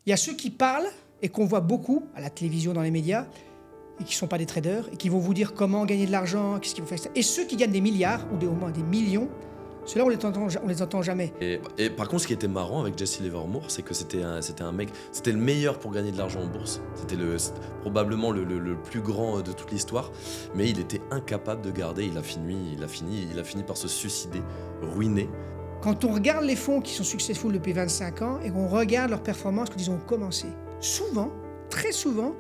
Il y a ceux qui parlent et qu'on voit beaucoup à la télévision, dans les médias, et qui ne sont pas des traders, et qui vont vous dire comment gagner de l'argent, qu'est-ce qu'ils vont faire, etc. Et ceux qui gagnent des milliards, ou au moins des millions, ceux-là, on les entend jamais. Et par contre, ce qui était marrant avec Jesse Livermore, c'est que c'était un mec, c'était le meilleur pour gagner de l'argent en bourse. C'était probablement le plus grand de toute l'histoire, mais il était incapable de garder. Il a fini par se suicider, ruiné. Quand on regarde les fonds qui sont successful depuis 25 ans et qu'on regarde leur performance quand ils ont commencé, souvent, très souvent,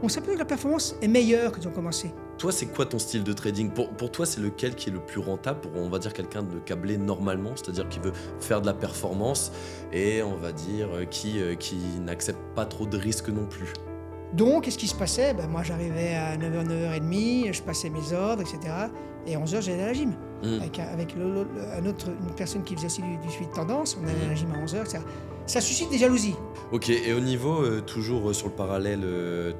on s'aperçoit que la performance est meilleure quand ils ont commencé. Toi, c'est quoi ton style de trading ? Pour toi, c'est lequel qui est le plus rentable pour, on va dire, quelqu'un de câblé normalement, c'est-à-dire qui veut faire de la performance et, on va dire, qui n'accepte pas trop de risques non plus. Donc, qu'est-ce qui se passait ? Moi, j'arrivais à 9h, 9h30, je passais mes ordres, etc. Et à 11h, j'allais à la gym. Avec une personne qui faisait aussi du suivi de tendance, on allait à la gym à 11h, etc. Ça suscite des jalousies. Ok, et au niveau, toujours sur le parallèle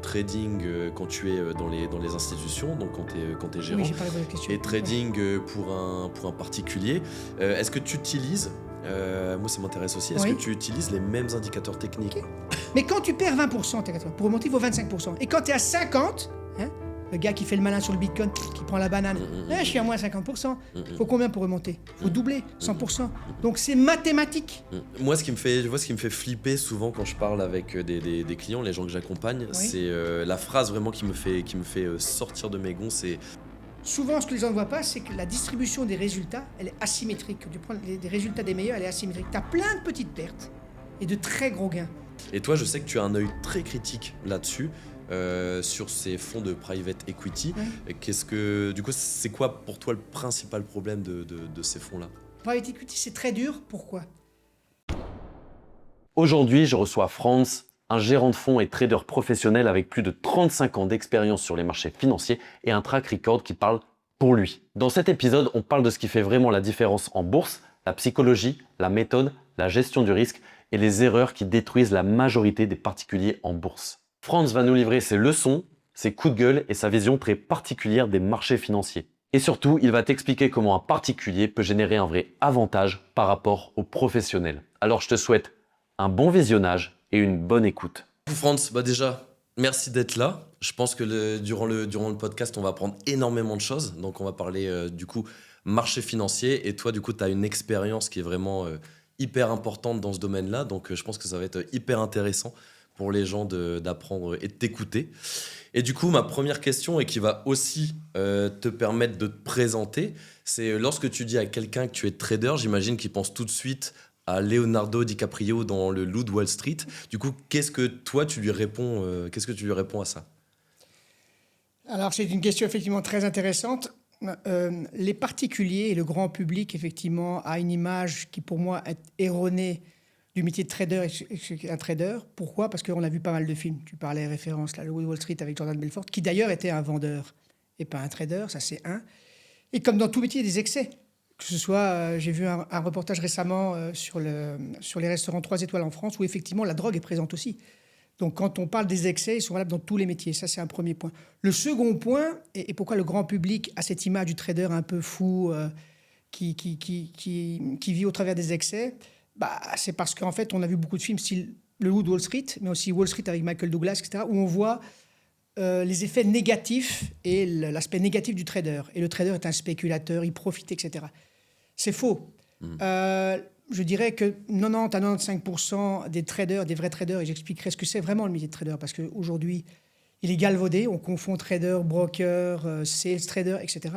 trading quand tu es dans les institutions, donc quand t'es gérant, Oui, j'ai parlé de la question. et trading pour un particulier, est-ce que tu utilises, moi ça m'intéresse aussi, est-ce que tu utilises les mêmes indicateurs techniques ? Okay. Mais quand tu perds 20%, pour remonter, il faut 25%. Et quand tu es à 50%, le gars qui fait le malin sur le Bitcoin, qui prend la banane, je suis à moins 50%. Il faut combien pour remonter ? Il faut doubler, 100%. Donc c'est mathématique. Moi, ce qui me fait flipper souvent quand je parle avec des clients, les gens que j'accompagne, c'est la phrase vraiment qui me fait sortir de mes gonds, c'est... Souvent, ce que les gens ne voient pas, c'est que la distribution des résultats, elle est asymétrique. Quand tu prends des résultats des meilleurs, elle est asymétrique. Tu as plein de petites pertes et de très gros gains. Et toi, je sais que tu as un œil très critique là-dessus. Sur ces fonds de private equity. Du coup, c'est quoi pour toi le principal problème de ces fonds-là ? Private equity, c'est très dur. Pourquoi ? Aujourd'hui, je reçois Franz, un gérant de fonds et trader professionnel avec plus de 35 ans d'expérience sur les marchés financiers et un track record qui parle pour lui. Dans cet épisode, on parle de ce qui fait vraiment la différence en bourse, la psychologie, la méthode, la gestion du risque et les erreurs qui détruisent la majorité des particuliers en bourse. Franz va nous livrer ses leçons, ses coups de gueule et sa vision très particulière des marchés financiers. Et surtout, il va t'expliquer comment un particulier peut générer un vrai avantage par rapport aux professionnels. Alors je te souhaite un bon visionnage et une bonne écoute. Franz, déjà, merci d'être là. Je pense que durant le podcast, on va apprendre énormément de choses. Donc on va parler du coup marché financier. Et toi, du coup, tu as une expérience qui est vraiment hyper importante dans ce domaine-là. Donc je pense que ça va être hyper intéressant pour les gens d'apprendre et de t'écouter. Et du coup, ma première question, et qui va aussi te permettre de te présenter, c'est lorsque tu dis à quelqu'un que tu es trader, j'imagine qu'il pense tout de suite à Leonardo DiCaprio dans Le Loup de Wall Street. Du coup, qu'est-ce que tu lui réponds à ça ? Alors, c'est une question effectivement très intéressante. Les particuliers et le grand public, effectivement, a une image qui, pour moi, est erronée du métier de trader et un trader. Pourquoi ? Parce qu'on a vu pas mal de films. Tu parlais référence, là, Le Loup de Wall Street avec Jordan Belfort, qui d'ailleurs était un vendeur et pas un trader, ça c'est un. Et comme dans tout métier, il y a des excès. Que ce soit, j'ai vu un reportage récemment sur les restaurants 3 étoiles en France, où effectivement la drogue est présente aussi. Donc quand on parle des excès, ils sont valables dans tous les métiers. Ça, c'est un premier point. Le second point, et pourquoi le grand public a cette image du trader un peu fou qui vit au travers des excès, c'est parce qu'en fait, on a vu beaucoup de films style Le Loup de Wall Street, mais aussi Wall Street avec Michael Douglas, etc., où on voit les effets négatifs et l'aspect négatif du trader. Et le trader est un spéculateur, il profite, etc. C'est faux. Je dirais que 90 à 95% des traders, des vrais traders, et j'expliquerai ce que c'est vraiment le métier de trader, parce qu'aujourd'hui, il est galvaudé, on confond trader, broker, sales trader, etc.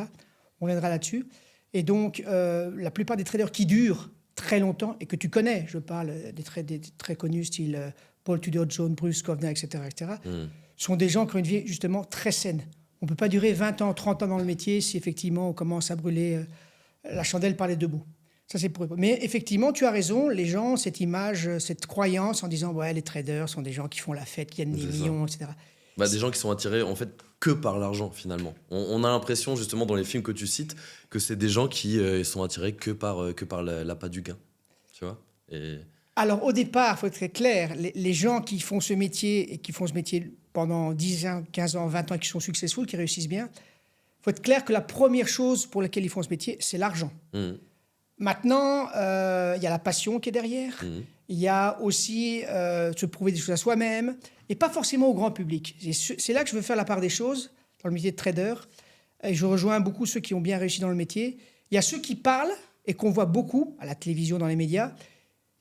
On reviendra là-dessus. Et donc, la plupart des traders qui durent très longtemps, et que tu connais, je parle des très connus, style Paul Tudor Jones, Bruce Kovner, etc., sont des gens qui ont une vie justement très saine. On ne peut pas durer 20 ans, 30 ans dans le métier si effectivement on commence à brûler la chandelle par les deux bouts. Ça, c'est pour... Mais effectivement, tu as raison, les gens, cette image, cette croyance en disant ouais, les traders sont des gens qui font la fête, qui gagnent des millions, etc. Des gens qui sont attirés en fait que par l'argent finalement. On a l'impression justement dans les films que tu cites que c'est des gens qui sont attirés que par l'appât du gain. Tu vois ? Alors au départ, il faut être très clair, les gens qui font ce métier et qui font ce métier pendant 10 ans, 15 ans, 20 ans, qui sont successful, qui réussissent bien, il faut être clair que la première chose pour laquelle ils font ce métier, c'est l'argent. Maintenant, il y a la passion qui est derrière. Il y a aussi se prouver des choses à soi-même, et pas forcément au grand public. C'est là que je veux faire la part des choses, dans le métier de trader. Et je rejoins beaucoup ceux qui ont bien réussi dans le métier. Il y a ceux qui parlent, et qu'on voit beaucoup à la télévision, dans les médias,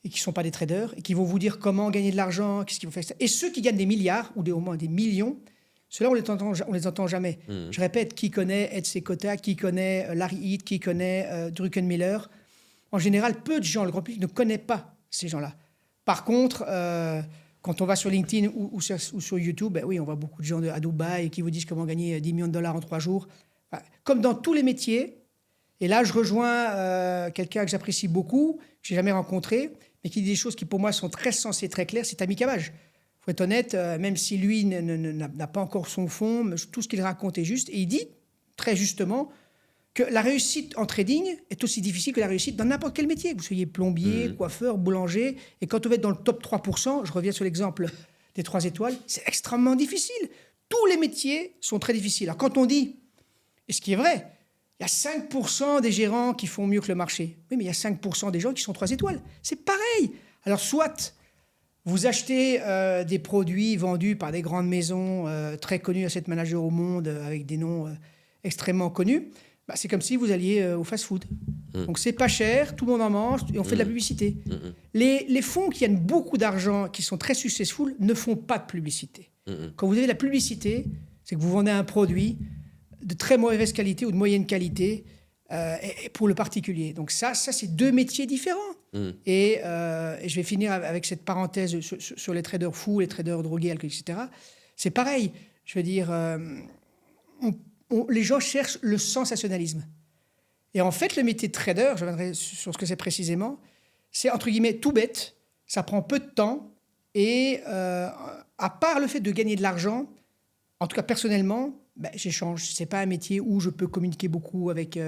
et qui ne sont pas des traders, et qui vont vous dire comment gagner de l'argent, qu'est-ce qu'ils vont faire. Et ceux qui gagnent des milliards, ou au moins des millions, ceux-là, on les entend jamais. Je répète, qui connaît Ed Seykota, qui connaît Larry Heath, qui connaît Druckenmiller. En général, peu de gens, le grand public ne connaît pas ces gens-là. Par contre, quand on va sur LinkedIn ou sur YouTube, ben oui, on voit beaucoup de gens à Dubaï qui vous disent comment gagner 10 millions de dollars en 3 jours. Enfin, comme dans tous les métiers, et là, je rejoins quelqu'un que j'apprécie beaucoup, que je n'ai jamais rencontré, mais qui dit des choses qui, pour moi, sont très sensées, très claires, c'est Ami Cabage. Il faut être honnête, même si lui n'a pas encore son fond, tout ce qu'il raconte est juste. Et il dit, très justement, que la réussite en trading est aussi difficile que la réussite dans n'importe quel métier. Que vous soyez plombier, coiffeur, boulanger. Et quand vous êtes dans le top 3%, je reviens sur l'exemple des 3 étoiles, c'est extrêmement difficile. Tous les métiers sont très difficiles. Alors quand on dit, et ce qui est vrai, il y a 5% des gérants qui font mieux que le marché. Oui, mais il y a 5% des gens qui sont 3 étoiles. C'est pareil. Alors soit vous achetez des produits vendus par des grandes maisons très connues, asset managers au monde, avec des noms extrêmement connus. Bah, c'est comme si vous alliez au fast-food. Donc c'est pas cher, tout le monde en mange et on fait de la publicité. Les fonds qui gagnent beaucoup d'argent, qui sont très successful, ne font pas de publicité. Quand vous avez de la publicité, c'est que vous vendez un produit de très mauvaise qualité ou de moyenne qualité et pour le particulier. Donc ça c'est 2 métiers différents. Et je vais finir avec cette parenthèse sur les traders fous, les traders drogués, alcooliques, etc. C'est pareil. Je veux dire, les gens cherchent le sensationnalisme. Et en fait, le métier de trader, je reviendrai sur ce que c'est précisément, c'est entre guillemets tout bête, ça prend peu de temps, et à part le fait de gagner de l'argent, en tout cas personnellement, j'échange. C'est pas un métier où je peux communiquer beaucoup avec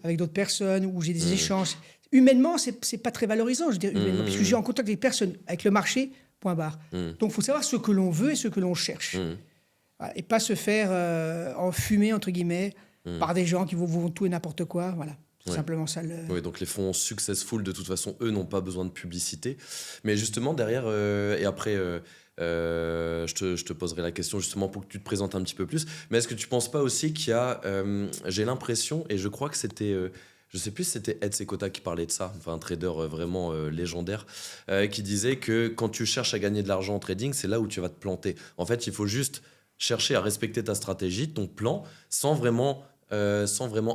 d'autres personnes, où j'ai des échanges. Humainement, c'est pas très valorisant, je veux dire, humainement, parce que je suis en contact avec personne, avec le marché, point barre. Donc il faut savoir ce que l'on veut et ce que l'on cherche. Voilà, et pas se faire enfumer, entre guillemets, par des gens qui vous vont tout et n'importe quoi. Voilà. C'est simplement ça. Oui, donc les fonds successful, de toute façon, eux n'ont pas besoin de publicité. Mais justement, derrière, et après, je te poserai la question justement pour que tu te présentes un petit peu plus. Mais est-ce que tu ne penses pas aussi qu'il y a, j'ai l'impression, et je crois que c'était, je ne sais plus si c'était Ed Seykota qui parlait de ça, enfin un trader vraiment légendaire, qui disait que quand tu cherches à gagner de l'argent en trading, c'est là où tu vas te planter. En fait, il faut juste chercher à respecter ta stratégie, ton plan, sans vraiment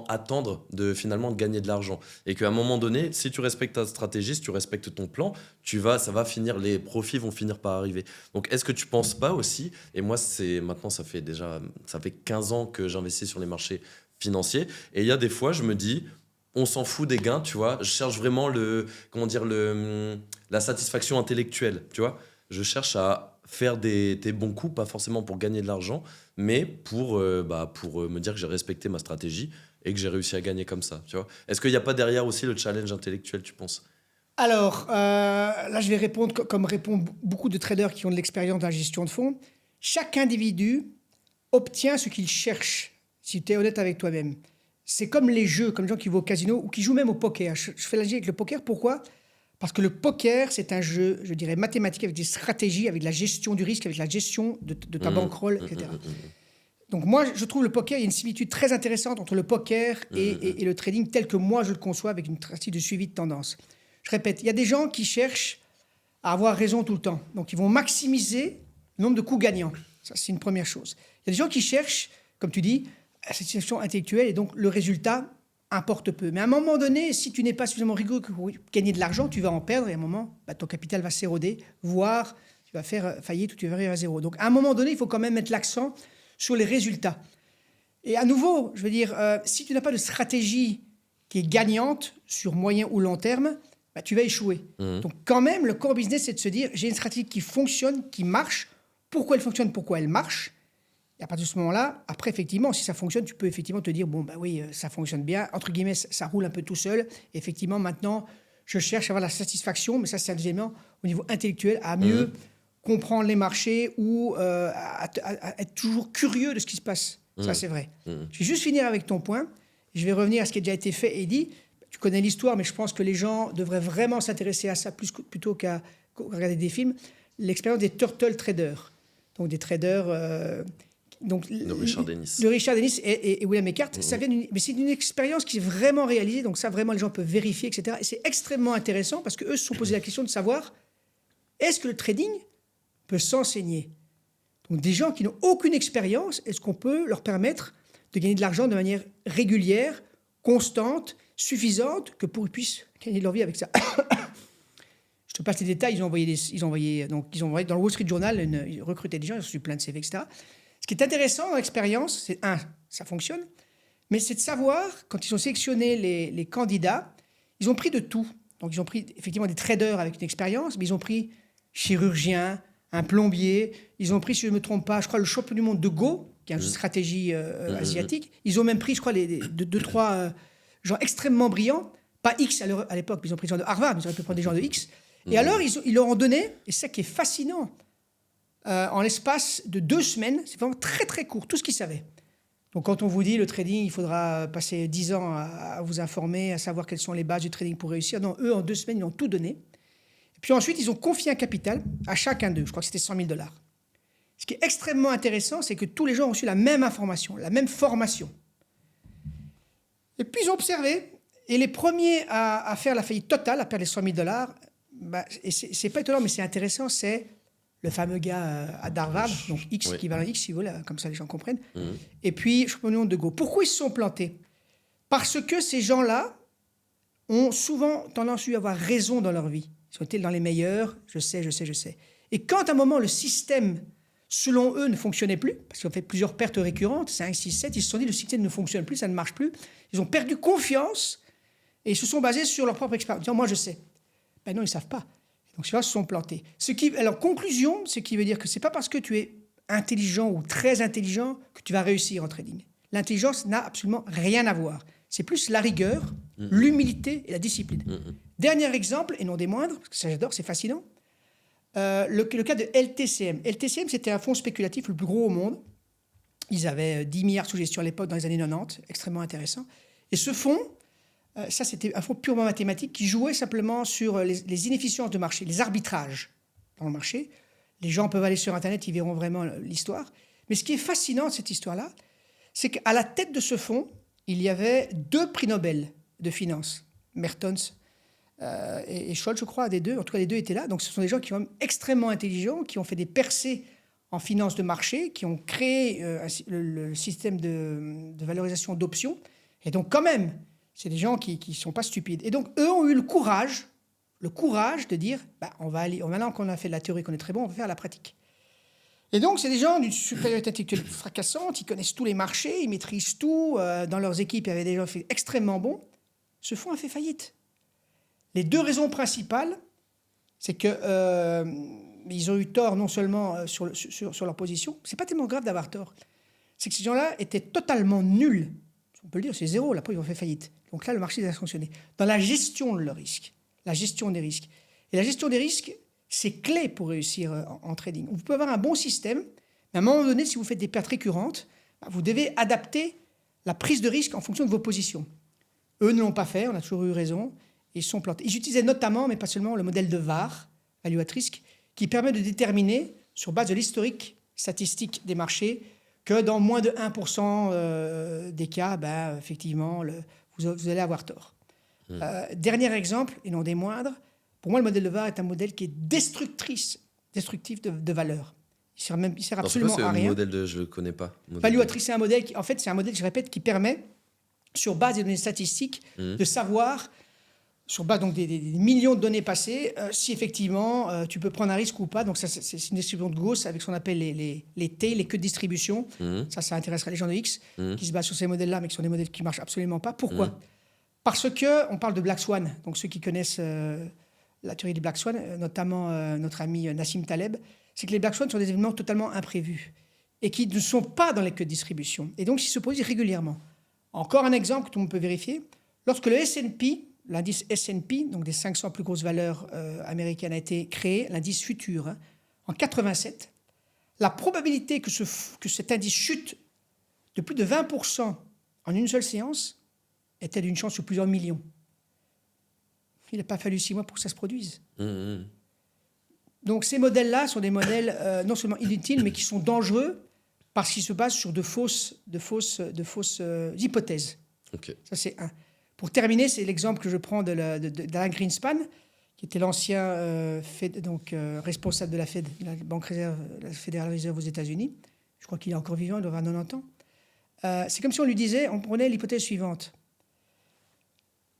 attendre finalement de gagner de l'argent. Et qu'à un moment donné, si tu respectes ta stratégie, si tu respectes ton plan, les profits vont finir par arriver. Donc est-ce que tu ne penses pas aussi, et moi maintenant ça fait 15 ans que j'investis sur les marchés financiers, et il y a des fois je me dis, on s'en fout des gains, tu vois, je cherche vraiment la satisfaction intellectuelle, tu vois. Je cherche à faire des bons coups, pas forcément pour gagner de l'argent, mais pour me dire que j'ai respecté ma stratégie et que j'ai réussi à gagner comme ça, tu vois. Est-ce qu'il n'y a pas derrière aussi le challenge intellectuel, tu penses ? Alors, là, je vais répondre comme répondent beaucoup de traders qui ont de l'expérience dans la gestion de fonds. Chaque individu obtient ce qu'il cherche, si tu es honnête avec toi-même. C'est comme les jeux, comme les gens qui vont au casino ou qui jouent même au poker. Je fais la avec le poker, pourquoi ? Parce que le poker, c'est un jeu, je dirais, mathématique, avec des stratégies, avec de la gestion du risque, avec la gestion de ta bankroll, etc. Donc moi, je trouve le poker, il y a une similitude très intéressante entre le poker et le trading tel que moi je le conçois, avec une stratégie de suivi de tendance. Je répète, il y a des gens qui cherchent à avoir raison tout le temps. Donc ils vont maximiser le nombre de coups gagnants. Ça, c'est une première chose. Il y a des gens qui cherchent, comme tu dis, la satisfaction intellectuelle, et donc le résultat importe peu. Mais à un moment donné, si tu n'es pas suffisamment rigoureux pour gagner de l'argent, tu vas en perdre, et à un moment, ton capital va s'éroder, voire tu vas faire faillite ou tu vas arriver à zéro. Donc à un moment donné, il faut quand même mettre l'accent sur les résultats. Et à nouveau, je veux dire, si tu n'as pas de stratégie qui est gagnante sur moyen ou long terme, tu vas échouer. Donc quand même, le core business, c'est de se dire, j'ai une stratégie qui fonctionne, qui marche. Pourquoi elle fonctionne, pourquoi elle marche. Et à partir de ce moment-là, après, effectivement, si ça fonctionne, tu peux effectivement te dire, oui, ça fonctionne bien. Entre guillemets, ça roule un peu tout seul. Et effectivement, maintenant, je cherche à avoir la satisfaction, mais ça, c'est un deuxième élément, au niveau intellectuel, à mieux comprendre les marchés ou à être toujours curieux de ce qui se passe. Ça, c'est vrai. Je vais juste finir avec ton point. Je vais revenir à ce qui a déjà été fait et dit. Tu connais l'histoire, mais je pense que les gens devraient vraiment s'intéresser à ça plutôt qu'à regardez des films, l'expérience des turtle traders. Donc des traders... de Richard Dennis. De Richard Dennis et William Eckert. Ça vient mais c'est une expérience qui est vraiment réalisée. Donc ça, vraiment, les gens peuvent vérifier, etc. Et c'est extrêmement intéressant parce qu'eux se sont posé la question de savoir est-ce que le trading peut s'enseigner? Donc des gens qui n'ont aucune expérience, est-ce qu'on peut leur permettre de gagner de l'argent de manière régulière, constante, suffisante, que pour qu'ils puissent gagner de leur vie avec ça? Je te passe les détails. Ils ont envoyé dans le Wall Street Journal, ils recrutaient des gens, ils ont reçu plein de CV, etc. Ce qui est intéressant dans l'expérience, c'est ça fonctionne, mais c'est de savoir, quand ils ont sélectionné les candidats, ils ont pris de tout. Donc ils ont pris effectivement des traders avec une expérience, mais ils ont pris chirurgien, un plombier, ils ont pris, si je ne me trompe pas, je crois le champion du monde de Go, qui est une stratégie asiatique. Ils ont même pris, je crois, deux, trois gens extrêmement brillants, pas X à l'époque, mais ils ont pris des gens de Harvard, mais ils auraient pu prendre des gens de X. Et alors, ils leur ont donné, et c'est ça qui est fascinant, en l'espace de 2 semaines, c'est vraiment très très court, tout ce qu'ils savaient. Donc quand on vous dit le trading, il faudra passer 10 ans à vous informer, à savoir quelles sont les bases du trading pour réussir. Non, eux, en 2 semaines, ils ont tout donné. Et puis ensuite, ils ont confié un capital à chacun d'eux. Je crois que c'était $100 000. Ce qui est extrêmement intéressant, c'est que tous les gens ont reçu la même information, la même formation. Et puis ils ont observé, et les premiers à faire la faillite totale, à perdre les $100 000, et c'est pas étonnant, mais c'est intéressant, c'est le fameux gars à Harvard, donc X, équivalent X, si vous voulez, comme ça les gens comprennent. Et puis, champion du monde de Go. Pourquoi ils se sont plantés? Parce que ces gens-là ont souvent tendance à avoir raison dans leur vie. Ils ont été dans les meilleurs, je sais. Et quand à un moment, le système, selon eux, ne fonctionnait plus, parce qu'ils ont fait plusieurs pertes récurrentes, 5, 6, 7, ils se sont dit, le système ne fonctionne plus, ça ne marche plus. Ils ont perdu confiance et ils se sont basés sur leur propre expérience. Disant, moi, je sais. Ben non, ils ne savent pas. Donc, ceux-là se sont plantés. Alors, conclusion, ce qui veut dire que ce n'est pas parce que tu es intelligent ou très intelligent que tu vas réussir en trading. L'intelligence n'a absolument rien à voir. C'est plus la rigueur, l'humilité et la discipline. Dernier exemple, et non des moindres, parce que ça j'adore, c'est fascinant, le cas de LTCM. LTCM, c'était un fonds spéculatif le plus gros au monde. Ils avaient 10 milliards sous gestion à l'époque, dans les années 90, extrêmement intéressant. Et ce fonds, ça, c'était un fonds purement mathématique qui jouait simplement sur les inefficiences de marché, les arbitrages dans le marché. Les gens peuvent aller sur Internet, ils verront vraiment l'histoire. Mais ce qui est fascinant de cette histoire-là, c'est qu'à la tête de ce fonds, il y avait 2 prix Nobel de finance, Mertens et Scholz, je crois, des 2. En tout cas, les 2 étaient là. Donc, ce sont des gens qui sont extrêmement intelligents, qui ont fait des percées en finance de marché, qui ont créé le système de valorisation d'options. Et donc, quand même, c'est des gens qui ne sont pas stupides. Et donc, eux ont eu le courage de dire, maintenant qu'on a fait de la théorie, qu'on est très bon, on va faire la pratique. Et donc, c'est des gens d'une supériorité intellectuelle fracassante, ils connaissent tous les marchés, ils maîtrisent tout. Dans leurs équipes, il y avait des gens extrêmement bons. Ce fonds a fait faillite. Les 2 raisons principales, c'est qu'ils ont eu tort non seulement sur leur position, c'est pas tellement grave d'avoir tort, c'est que ces gens-là étaient totalement nuls. On peut le dire, c'est 0, là, ils ont fait faillite. Donc là, le marché a fonctionné. Dans la gestion de leurs risques, la gestion des risques. Et la gestion des risques, c'est clé pour réussir en trading. Vous pouvez avoir un bon système, mais à un moment donné, si vous faites des pertes récurrentes, vous devez adapter la prise de risque en fonction de vos positions. Eux ne l'ont pas fait, on a toujours eu raison, et ils se sont plantés. Ils utilisaient notamment, mais pas seulement, le modèle de VAR, Value at Risk, qui permet de déterminer, sur base de l'historique statistique des marchés, que dans moins de 1% des cas, effectivement, vous allez avoir tort. Dernier exemple, et non des moindres, pour moi, le modèle de VAR est un modèle qui est destructif de valeur. Il sert absolument à rien. Le modèle je ne le connais pas. Value at Risk, c'est un modèle c'est un modèle, je répète, qui permet, sur base des données statistiques, de savoir, sur base donc, des millions de données passées, si effectivement tu peux prendre un risque ou pas. Donc ça, c'est une distribution de Gauss avec ce qu'on appelle les T, les queues de distribution. Ça intéresserait les gens de X qui se basent sur ces modèles-là, mais qui sont des modèles qui ne marchent absolument pas. Pourquoi? Parce qu'on parle de Black Swan. Donc ceux qui connaissent la théorie des Black Swan, notamment notre ami Nassim Taleb, c'est que les Black Swan sont des événements totalement imprévus et qui ne sont pas dans les queues de distribution. Et donc, ils se produisent régulièrement. Encore un exemple que tout le monde peut vérifier. Lorsque le S&P, l'indice S&P, donc des 500 plus grosses valeurs américaines, a été créé, l'indice futur, en 87, la probabilité que cet indice chute de plus de 20% en une seule séance était d'une chance sur plusieurs millions. Il n'a pas fallu 6 mois pour que ça se produise. Donc ces modèles-là sont des modèles non seulement inutiles, mais qui sont dangereux parce qu'ils se basent sur de fausses hypothèses. Ok. Ça, c'est un. Pour terminer, c'est l'exemple que je prends d'Alan Greenspan, qui était l'ancien responsable de la Fed, la Banque réserve, la Fédérale Réserve aux États-Unis. Je crois qu'il est encore vivant, il doit avoir 90 ans. C'est comme si on lui disait, on prenait l'hypothèse suivante.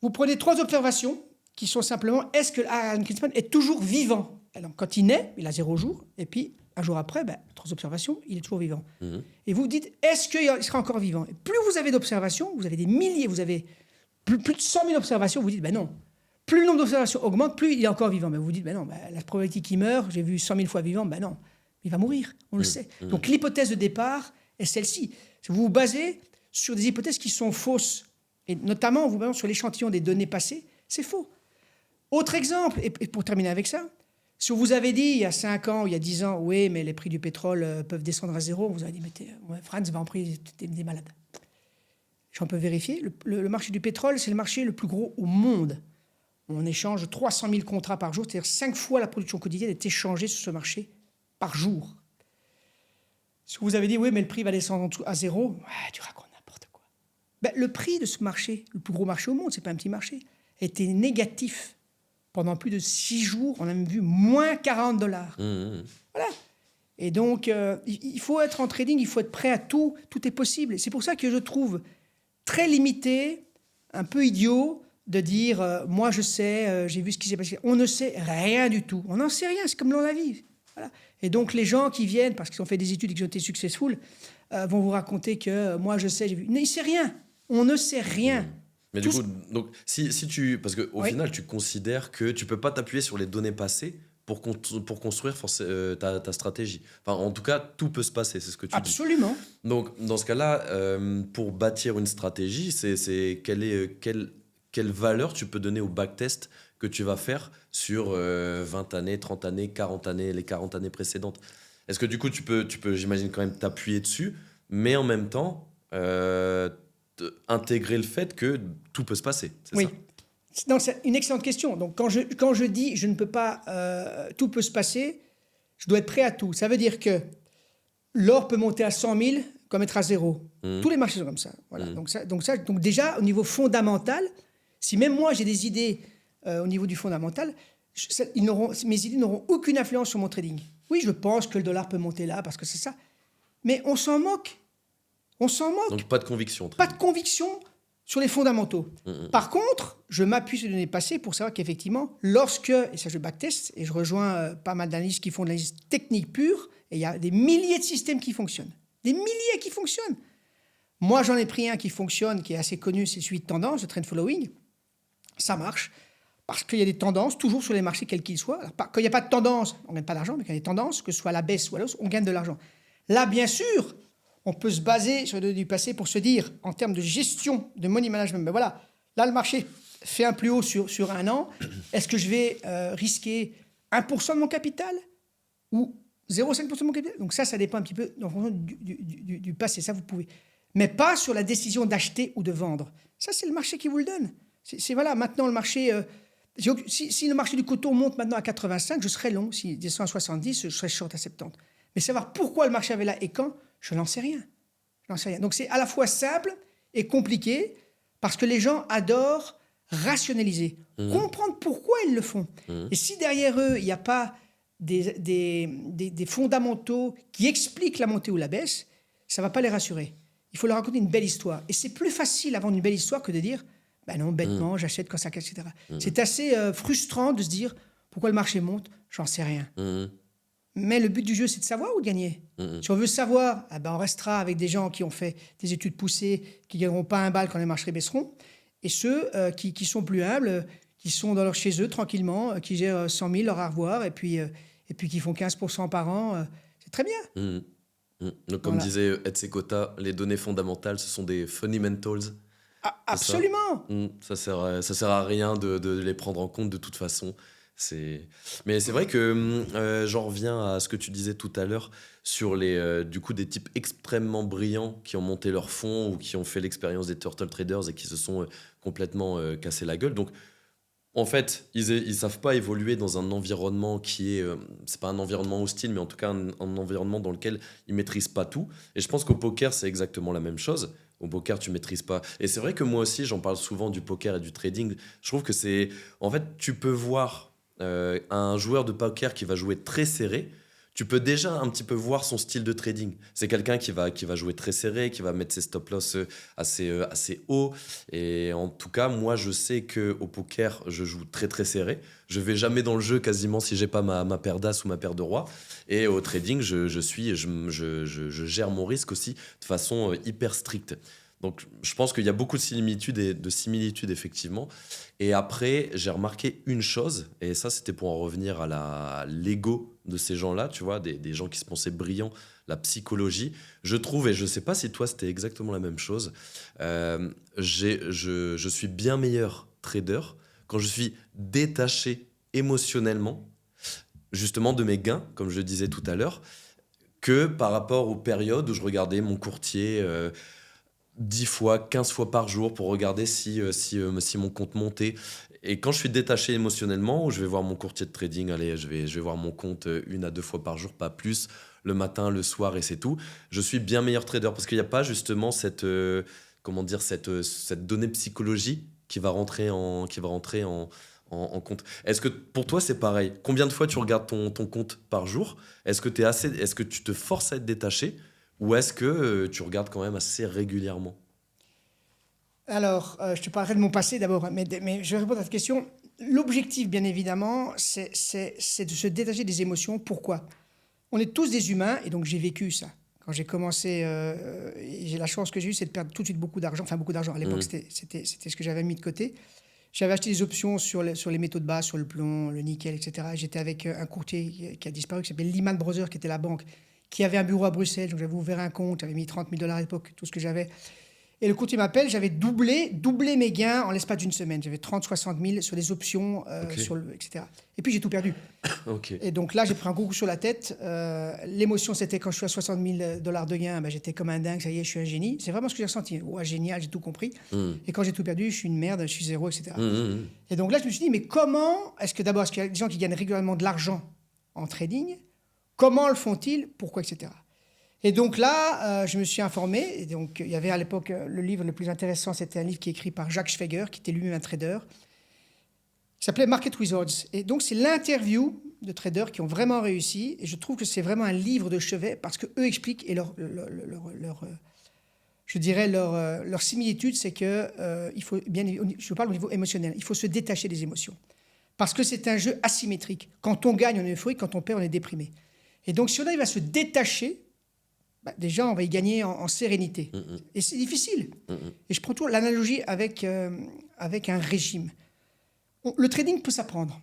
Vous prenez 3 observations qui sont simplement, est-ce que Alan Greenspan est toujours vivant? Alors, quand il naît, il a 0 jours, et puis un jour après, 3 observations, il est toujours vivant. Mmh. Et vous vous dites, est-ce qu'il sera encore vivant? Et plus vous avez d'observations, vous avez des milliers, vous avez plus de 100 000 observations, vous dites, non. Plus le nombre d'observations augmente, plus il est encore vivant. Mais vous vous dites, non, la probabilité qu'il meure, j'ai vu 100 000 fois vivant, non, il va mourir, on le sait. Donc l'hypothèse de départ est celle-ci. Vous vous basez sur des hypothèses qui sont fausses, et notamment en vous basant sur l'échantillon des données passées, c'est faux. Autre exemple, et pour terminer avec ça, si on vous avait dit il y a 5 ans, il y a 10 ans, oui, mais les prix du pétrole peuvent descendre à 0, on vous avait dit, mais Franz va en prix des malades. J'en peux vérifier. Le marché du pétrole, c'est le marché le plus gros au monde. On échange 300 000 contrats par jour, c'est-à-dire 5 fois la production quotidienne est échangée sur ce marché par jour. Si vous avez dit, oui, mais le prix va descendre à 0, tu racontes n'importe quoi. Le prix de ce marché, le plus gros marché au monde, c'est pas un petit marché, était négatif. Pendant plus de 6 jours, on a même vu moins $40. Voilà. Et donc, il faut être en trading, il faut être prêt à tout. Tout est possible. Et c'est pour ça que je trouve très limité, un peu idiot, de dire moi je sais, j'ai vu ce qui s'est passé. On ne sait rien du tout. On n'en sait rien, c'est comme dans la vie. Voilà. Et donc, les gens qui viennent, parce qu'ils ont fait des études et qu'ils ont été successful, vont vous raconter que moi je sais, j'ai vu. Mais il ne sait rien. On ne sait rien. Mais du coup, donc, si tu... Parce qu'au final, tu considères que tu ne peux pas t'appuyer sur les données passées pour construire ta stratégie. Enfin, en tout cas, tout peut se passer, c'est ce que tu dis. Absolument. Donc, dans ce cas-là, pour bâtir une stratégie, quelle valeur tu peux donner au backtest que tu vas faire sur 20 années, 30 années, 40 années, les 40 années précédentes? Est-ce que du coup, tu peux j'imagine, quand même t'appuyer dessus, mais en même temps... intégrer le fait que tout peut se passer, c'est ça? Non, c'est une excellente question. Donc, quand je dis je ne peux pas, tout peut se passer, je dois être prêt à tout. Ça veut dire que l'or peut monter à 100 000 comme être à 0. Tous les marchés sont comme ça. Voilà. Donc déjà, au niveau fondamental, si même moi j'ai des idées au niveau du fondamental, mes idées n'auront aucune influence sur mon trading. Oui, je pense que le dollar peut monter là parce que c'est ça. Mais on s'en moque. On s'en moque. Donc pas de conviction. Pas de conviction sur les fondamentaux. Par contre, je m'appuie sur les données passées pour savoir qu'effectivement, et ça je backtest, et je rejoins pas mal d'analystes qui font de l'analyse technique pure, et il y a des milliers de systèmes qui fonctionnent. Des milliers qui fonctionnent. Moi, j'en ai pris un qui fonctionne, qui est assez connu, c'est celui de tendance, le trend following. Ça marche, parce qu'il y a des tendances, toujours sur les marchés, quels qu'ils soient. Alors, quand il n'y a pas de tendance, on ne gagne pas d'argent, mais quand il y a des tendances, que ce soit à la baisse ou à la hausse, on gagne de l'argent. Là, bien sûr, on peut se baser sur les données du passé pour se dire, en termes de gestion, de money management, voilà, là, le marché fait un plus haut sur un an. Est-ce que je vais risquer 1% de mon capital ou 0,5% de mon capital? Donc ça dépend un petit peu en fonction du passé. Ça, vous pouvez. Mais pas sur la décision d'acheter ou de vendre. Ça, c'est le marché qui vous le donne. Voilà, maintenant, le marché... si le marché du coton monte maintenant à 85, je serai long. S'il descend à 70, je serai short à 70. Mais savoir pourquoi le marché avait là et quand, je n'en sais rien. Donc c'est à la fois simple et compliqué parce que les gens adorent rationaliser, comprendre pourquoi ils le font. Et si derrière eux, il n'y a pas des fondamentaux qui expliquent la montée ou la baisse, ça ne va pas les rassurer. Il faut leur raconter une belle histoire. Et c'est plus facile à vendre une belle histoire que de dire non, bêtement, j'achète quand ça casse, etc. C'est assez frustrant de se dire pourquoi le marché monte, j'en sais rien. Mais le but du jeu, c'est de savoir ou de gagner. Si on veut savoir, on restera avec des gens qui ont fait des études poussées, qui ne gagneront pas un bal quand les marchés baisseront, et ceux qui sont plus humbles, qui sont chez eux tranquillement, qui gèrent 100 000 leur armoire, et puis qui font 15% par an. C'est très bien. Donc, comme disait Etsy Cota, les données fondamentales, ce sont des fundamentals. Absolument. Ça sert à rien de les prendre en compte de toute façon. Mais c'est vrai que j'en reviens à ce que tu disais tout à l'heure sur du coup, des types extrêmement brillants qui ont monté leur fonds ou qui ont fait l'expérience des turtle traders et qui se sont complètement cassé la gueule. Donc, En fait, ils savent pas évoluer dans un environnement qui est, c'est pas un environnement hostile, mais en tout cas un environnement dans lequel ils maîtrisent pas tout. Et je pense qu'au poker, c'est exactement la même chose. Au poker, tu maîtrises pas. Et c'est vrai que moi aussi, j'en parle souvent du poker et du trading. Je trouve que c'est, en fait, tu peux voir un joueur de poker qui va jouer très serré. Tu peux déjà un petit peu voir son style de trading. C'est quelqu'un qui va jouer très serré, qui va mettre ses stop-loss assez haut. Et en tout cas, moi, je sais qu'au poker, je joue très très serré. Je vais jamais dans le jeu quasiment si j'ai pas ma paire d'as ou ma paire de roi. Et au trading, je gère mon risque aussi de façon hyper stricte. Donc, je pense qu'il y a beaucoup de similitudes effectivement. Et après, j'ai remarqué une chose, et ça, c'était pour en revenir à l'ego de ces gens-là, tu vois, des gens qui se pensaient brillants, la psychologie. Je trouve, et je sais pas si toi, c'était exactement la même chose, je suis bien meilleur trader quand je suis détaché émotionnellement, justement, de mes gains, comme je le disais tout à l'heure, que par rapport aux périodes où je regardais mon courtier 10 fois, 15 fois par jour pour regarder si mon compte montait. Et quand je suis détaché émotionnellement, où je vais voir mon courtier de trading, allez, je vais voir mon compte 1 à 2 fois par jour, pas plus, le matin, le soir et c'est tout, je suis bien meilleur trader parce qu'il n'y a pas justement cette donnée psychologie qui va rentrer en compte. Est-ce que pour toi c'est pareil? Combien de fois tu regardes ton compte par jour? Est-ce que tu te forces à être détaché? Ou est-ce que tu regardes quand même assez régulièrement? Alors, je te parlerai de mon passé d'abord, hein, mais je vais répondre à cette question. L'objectif, bien évidemment, c'est de se détacher des émotions. Pourquoi? On est tous des humains, et donc j'ai vécu ça. Quand j'ai commencé, j'ai la chance que j'ai eue, c'est de perdre tout de suite beaucoup d'argent. Enfin, beaucoup d'argent. À l'époque, c'était ce que j'avais mis de côté. J'avais acheté des options sur les métaux de base, sur le plomb, le nickel, etc. J'étais avec un courtier qui a disparu, qui s'appelait Lehman Brothers, qui était la banque, qui avait un bureau à Bruxelles. Donc j'avais ouvert un compte, j'avais mis 30 000 $ à l'époque, tout ce que j'avais. Et le courtier m'appelle, j'avais doublé mes gains en l'espace d'une semaine. J'avais 30-60 000 sur les options, Ok. etc. Et puis j'ai tout perdu. Ok. Et donc là, j'ai pris un gros coup sur la tête. L'émotion, c'était quand je suis à 60 000 $ de gains, ben, j'étais comme un dingue, ça y est, je suis un génie. C'est vraiment ce que j'ai ressenti. Ouais, génial, j'ai tout compris. Et quand j'ai tout perdu, je suis une merde, je suis zéro, etc. Et donc là, je me suis dit, mais comment est-ce qu'il y a des gens qui gagnent régulièrement de l'argent en trading? Comment le font-ils? Pourquoi, etc. Et donc là, je me suis informé. Et donc, il y avait à l'époque, le livre le plus intéressant, c'était un livre qui est écrit par Jacques Schwager, qui était lui-même un trader, qui s'appelait Market Wizards. Et donc, c'est l'interview de traders qui ont vraiment réussi. Et je trouve que c'est vraiment un livre de chevet parce qu'eux expliquent, et leur similitude, c'est que il faut je parle au niveau émotionnel, il faut se détacher des émotions. Parce que c'est un jeu asymétrique. Quand on gagne, on est euphorique, quand on perd, on est déprimé. Et donc, si on arrive à se détacher, déjà, on va y gagner en sérénité. Et c'est difficile. Et je prends toujours l'analogie avec un régime. Le trading peut s'apprendre.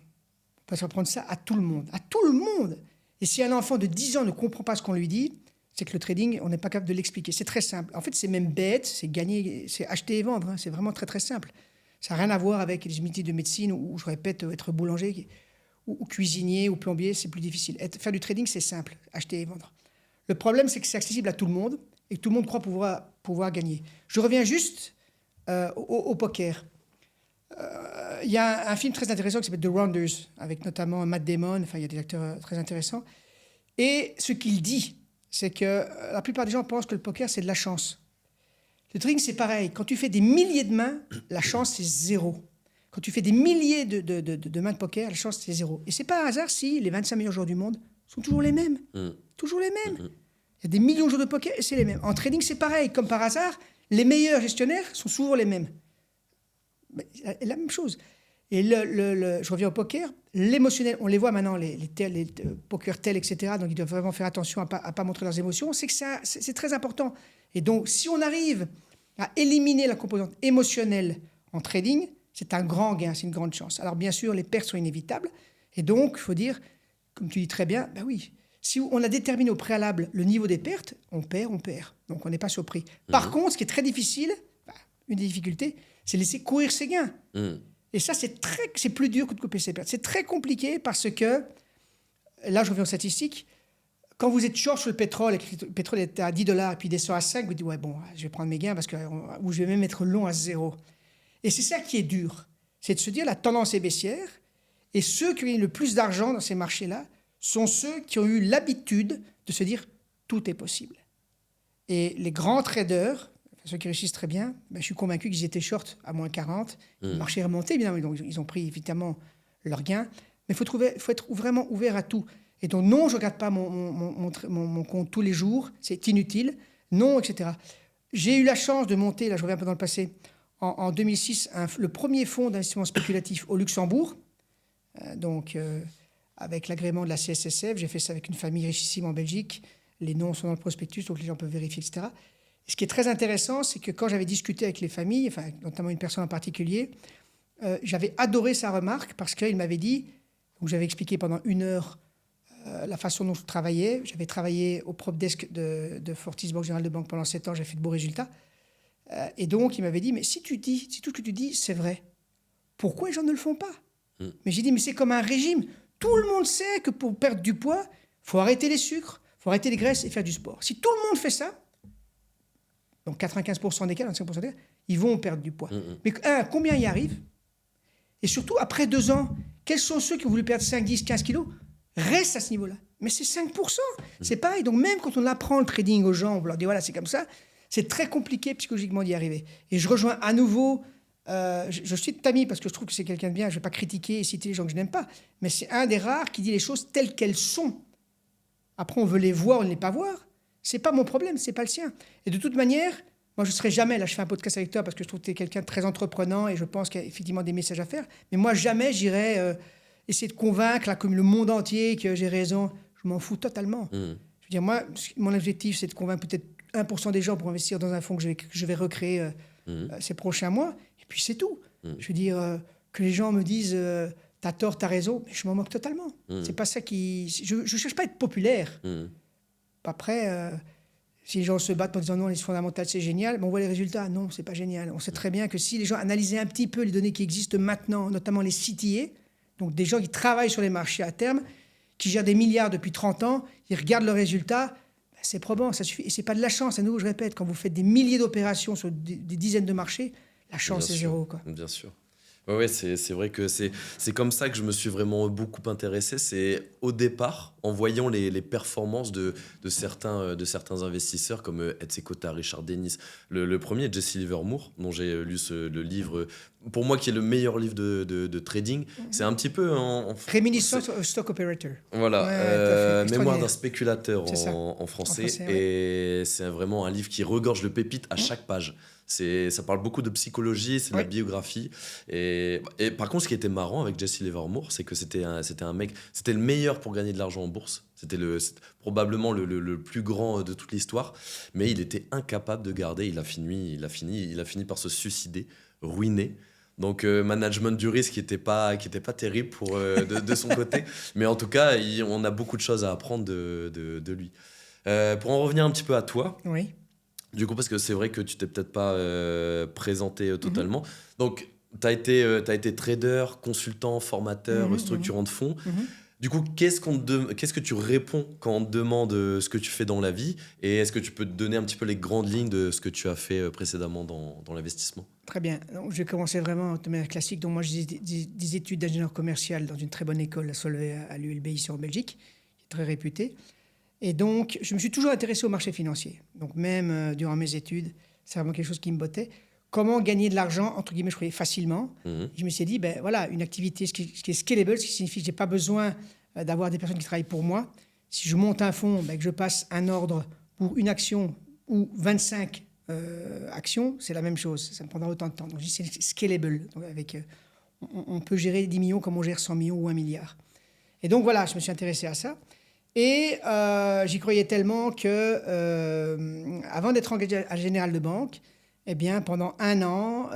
On peut s'apprendre ça à tout le monde. À tout le monde. Et si un enfant de 10 ans ne comprend pas ce qu'on lui dit, c'est que le trading, on n'est pas capable de l'expliquer. C'est très simple. En fait, c'est même bête, c'est gagner, c'est acheter et vendre. Hein. C'est vraiment très, très simple. Ça n'a rien à voir avec les métiers de médecine où, je répète, être boulanger ou cuisinier ou plombier, c'est plus difficile. Faire du trading, c'est simple, acheter et vendre. Le problème, c'est que c'est accessible à tout le monde et que tout le monde croit pouvoir gagner. Je reviens juste au poker. Il y a un film très intéressant qui s'appelle The Rounders, avec notamment Matt Damon. Enfin, il y a des acteurs très intéressants. Et ce qu'il dit, c'est que la plupart des gens pensent que le poker, c'est de la chance. Le trading, c'est pareil. Quand tu fais des milliers de mains, la chance, c'est zéro. Quand tu fais des milliers de mains de poker, la chance, c'est zéro. Et c'est pas un hasard si les 25 meilleurs joueurs du monde sont toujours les mêmes. Toujours les mêmes. Il y a des millions de joueurs de poker et c'est les mêmes. En trading, c'est pareil. Comme par hasard, les meilleurs gestionnaires sont souvent les mêmes. Mais la même chose. Et je reviens au poker. L'émotionnel, on les voit maintenant, les poker tels, etc. Donc, ils doivent vraiment faire attention à pas montrer leurs émotions. C'est que c'est très important. Et donc, si on arrive à éliminer la composante émotionnelle en trading, c'est un grand gain, c'est une grande chance. Alors, bien sûr, les pertes sont inévitables. Et donc, il faut dire, comme tu dis très bien, ben oui, si on a déterminé au préalable le niveau des pertes, on perd. Donc, on n'est pas surpris. Par contre, ce qui est très difficile, une des difficultés, c'est laisser courir ses gains. Et ça, c'est plus dur que de couper ses pertes. C'est très compliqué parce que, là, je reviens aux statistiques, quand vous êtes short sur le pétrole, et que le pétrole est à 10 $ et puis il descend à 5, vous dites, ouais, bon, je vais prendre mes gains ou je vais même être long à 0. Et c'est ça qui est dur. c'est de se dire la tendance est baissière et ceux qui ont eu le plus d'argent dans ces marchés-là sont ceux qui ont eu l'habitude de se dire tout est possible. Et les grands traders, ceux qui réussissent très bien, je suis convaincu qu'ils étaient short à moins 40. Le marché est remonté, évidemment, donc ils ont pris évidemment leur gain. Mais il faut être vraiment ouvert à tout. Et donc non, je ne regarde pas mon compte tous les jours, c'est inutile. Non, etc. J'ai eu la chance de monter, là je reviens un peu dans le passé, en 2006, le premier fonds d'investissement spéculatif au Luxembourg. Avec l'agrément de la CSSF, j'ai fait ça avec une famille richissime en Belgique. Les noms sont dans le prospectus, donc les gens peuvent vérifier, etc. Et ce qui est très intéressant, c'est que quand j'avais discuté avec les familles, enfin, notamment une personne en particulier, j'avais adoré sa remarque parce qu'il m'avait dit, donc j'avais expliqué pendant 1 heure la façon dont je travaillais. J'avais travaillé au prop desk de Fortis Banque Générale de Banque pendant 7 ans, j'ai fait de beaux résultats. Et donc, il m'avait dit, mais si tout ce que tu dis, c'est vrai, pourquoi les gens ne le font pas ? Mais j'ai dit, mais c'est comme un régime. Tout le monde sait que pour perdre du poids, il faut arrêter les sucres, il faut arrêter les graisses et faire du sport. Si tout le monde fait ça, donc 95% des cas, 25% des cas, ils vont perdre du poids. Mais combien y arrivent ? Et surtout, après 2 ans, quels sont ceux qui ont voulu perdre 5, 10, 15 kilos ? Restent à ce niveau-là. Mais c'est 5%. C'est pareil. Donc même quand on apprend le trading aux gens, on leur dit, voilà, c'est comme ça, c'est très compliqué psychologiquement d'y arriver. Et je rejoins à nouveau... je cite Tammy parce que je trouve que c'est quelqu'un de bien, je ne vais pas critiquer et citer les gens que je n'aime pas, mais c'est un des rares qui dit les choses telles qu'elles sont. Après, on veut les voir ou ne les pas voir. Ce n'est pas mon problème, ce n'est pas le sien. Et de toute manière, moi, je ne serai jamais, là, je fais un podcast avec toi parce que je trouve que tu es quelqu'un de très entreprenant et je pense qu'il y a effectivement des messages à faire. Mais moi, jamais j'irai essayer de convaincre comme le monde entier que j'ai raison. Je m'en fous totalement. Je veux dire, moi, mon objectif, c'est de convaincre peut-être 1% des gens pour investir dans un fonds que je vais recréer ces prochains mois. Et puis c'est tout. Je veux dire, que les gens me disent t'as tort, t'as raison, mais je m'en moque totalement. C'est pas ça qui... Je cherche pas à être populaire. Après, si les gens se battent en disant non, les fondamentales c'est génial, mais on voit les résultats. Non, c'est pas génial. On sait très bien que si les gens analysaient un petit peu les données qui existent maintenant, notamment les CTA, donc des gens qui travaillent sur les marchés à terme, qui gèrent des milliards depuis 30 ans, ils regardent leurs résultats, c'est probant, ça suffit. Et c'est pas de la chance. À nouveau, je répète, quand vous faites des milliers d'opérations sur des dizaines de marchés, la chance est zéro, quoi. Bien sûr. Ouais, c'est vrai que c'est comme ça que je me suis vraiment beaucoup intéressé. C'est au départ, en voyant les performances de certains investisseurs comme Ed Cota, Richard Dennis. Le premier, Jesse Livermore, dont j'ai lu le livre, pour moi qui est le meilleur livre de trading. C'est un petit peu Réminiscence of Stock Operator. Voilà, Mémoire d'un spéculateur en français. Ouais. Et c'est vraiment un livre qui regorge de pépites à chaque page. Ça parle beaucoup de psychologie, c'est de la biographie. Et par contre, ce qui était marrant avec Jesse Livermore, c'est que c'était un mec, c'était le meilleur pour gagner de l'argent en bourse. C'était probablement le plus grand de toute l'histoire. Mais il était incapable de garder. Il a fini par se suicider, ruiné. Donc, management du risque qui était pas terrible de son côté. Mais en tout cas, on a beaucoup de choses à apprendre de lui. Pour en revenir un petit peu à toi. Oui. Du coup, parce que c'est vrai que tu t'es peut-être pas présenté totalement. Donc, tu as été trader, consultant, formateur, structurant de fonds. Du coup, qu'est-ce que tu réponds quand on te demande ce que tu fais dans la vie ? Et est-ce que tu peux te donner un petit peu les grandes lignes de ce que tu as fait précédemment dans l'investissement ? Très bien. Donc, je vais commencer vraiment de manière classique. Donc, moi, j'ai des études d'ingénieur commercial dans une très bonne école à Solvay, à l'ULB, ici en Belgique, qui est très réputée. Et donc, je me suis toujours intéressé au marché financier. Donc, même durant mes études, c'est vraiment quelque chose qui me bottait. Comment gagner de l'argent, entre guillemets, je croyais facilement. Je me suis dit, ben voilà, une activité qui est scalable, ce qui signifie que je n'ai pas besoin d'avoir des personnes qui travaillent pour moi. Si je monte un fonds, que je passe un ordre pour une action ou 25 actions, c'est la même chose. Ça me prendra autant de temps. Donc, c'est scalable. Donc, on peut gérer 10 millions comme on gère 100 millions ou 1 milliard. Et donc, voilà, je me suis intéressé à ça. Et j'y croyais tellement que, avant d'être engagé à Général de Banque, eh bien, pendant 1 an,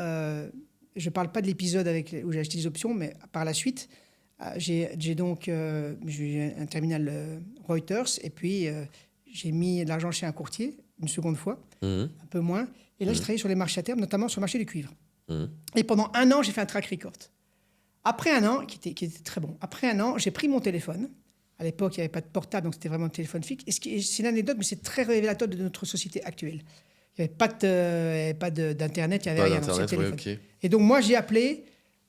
je ne parle pas de l'épisode où j'ai acheté des options, mais par la suite, j'ai un terminal Reuters, et puis j'ai mis de l'argent chez un courtier, une seconde fois, un peu moins. Et là, je travaillais sur les marchés à terme, notamment sur le marché du cuivre. Et pendant 1 an, j'ai fait un track record. Après 1 an, qui était très bon, après 1 an, j'ai pris mon téléphone. À l'époque, il n'y avait pas de portable, donc c'était vraiment un téléphone fixe. Et c'est une anecdote, mais c'est très révélateur de notre société actuelle. Il n'y avait pas d'Internet, il n'y avait rien. Internet, okay. Et donc, moi, j'ai appelé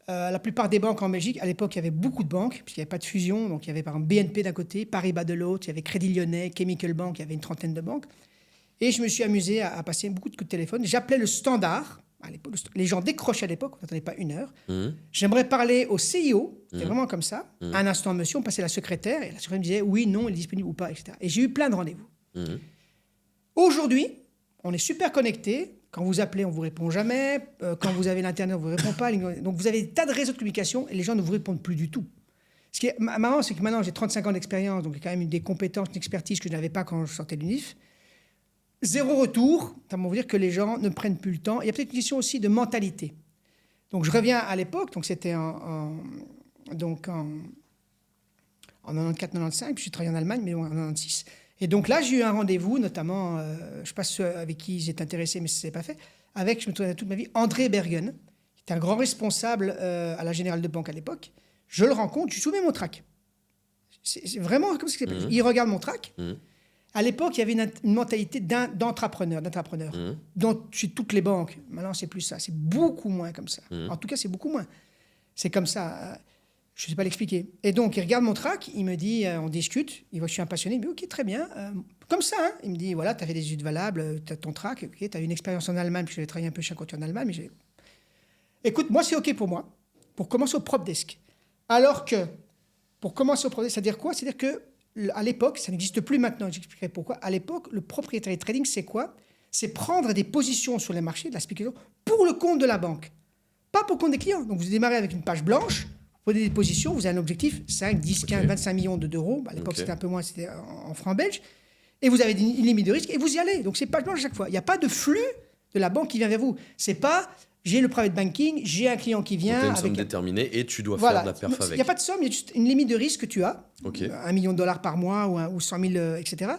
La plupart des banques en Belgique, à l'époque, il y avait beaucoup de banques, puisqu'il n'y avait pas de fusion. Donc, il y avait par exemple BNP d'un côté, Paribas de l'autre, il y avait Crédit Lyonnais, Chemical Bank, il y avait une trentaine de banques. Et je me suis amusé à passer beaucoup de coups de téléphone. J'appelais le standard. À l'époque, les gens décrochaient à l'époque, on n'attendait pas une heure. J'aimerais parler au CIO, c'était vraiment comme ça. Un instant, monsieur, on passait la secrétaire, et la secrétaire me disait oui, non, il est disponible ou pas, etc. Et j'ai eu plein de rendez-vous. Aujourd'hui, on est super connectés. Quand vous appelez, on ne vous répond jamais. Quand vous avez l'Internet, on ne vous répond pas. Donc, vous avez des tas de réseaux de communication et les gens ne vous répondent plus du tout. Ce qui est marrant, c'est que maintenant, j'ai 35 ans d'expérience, donc j'ai quand même des compétences, une expertise que je n'avais pas quand je sortais de l'UNIF. Zéro retour, ça veut dire que les gens ne prennent plus le temps. Il y a peut-être une question aussi de mentalité. Donc, je reviens à l'époque, donc c'était en 94-95, puis j'ai travaillé en Allemagne, mais en 96. Et donc là, j'ai eu un rendez-vous, notamment, je ne sais pas ceux avec qui j'étais intéressé, mais ça ne s'est pas fait, avec, je me souviens toute ma vie, André Bergen, qui était un grand responsable à la Générale de Banque à l'époque. Je le rencontre, je lui soumets mon trac. C'est vraiment comme ça que c'est. Il regarde mon trac. À l'époque, il y avait une mentalité d'entrepreneur, dont chez toutes les banques. Maintenant, c'est plus ça. C'est beaucoup moins comme ça. En tout cas, c'est beaucoup moins. C'est comme ça. Je ne sais pas l'expliquer. Et donc, il regarde mon trac, il me dit, on discute, il voit que je suis un passionné, il me dit, ok, très bien. Comme ça, hein. Il me dit, voilà, tu as fait des études valables, tu as ton trac, okay, tu as une expérience en Allemagne, puis j'avais travaillé un peu chez un courtier en Allemagne. Mais écoute, moi, c'est ok pour moi, pour commencer au prop desk. Alors que, pour commencer au prop desk, c'est-à-dire quoi? C'est-à-dire que à l'époque, ça n'existe plus maintenant, j'expliquerai pourquoi. À l'époque, le proprietary trading, c'est quoi? C'est prendre des positions sur les marchés, de la spéculation, pour le compte de la banque, pas pour le compte des clients. Donc, vous démarrez avec une page blanche, vous prenez des positions, vous avez un objectif, 5, 10, 15, 25 millions d'euros. À l'époque, c'était un peu moins, c'était en francs belges. Et vous avez une limite de risque, et vous y allez. Donc, c'est page blanche à chaque fois. Il n'y a pas de flux de la banque qui vient vers vous. C'est pas... J'ai le private banking, j'ai un client qui vient. Tu as une avec somme déterminée et tu dois voilà. faire de la perf avec. Il n'y a pas de somme, il y a juste une limite de risque que tu as. $1 million par mois ou 100 000, etc.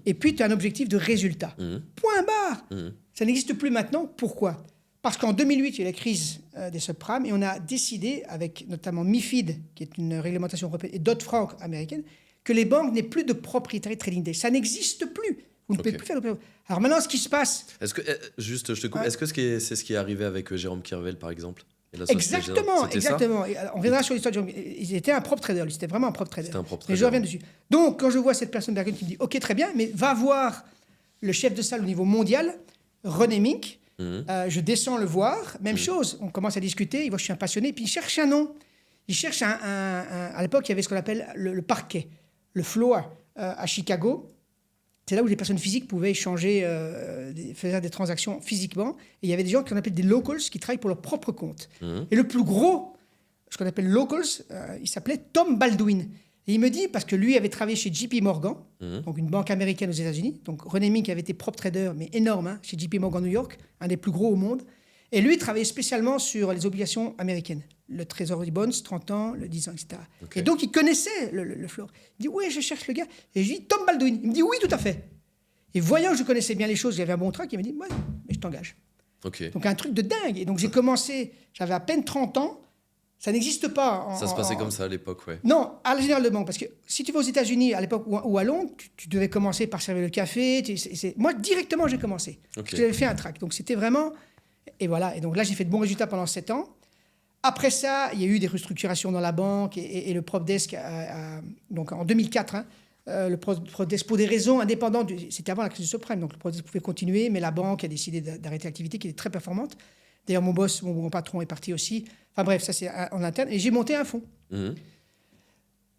Et puis, tu as un objectif de résultat. Point barre. Ça n'existe plus maintenant. Pourquoi? Parce qu'en 2008, il y a eu la crise des subprimes et on a décidé, avec notamment MiFID, qui est une réglementation européenne, et Dodd-Frank américaine, que les banques n'aient plus de proprietary trading day. Ça n'existe plus. Vous ne pouvez plus faire de... Alors maintenant, ce qui se passe... Est-ce que, juste, je te coupe, est-ce que c'est ce qui est arrivé avec Jérôme Kirvel, par exemple? Exactement. On reviendra sur l'histoire de Jérôme. Ils étaient un prop trader, c'était vraiment un prop trader. C'était un prop trader. Et je reviens dessus. Donc, quand je vois cette personne Bergen qui me dit « Ok, très bien, mais va voir le chef de salle au niveau mondial, René Mink. Je descends le voir. Même chose, on commence à discuter. Il voit que je suis un passionné. Puis il cherche un nom. Il cherche à l'époque, il y avait ce qu'on appelle le parquet, le floor à Chicago. C'est là où les personnes physiques pouvaient échanger, faire des transactions physiquement. Et il y avait des gens qu'on appelle des locals qui travaillent pour leur propre compte. Et le plus gros, ce qu'on appelle locals, il s'appelait Tom Baldwin. Et il me dit, parce que lui avait travaillé chez JP Morgan, donc une banque américaine aux États-Unis. Donc René Mink avait été prop trader, mais énorme, hein, chez JP Morgan New York, un des plus gros au monde. Et lui travaillait spécialement sur les obligations américaines. Le Treasury Bonds, 30 ans, le 10 ans, etc. Et donc, il connaissait le floor. Il me dit, oui, je cherche le gars. Et je lui dis, Tom Baldwin. Il me dit, oui, tout à fait. Et voyant que je connaissais bien les choses, j'avais un bon track, il m'a dit, ouais, mais je t'engage. Donc, un truc de dingue. Et donc, j'ai commencé, j'avais à peine 30 ans. Ça n'existe pas. Ça se passait comme ça à l'époque, ouais. Non, à la Générale de Banque. Parce que si tu vas aux États-Unis à l'époque ou à Londres, tu devais commencer par servir le café. Moi, directement, j'ai commencé. J'avais fait un track. Donc, c'était vraiment... Et voilà. Et donc là, j'ai fait de bons résultats pendant 7 ans. Après ça, il y a eu des restructurations dans la banque et le prop desk, donc en 2004, hein, le prop desk, pour des raisons indépendantes, c'était avant la crise subprime, donc le prop desk pouvait continuer, mais la banque a décidé d'arrêter l'activité qui était très performante. D'ailleurs, mon boss, mon patron est parti aussi. Enfin bref, ça c'est en interne. Et j'ai monté un fonds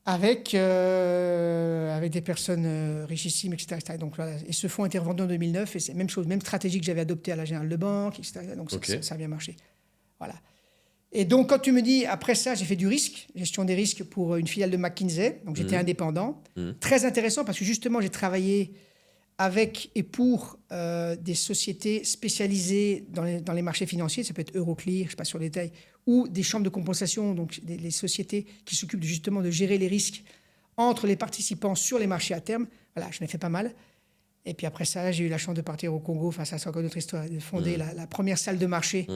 avec des personnes richissimes, etc., etc. Donc, voilà. Et ce fonds a été revendu en 2009 et c'est la même chose, même stratégie que j'avais adoptée à la Générale de Banque, etc. Donc ça a bien marché. Voilà. Et donc, quand tu me dis, après ça, j'ai fait du risque, gestion des risques pour une filiale de McKinsey. Donc, j'étais indépendant. Très intéressant parce que justement, j'ai travaillé avec et pour des sociétés spécialisées dans les marchés financiers. Ça peut être Euroclear, je ne sais pas sur les détails, ou des chambres de compensation, donc les sociétés qui s'occupent justement de gérer les risques entre les participants sur les marchés à terme. Voilà, j'en ai fait pas mal. Et puis après ça, j'ai eu la chance de partir au Congo. Enfin, ça, c'est encore une autre histoire. De fonder la première salle de marché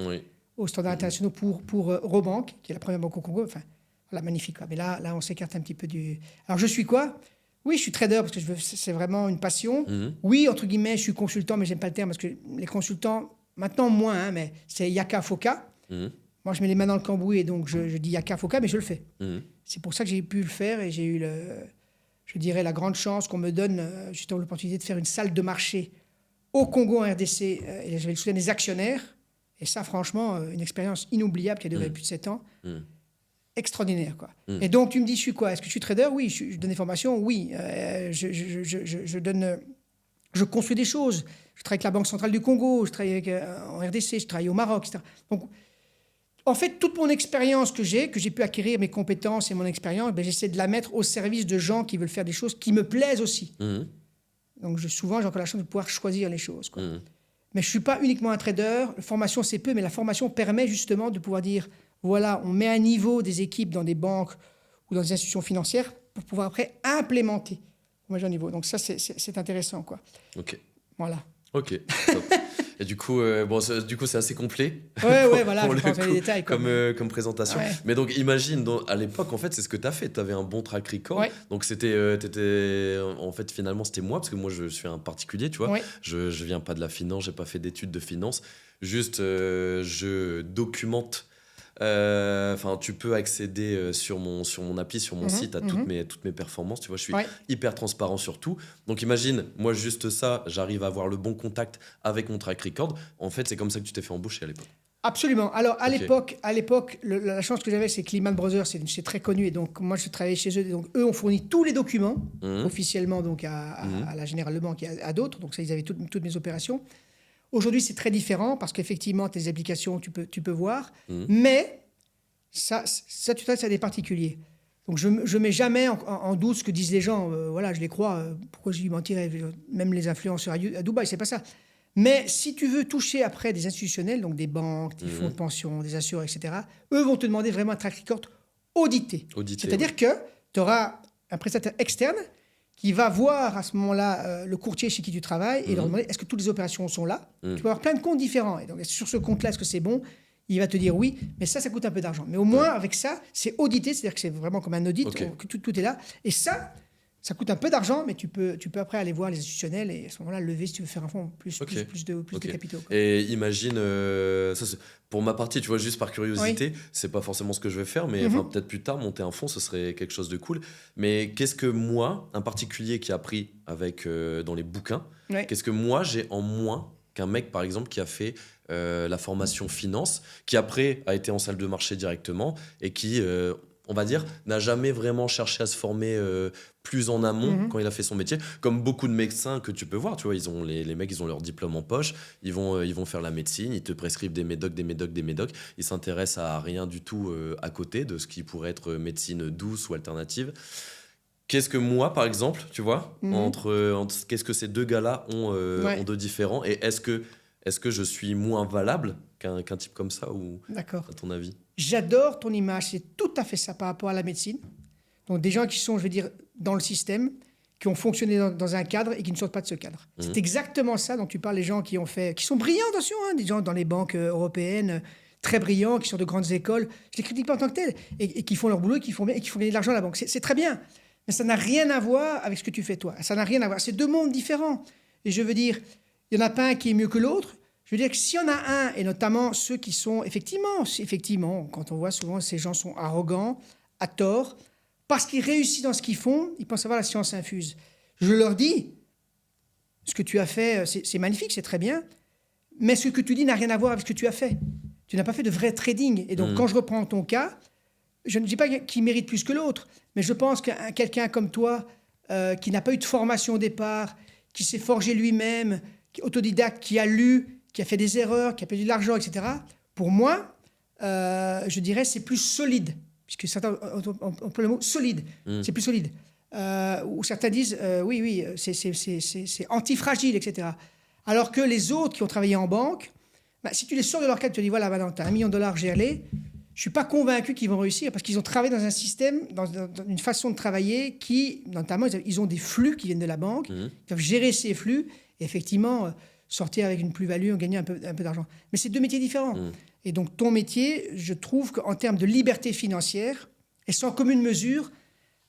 aux standards internationaux pour Robank, qui est la première banque au Congo. Enfin, voilà, magnifique. Quoi. Mais là, on s'écarte un petit peu du... Alors, je suis quoi? Oui, je suis trader parce que c'est vraiment une passion. Oui, entre guillemets, je suis consultant, mais j'aime pas le terme parce que les consultants, maintenant moins, hein, mais c'est Yaka Foka. Moi, moi, je mets les mains dans le cambouis et donc je dis yaka, foka, mais je le fais. Mhm. C'est pour ça que j'ai pu le faire et j'ai eu, je dirais, la grande chance qu'on me donne justement l'opportunité de faire une salle de marché au Congo, en RDC. Et j'avais le soutien des actionnaires. Et ça, franchement, une expérience inoubliable qui a duré plus de 7 ans. Extraordinaire, quoi. Et donc, tu me dis, je suis quoi? Est-ce que je suis trader? Oui. Je donne des formations? Oui. Je donne... Je construis des choses. Je travaille avec la Banque centrale du Congo, je travaille en RDC, je travaille au Maroc, etc. Donc, en fait, toute mon expérience que j'ai pu acquérir, mes compétences et mon expérience, j'essaie de la mettre au service de gens qui veulent faire des choses qui me plaisent aussi. Donc, souvent, j'ai encore la chance de pouvoir choisir les choses, quoi. Mais je ne suis pas uniquement un trader. La formation, c'est peu, mais la formation permet justement de pouvoir dire, voilà, on met à niveau des équipes dans des banques ou dans des institutions financières pour pouvoir après implémenter au majeur niveau. Donc ça, c'est intéressant, quoi. Ok. Voilà. Ok, top. Et du coup, c'est assez complet. Ouais, voilà, pour je le pense dans les coup, détails. comme présentation. Ouais. Mais donc, imagine, à l'époque, en fait, c'est ce que tu as fait. Tu avais un bon track record. Ouais. Donc, en fait, finalement, c'était moi, parce que moi, je suis un particulier, tu vois. Ouais. Je viens pas de la finance, j'ai pas fait d'études de finance. Juste, je documente. Tu peux accéder sur mon appli, sur mon site à toutes mes performances. Tu vois, je suis hyper transparent sur tout. Donc imagine, moi juste ça, j'arrive à avoir le bon contact avec mon track record. En fait, c'est comme ça que tu t'es fait embaucher à l'époque. Absolument. Alors à Ok. l'époque, la chance que j'avais, c'est que Lehman Brothers, c'est très connu, et donc moi je travaillais chez eux. Donc eux ont fourni tous les documents officiellement donc à la Générale Banque et à d'autres. Donc ça, ils avaient toutes mes opérations. Aujourd'hui, c'est très différent parce qu'effectivement, tes applications, tu peux voir. Mais ça, tu traites à des particuliers. Donc, je ne mets jamais en doute ce que disent les gens. Voilà, je les crois. Pourquoi je lui mentirais? Même les influenceurs à Dubaï, c'est pas ça. Mais si tu veux toucher après des institutionnels, donc des banques, des fonds de pension, des assureurs, etc., eux vont te demander vraiment un track record audité. C'est-à-dire que tu auras un prestataire externe qui va voir à ce moment-là le courtier chez qui tu travailles et leur demander est-ce que toutes les opérations sont là. Tu peux avoir plein de comptes différents. Et donc, sur ce compte-là, est-ce que c'est bon? Il va te dire oui, mais ça coûte un peu d'argent. Mais au moins, avec ça, c'est audité, c'est-à-dire que c'est vraiment comme un audit, que tout est là. Et ça coûte un peu d'argent, mais tu peux après aller voir les institutionnels et à ce moment-là, lever si tu veux faire un fonds plus de capitaux, quoi. Et imagine, pour ma partie, tu vois, juste par curiosité, c'est pas forcément ce que je vais faire, mais peut-être plus tard, monter un fonds, ce serait quelque chose de cool. Mais qu'est-ce que moi, un particulier qui a appris dans les bouquins, qu'est-ce que moi j'ai en moins qu'un mec, par exemple, qui a fait la formation finance, qui après a été en salle de marché directement et qui, on va dire, n'a jamais vraiment cherché à se former plus en amont quand il a fait son métier. Comme beaucoup de médecins que tu peux voir, tu vois, les mecs, ils ont leur diplôme en poche, ils vont faire la médecine, ils te prescrivent des médocs. Ils s'intéressent à rien du tout à côté de ce qui pourrait être médecine douce ou alternative. Qu'est-ce que moi, par exemple, tu vois, entre qu'est-ce que ces deux gars-là ont de différent, et est-ce que je suis moins valable qu'un type comme ça, ou D'accord. à ton avis? J'adore ton image, c'est tout à fait ça par rapport à la médecine. Donc des gens qui sont, je veux dire, dans le système, qui ont fonctionné dans un cadre et qui ne sortent pas de ce cadre. C'est exactement ça dont tu parles, les gens qui sont brillants, attention, des gens dans les banques européennes, très brillants, qui sont de grandes écoles. Je ne les critique pas en tant que tels, et qui font leur boulot, et qui font bien, et qui font gagner de l'argent à la banque. C'est très bien. Mais ça n'a rien à voir avec ce que tu fais toi. Ça n'a rien à voir. C'est deux mondes différents. Et je veux dire, il n'y en a pas un qui est mieux que l'autre. Je veux dire que s'il y en a un, et notamment ceux qui sont effectivement, quand on voit souvent ces gens sont arrogants, à tort, parce qu'ils réussissent dans ce qu'ils font, ils pensent avoir la science infuse. Je leur dis, ce que tu as fait, c'est magnifique, c'est très bien, mais ce que tu dis n'a rien à voir avec ce que tu as fait. Tu n'as pas fait de vrai trading. Et donc, quand je reprends ton cas, je ne dis pas qu'il mérite plus que l'autre, mais je pense que quelqu'un comme toi, qui n'a pas eu de formation au départ, qui s'est forgé lui-même, qui est autodidacte, qui a lu, qui a fait des erreurs, qui a perdu de l'argent, etc., pour moi, je dirais c'est plus solide, puisque certains emploient le mot solide, c'est plus solide. Ou certains disent, oui, c'est antifragile, etc. Alors que les autres qui ont travaillé en banque, si tu les sors de leur cadre, tu te dis, voilà, tu as $1 million, gère-les. Je ne suis pas convaincu qu'ils vont réussir parce qu'ils ont travaillé dans un système, dans une façon de travailler qui, notamment, ils ont des flux qui viennent de la banque, ils doivent gérer ces flux et effectivement sortir avec une plus-value, gagner un peu d'argent. Mais c'est deux métiers différents. Et donc, ton métier, je trouve qu'en termes de liberté financière, est sans commune mesure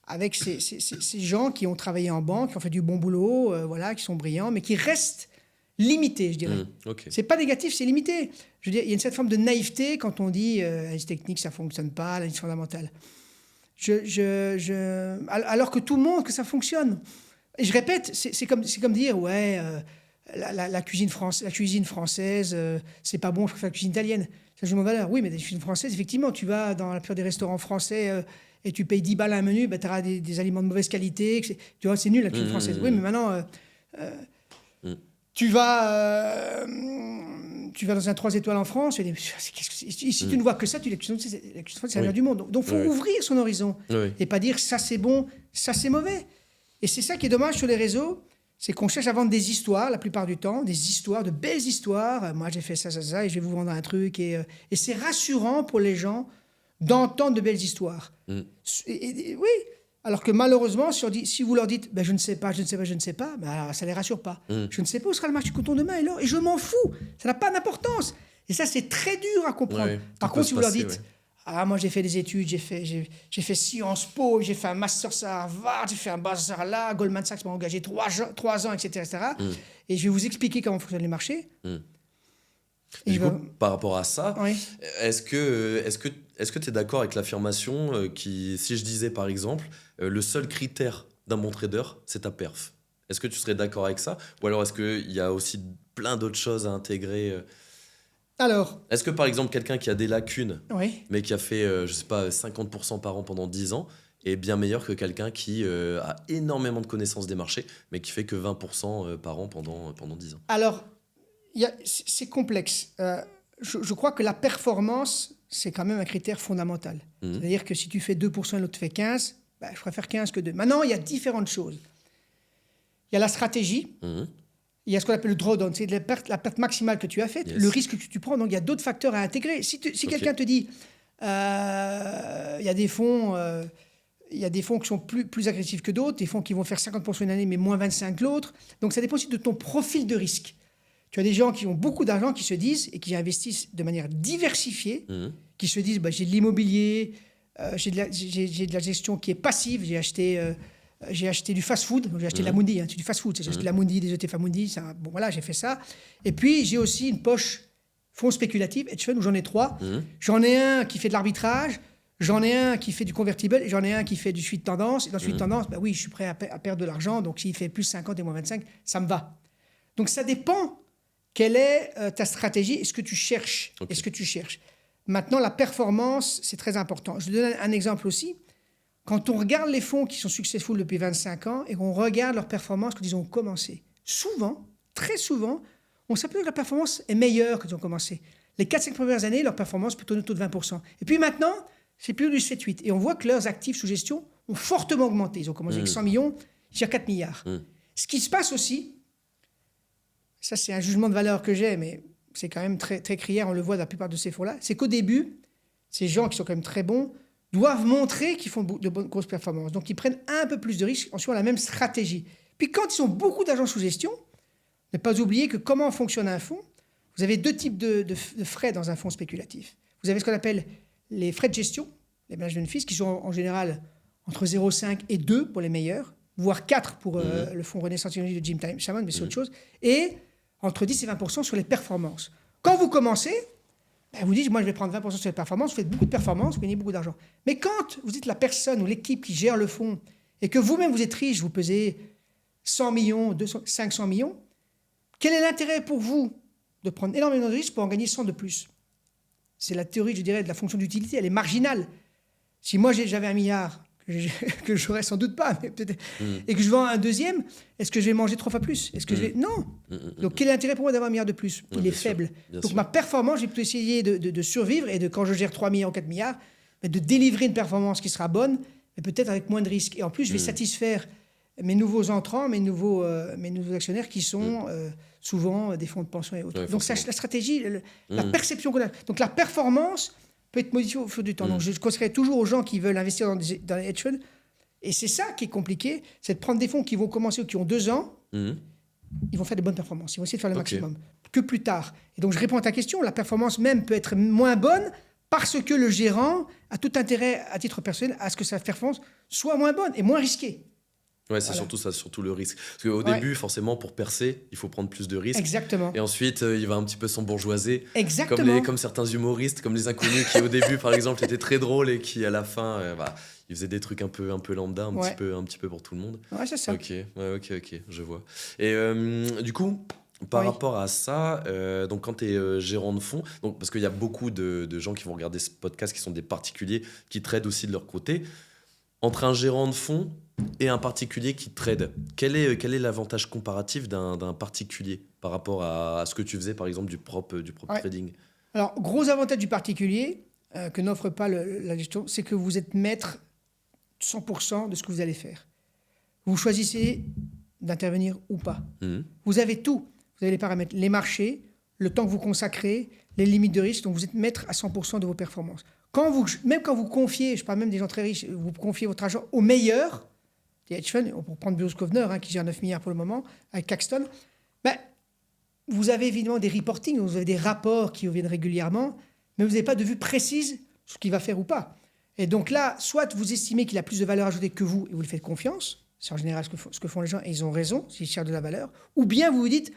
avec ces gens qui ont travaillé en banque, qui ont fait du bon boulot, voilà, qui sont brillants, mais qui restent limité, je dirais. Ok. C'est pas négatif, c'est limité. Je veux dire, il y a une certaine forme de naïveté quand on dit l'analyse technique, ça fonctionne pas, l'analyse fondamentale. Alors que tout montre que ça fonctionne. Et je répète, c'est comme dire, ouais, la cuisine française, c'est pas bon, je préfère la cuisine italienne. Ça joue en valeur. Oui, mais la cuisine française, effectivement, tu vas dans la plupart des restaurants français et tu payes 10 balles un menu, tu auras des aliments de mauvaise qualité. Tu vois, c'est nul la cuisine française. Oui, mais maintenant, tu vas dans un 3 étoiles en France, si tu ne vois que ça, la cuisine française, c'est la meilleure du monde. Donc, il faut ouvrir son horizon et pas dire ça c'est bon, ça c'est mauvais. Et c'est ça qui est dommage sur les réseaux, c'est qu'on cherche à vendre des histoires la plupart du temps, des histoires, de belles histoires. Moi, j'ai fait ça, et je vais vous vendre un truc. Et c'est rassurant pour les gens d'entendre de belles histoires. Oui, alors que malheureusement, si vous leur dites je ne sais pas, alors, ça ne les rassure pas. Je ne sais pas où sera le marché du coton demain, et je m'en fous. Ça n'a pas d'importance. Et ça, c'est très dur à comprendre. Par contre, si vous leur dites moi, j'ai fait des études, j'ai fait Sciences Po, j'ai fait un master à Harvard, j'ai fait un master là, Goldman Sachs m'a engagé 3 ans, etc. Et je vais vous expliquer comment fonctionnent les marchés. Et du coup, par rapport à ça, est-ce que tu es d'accord avec l'affirmation qui, si je disais par exemple, le seul critère d'un bon trader, c'est ta perf? Est-ce que tu serais d'accord avec ça? Ou alors est-ce qu'il y a aussi plein d'autres choses à intégrer Alors, est-ce que par exemple quelqu'un qui a des lacunes, mais qui a fait, je sais pas, 50% par an pendant 10 ans, est bien meilleur que quelqu'un qui a énormément de connaissances des marchés, mais qui fait que 20% par an pendant 10 ans? Alors, c'est complexe. Je crois que la performance, c'est quand même un critère fondamental. C'est-à-dire que si tu fais 2% et l'autre fait 15%, je préfère 15 que 2. Maintenant, il y a différentes choses. Il y a la stratégie. Il y a ce qu'on appelle le drawdown, c'est la perte maximale que tu as faite, le risque que tu prends. Donc, il y a d'autres facteurs à intégrer. Si quelqu'un te dit, il y a des fonds qui sont plus agressifs que d'autres, des fonds qui vont faire 50% une année, mais moins 25% l'autre. Donc, ça dépend aussi de ton profil de risque. Tu as des gens qui ont beaucoup d'argent, qui se disent, et qui investissent de manière diversifiée, qui se disent, j'ai de l'immobilier, j'ai de la gestion qui est passive, j'ai acheté du fast-food, donc j'ai acheté de l'Amundi, c'est du fast-food, j'ai acheté de l'Amundi, des ETF Amundi, bon voilà, j'ai fait ça. Et puis j'ai aussi une poche fonds spéculatifs, hedge fund, où j'en ai 3. J'en ai un qui fait de l'arbitrage, j'en ai un qui fait du convertible, et j'en ai un qui fait du suivi de tendance. Et dans le suivi de tendance, oui, je suis prêt à perdre de l'argent, donc s'il fait plus 50 et moins 25, ça me va. Donc ça dépend quelle est ta stratégie et ce que tu cherches. Maintenant, la performance, c'est très important. Je te donne un exemple aussi. Quand on regarde les fonds qui sont successful depuis 25 ans et qu'on regarde leur performance quand ils ont commencé, souvent, très souvent, on s'aperçoit que la performance est meilleure quand ils ont commencé. Les 4-5 premières années, leur performance plutôt autour de 20%. Et puis maintenant, c'est plus du 7-8. Et on voit que leurs actifs sous gestion ont fortement augmenté. Ils ont commencé avec 100 millions, il y a 4 milliards. Ce qui se passe aussi, ça c'est un jugement de valeur que j'ai, mais c'est quand même très, très criard, on le voit dans la plupart de ces fonds-là, c'est qu'au début, ces gens qui sont quand même très bons doivent montrer qu'ils font de bonnes grosses performances. Donc, ils prennent un peu plus de risques en suivant la même stratégie. Puis, quand ils ont beaucoup d'argent sous gestion, ne pas oublier que comment fonctionne un fonds, vous avez 2 types de frais dans un fonds spéculatif. Vous avez ce qu'on appelle les frais de gestion, les management fees, qui sont en général entre 0,5 et 2 pour les meilleurs, voire 4 pour le fonds Renaissance Technologies de Jim Chamon, mais c'est autre chose, et entre 10 et 20% sur les performances. Quand vous commencez, vous dites, moi je vais prendre 20% sur les performances, vous faites beaucoup de performances, vous gagnez beaucoup d'argent. Mais quand vous êtes la personne ou l'équipe qui gère le fonds et que vous-même vous êtes riche, vous pesez 100 millions, 200, 500 millions, quel est l'intérêt pour vous de prendre énormément de risques pour en gagner 100 de plus? C'est la théorie, je dirais, de la fonction d'utilité, elle est marginale. Si moi j'avais 1 milliard, que j'aurais sans doute pas, mais peut-être, et que je vends un deuxième, est-ce que je vais manger 3 fois plus? Est-ce que je vais... Non. Donc quel est l'intérêt pour moi d'avoir 1 milliard de plus? Il est faible. Donc ma performance, j'ai plutôt essayé de survivre et de, quand je gère 3 millions, 4 milliards, de délivrer une performance qui sera bonne, mais peut-être avec moins de risques. Et en plus, je vais satisfaire mes nouveaux entrants, mes nouveaux actionnaires qui sont souvent des fonds de pension et autres. Donc la stratégie, la perception qu'on a. Donc la performance peut être modifiée au fil du temps. Donc je conseillerais toujours aux gens qui veulent investir dans les hedge funds, et c'est ça qui est compliqué, c'est de prendre des fonds qui vont commencer ou qui ont 2 ans, ils vont faire des bonnes performances, ils vont essayer de faire le maximum, que plus tard. Et donc je réponds à ta question, la performance même peut être moins bonne parce que le gérant a tout intérêt, à titre personnel, à ce que sa performance soit moins bonne et moins risquée. Ouais, c'est Voilà. surtout ça, surtout le risque. Parce qu'au Ouais. début, forcément, pour percer, il faut prendre plus de risques. Exactement. Et ensuite, il va un petit peu s'embourgeoiser. Exactement. Comme certains humoristes, comme les inconnus qui, au début, par exemple, étaient très drôles et qui, à la fin, ils faisaient des trucs un peu lambda, Ouais. un petit peu pour tout le monde. Ouais, c'est ça. Ok, ouais, ok, je vois. Et du coup, par Oui. rapport à ça, donc quand tu es gérant de fonds, donc, parce qu'il y a beaucoup de gens qui vont regarder ce podcast qui sont des particuliers qui tradent aussi de leur côté, entre un gérant de fonds et un particulier qui trade, quel est l'avantage comparatif d'un particulier par rapport à ce que tu faisais, par exemple, du propre Ouais. trading? Alors, gros avantage du particulier que n'offre pas la gestion, c'est que vous êtes maître 100% de ce que vous allez faire. Vous choisissez d'intervenir ou pas. Mhm. Vous avez tout. Vous avez les paramètres, les marchés, le temps que vous consacrez, les limites de risque. Donc, vous êtes maître à 100% de vos performances. Même quand vous confiez, je parle même des gens très riches, vous confiez votre argent au meilleur, des hedge funds, on peut prendre Bruce Kovner, qui gère 9 milliards pour le moment, avec Caxton, ben, vous avez évidemment des reportings, vous avez des rapports qui reviennent régulièrement, mais vous n'avez pas de vue précise sur ce qu'il va faire ou pas. Et donc là, soit vous estimez qu'il a plus de valeur ajoutée que vous et vous lui faites confiance, c'est en général ce que font les gens et ils ont raison, s'ils cherchent de la valeur, ou bien vous vous dites,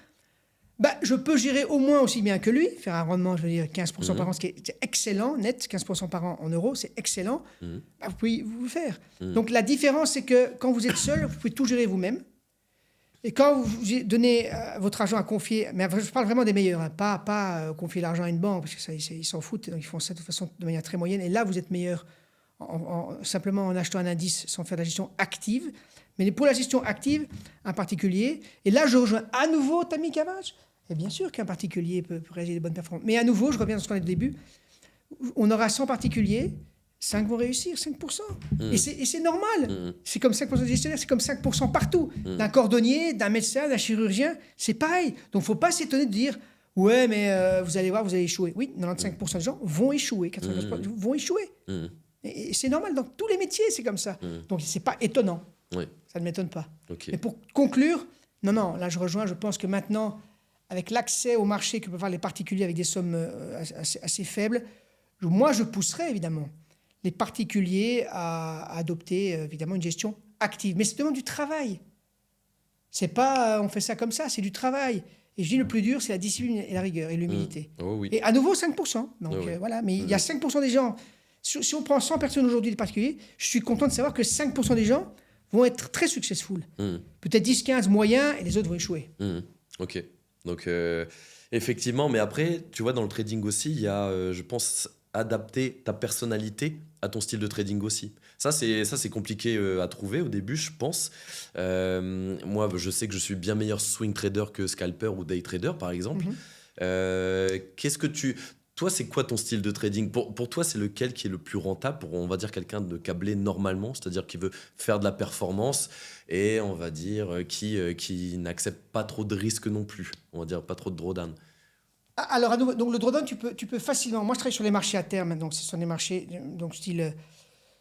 bah, je peux gérer au moins aussi bien que lui, faire un rendement, je veux dire 15% par an, ce qui est excellent, net, 15% par an en euros, c'est excellent, bah, vous pouvez vous le faire. Donc la différence, c'est que quand vous êtes seul, vous pouvez tout gérer vous-même. Et quand vous donnez votre argent à confier, mais je parle vraiment des meilleurs, pas confier l'argent à une banque, parce que ça, ils s'en foutent, donc ils font ça de toute façon de manière très moyenne. Et là, vous êtes meilleur simplement en achetant un indice sans faire de la gestion active. Mais pour la gestion active, un particulier, et là, je rejoins à nouveau Tammy Cavage. Et bien sûr qu'un particulier peut réaliser des bonnes performances. Mais à nouveau, je reviens à ce qu'on a dit au début, on aura 100 particuliers, 5 vont réussir, 5%. Et c'est normal. C'est comme 5% des gestionnaires, c'est comme 5% partout. D'un cordonnier, d'un médecin, d'un chirurgien, c'est pareil. Donc, il ne faut pas s'étonner de dire « Ouais, mais vous allez voir, vous allez échouer. » Oui, 95% des gens vont échouer, 95% vont échouer. Et c'est normal, dans tous les métiers, c'est comme ça. Donc, ce n'est pas étonnant. Oui. Ça ne m'étonne pas. Ok. Mais pour conclure, non, là je rejoins, je pense que maintenant, avec l'accès au marché que peuvent avoir les particuliers avec des sommes assez faibles, moi je pousserais évidemment les particuliers à adopter évidemment une gestion active. Mais ça demande du travail. C'est pas on fait ça comme ça, c'est du travail. Et je dis le plus dur, c'est la discipline et la rigueur et l'humilité. Oh oui. Et à nouveau 5%. Donc oui. voilà, mais il y a 5% des gens. Si on prend 100 personnes aujourd'hui des particuliers, je suis content de savoir que 5% des gens vont être très successful. Peut-être 10, 15 moyens et les autres vont échouer. Ok. Donc, effectivement, mais après, tu vois, dans le trading aussi, il y a, je pense, adapter ta personnalité à ton style de trading aussi. Ça, c'est compliqué à trouver au début, je pense. Moi, je sais que je suis bien meilleur swing trader que scalper ou day trader, par exemple. Qu'est-ce que tu... Toi, c'est quoi ton style de trading? Pour toi, c'est lequel qui est le plus rentable pour, on va dire, quelqu'un de câblé normalement, c'est-à-dire qui veut faire de la performance et, on va dire, qui n'accepte pas trop de risques non plus. On va dire pas trop de drawdown. Alors, à nouveau, donc le drawdown, tu peux facilement... Moi, je travaille sur les marchés à terme, donc ce sont des marchés, donc style...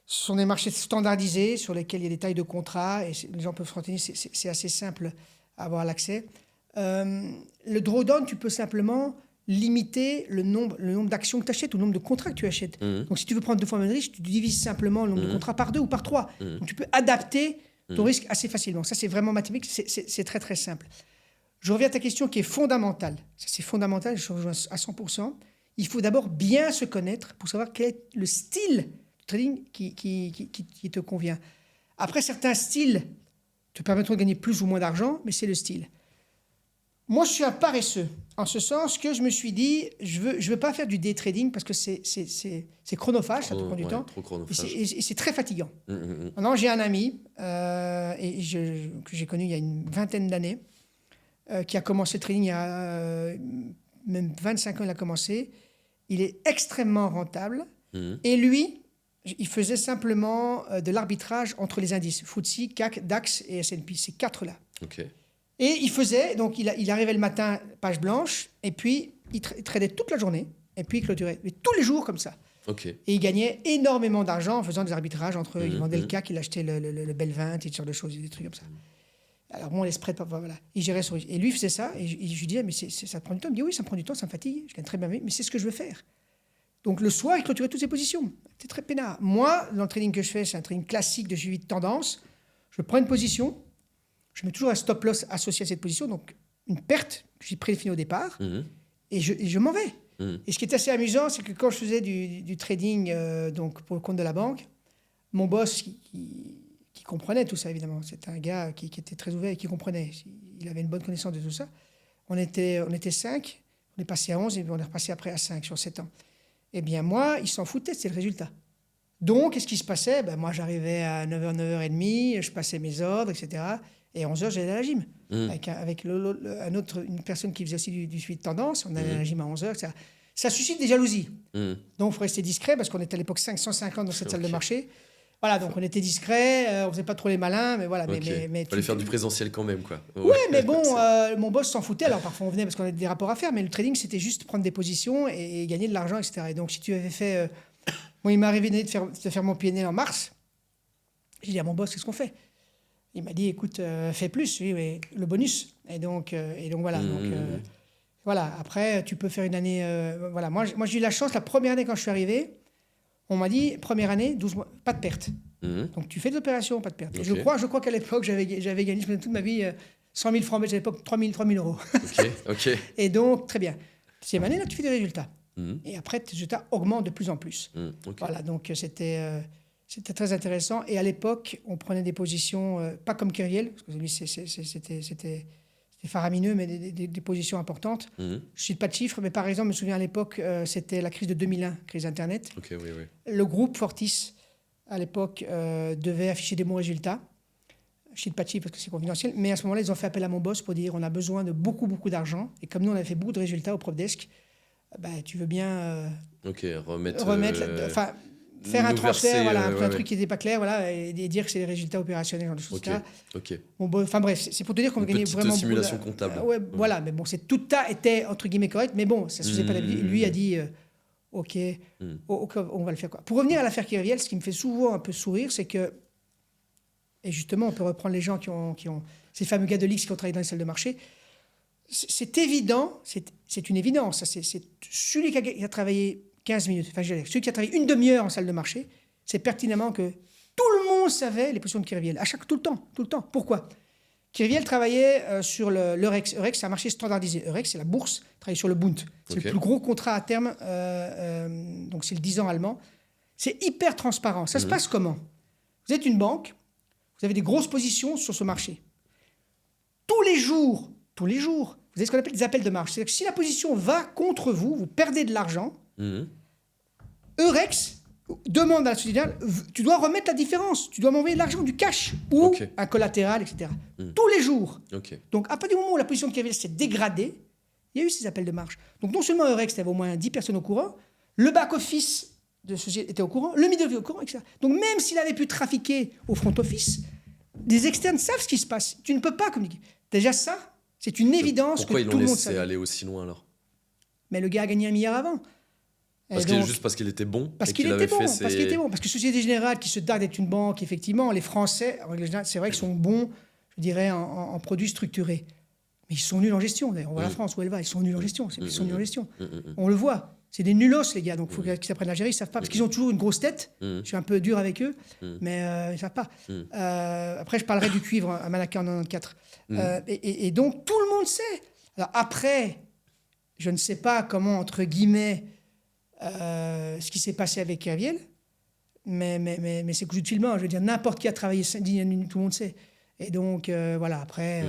Ce sont des marchés standardisés sur lesquels il y a des tailles de contrats et les gens peuvent se renseigner, c'est assez simple à avoir l'accès. Le drawdown, tu peux simplement limiter le nombre d'actions que tu achètes ou le nombre de contrats que tu achètes. Donc, si tu veux prendre 2 fois le même risque, tu divises simplement le nombre de contrats par 2 ou par 3. Donc, tu peux adapter ton risque assez facilement. Ça, c'est vraiment mathématique, c'est très, très simple. Je reviens à ta question qui est fondamentale. Ça, c'est fondamental, je rejoins à 100%. Il faut d'abord bien se connaître pour savoir quel est le style de trading qui te convient. Après, certains styles te permettront de gagner plus ou moins d'argent, mais c'est le style. Moi, je suis un paresseux, en ce sens que je me suis dit, je veux pas faire du day trading parce que c'est chronophage, ça te prend du temps, trop chronophage. et c'est très fatigant. Maintenant, j'ai un ami que j'ai connu il y a une vingtaine d'années, qui a commencé le trading il y a même 25 ans, il a commencé. Il est extrêmement rentable. Et lui, il faisait simplement de l'arbitrage entre les indices, FTSE, CAC, DAX et S&P, ces 4-là. Ok. Et il faisait, donc il arrivait le matin, page blanche, et puis il tradait toute la journée, et puis il clôturait. Mais tous les jours comme ça. Ok. Et il gagnait énormément d'argent en faisant des arbitrages entre, il vendait le CAC, il achetait le Bel 20, et ce genre de choses, des trucs comme ça. Alors bon, les spreads, voilà. Il gérait son... Et lui, il faisait ça, et je lui disais, mais ça prend du temps. Il me dit, oui, ça me prend du temps, ça me fatigue, je gagne très bien, mais c'est ce que je veux faire. Donc le soir, il clôturait toutes ses positions. C'était très peinard. Moi, dans le trading que je fais, c'est un trading classique de suivi de tendance. Je prends une position, je mets toujours un stop loss associé à cette position, donc une perte que j'ai prédéfinie au départ, et je m'en vais. Et ce qui est assez amusant, c'est que quand je faisais du trading donc pour le compte de la banque, mon boss qui comprenait tout ça, évidemment, c'était un gars qui était très ouvert et qui comprenait. Il avait une bonne connaissance de tout ça. On était 5, on est passé à 11 et on est repassé après à 5 sur 7 ans. Eh bien, moi, il s'en foutait, c'est le résultat. Donc, qu'est-ce qui se passait? Moi, j'arrivais à 9h, 9h30, je passais mes ordres, etc. Et à 11h, j'allais à la gym. Avec une personne qui faisait aussi du suivi de tendance. On allait à la gym à 11h, etc. Ça suscite des jalousies. Donc, il faut rester discret parce qu'on était à l'époque 550 dans cette salle de marché. Voilà, donc on était discret, on faisait pas trop les malins, mais voilà. Mais fallait faire du présentiel quand même, quoi. Ouais, mais bon, mon boss s'en foutait. Alors parfois on venait parce qu'on avait des rapports à faire, mais le trading c'était juste prendre des positions et gagner de l'argent, etc. Et donc si tu avais fait, il m'est arrivé de faire mon PNL en mars. J'ai dit à mon boss, qu'est-ce qu'on fait? Il m'a dit, écoute, fais plus, oui, mais le bonus. Et donc voilà. Voilà. Après, tu peux faire une année. Voilà. Moi j'ai eu la chance la première année quand je suis arrivé. On m'a dit, première année, 12 mois, pas de perte. Donc, tu fais des opérations, pas de perte. Et je crois qu'à l'époque, j'avais gagné, je me toute ma vie, 100 000 francs belges, à l'époque, 3 000 euros. OK. Et donc, très bien. Deuxième année, là, tu fais des résultats. Et après, tes résultats augmentent de plus en plus. Voilà, donc c'était très intéressant. Et à l'époque, on prenait des positions, pas comme Kerviel, parce que lui, c'était faramineux, mais des positions importantes. Je ne cite pas de chiffres, mais par exemple, je me souviens à l'époque, c'était la crise de 2001, crise Internet. Oui. Le groupe Fortis, à l'époque, devait afficher des bons résultats. Je ne cite pas de chiffres parce que c'est confidentiel, mais à ce moment-là, ils ont fait appel à mon boss pour dire on a besoin de beaucoup d'argent. Et comme nous, on avait fait beaucoup de résultats au PropDesk, tu veux bien remettre faire un transfert, un truc ouais. qui n'était pas clair, voilà, et dire que c'est des résultats opérationnels, genre de choses là. Bon, bref, c'est pour te dire qu'on gagnait vraiment simulation comptable. Voilà, mais bon, tout était entre guillemets correct, mais bon, ça ne se faisait pas d'habitude. Lui a dit, ok, on va le faire quoi. Pour revenir à l'affaire Kerviel, ce qui me fait souvent un peu sourire, c'est que, et justement, on peut reprendre les gens qui ont ces fameux gars de l'X qui ont travaillé dans les salles de marché. C'est évident, c'est une évidence. C'est celui qui a travaillé 15 minutes, celui qui a travaillé une demi-heure en salle de marché, c'est pertinemment que tout le monde savait les positions de Kerviel, tout le temps. Pourquoi? Kerviel travaillait sur l'Eurex. Eurex, c'est un marché standardisé. Eurex, c'est la bourse, travaillait sur le Bund. C'est le plus gros contrat à terme, donc c'est le 10 ans allemand. C'est hyper transparent. Ça se passe comment? Vous êtes une banque, vous avez des grosses positions sur ce marché. Tous les jours, vous avez ce qu'on appelle des appels de marge. C'est-à-dire que si la position va contre vous, vous perdez de l'argent. Eurex demande à la société, tu dois remettre la différence, tu dois m'envoyer de l'argent, du cash ou un collatéral, etc. Tous les jours. Donc, à partir du moment où la position de Kerviel s'est dégradée, il y a eu ces appels de marge. Donc, non seulement Eurex avait au moins 10 personnes au courant, le back-office de ce société était au courant, le middle était au courant, etc. Donc, même s'il avait pu trafiquer au front-office, des externes savent ce qui se passe. Tu ne peux pas communiquer. Déjà, ça, c'est une évidence que tout le monde savait. Pourquoi ils l'ont laissé aller aussi loin, alors? Mais le gars a gagné 1 milliard avant. Juste parce qu'il était bon. Parce qu'il était bon. Parce que Société Générale, qui se targue d'être une banque, effectivement, les Français, c'est vrai qu'ils sont bons, je dirais, en produits structurés. Mais ils sont nuls en gestion. D'ailleurs, on voit la France où elle va. Ils sont nuls en gestion. Ils sont nuls en gestion. On le voit. C'est des nulos, les gars. Donc, il faut qu'ils apprennent à gérer. Ils ne savent pas. Parce qu'ils ont toujours une grosse tête. Je suis un peu dur avec eux. Mais ils ne savent pas. Après, je parlerai du cuivre à Manaka en 94. Et donc, tout le monde sait. Alors, après, je ne sais pas comment, entre guillemets, ce qui s'est passé avec Kerviel, mais c'est cousu de filament. Je veux dire, n'importe qui a travaillé 5 minutes, tout le monde sait. Et donc, voilà, après,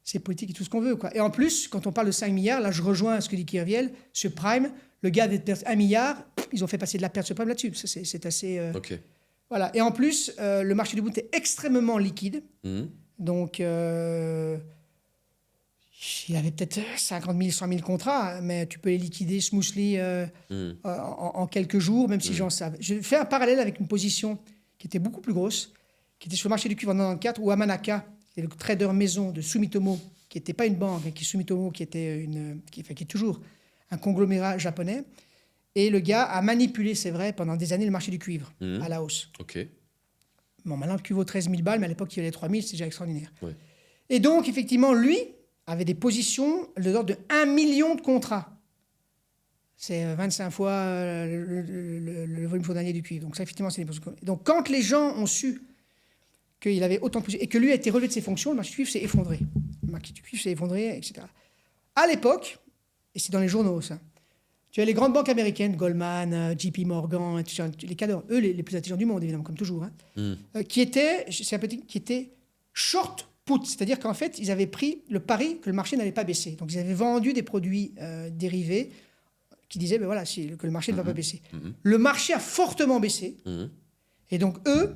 c'est politique et tout ce qu'on veut, quoi. Et en plus, quand on parle de 5 milliards, là, je rejoins ce que dit Kerviel, ce Prime, le gars avait perdu 1 milliard, ils ont fait passer de la perte sur Prime là-dessus. C'est assez... Voilà. Et en plus, le marché du Bund est extrêmement liquide. Donc... il avait peut-être 50 000, 100 000 contrats, mais tu peux les liquider smoothly en quelques jours, même si les gens savent. Je fais un parallèle avec une position qui était beaucoup plus grosse, qui était sur le marché du cuivre en 94, où Amanaka, qui est le trader maison de Sumitomo, qui n'était pas une banque, qui Sumitomo, qui est toujours un conglomérat japonais. Et le gars a manipulé, c'est vrai, pendant des années le marché du cuivre à la hausse. Bon, maintenant, le cuivre vaut 13 000 balles, mais à l'époque, il valait 3 000, c'est déjà extraordinaire. Et donc, effectivement, lui avait des positions de l'ordre de 1 million de contrats. C'est 25 fois le volume journalier du cuivre. Donc ça, effectivement, c'est des positions. Donc quand les gens ont su qu'il avait autant de possibilités, et que lui a été relevé de ses fonctions, le marché du cuivre s'est effondré. Le marché du cuivre s'est effondré, etc. À l'époque, et c'est dans les journaux, ça, tu as les grandes banques américaines, Goldman, JP Morgan, et tout ça, les cadres, eux, les plus intelligents du monde, évidemment, comme toujours, qui étaient short put, c'est-à-dire qu'en fait, ils avaient pris le pari que le marché n'allait pas baisser. Donc, ils avaient vendu des produits dérivés qui disaient que le marché ne va pas baisser. Le marché a fortement baissé, et donc eux,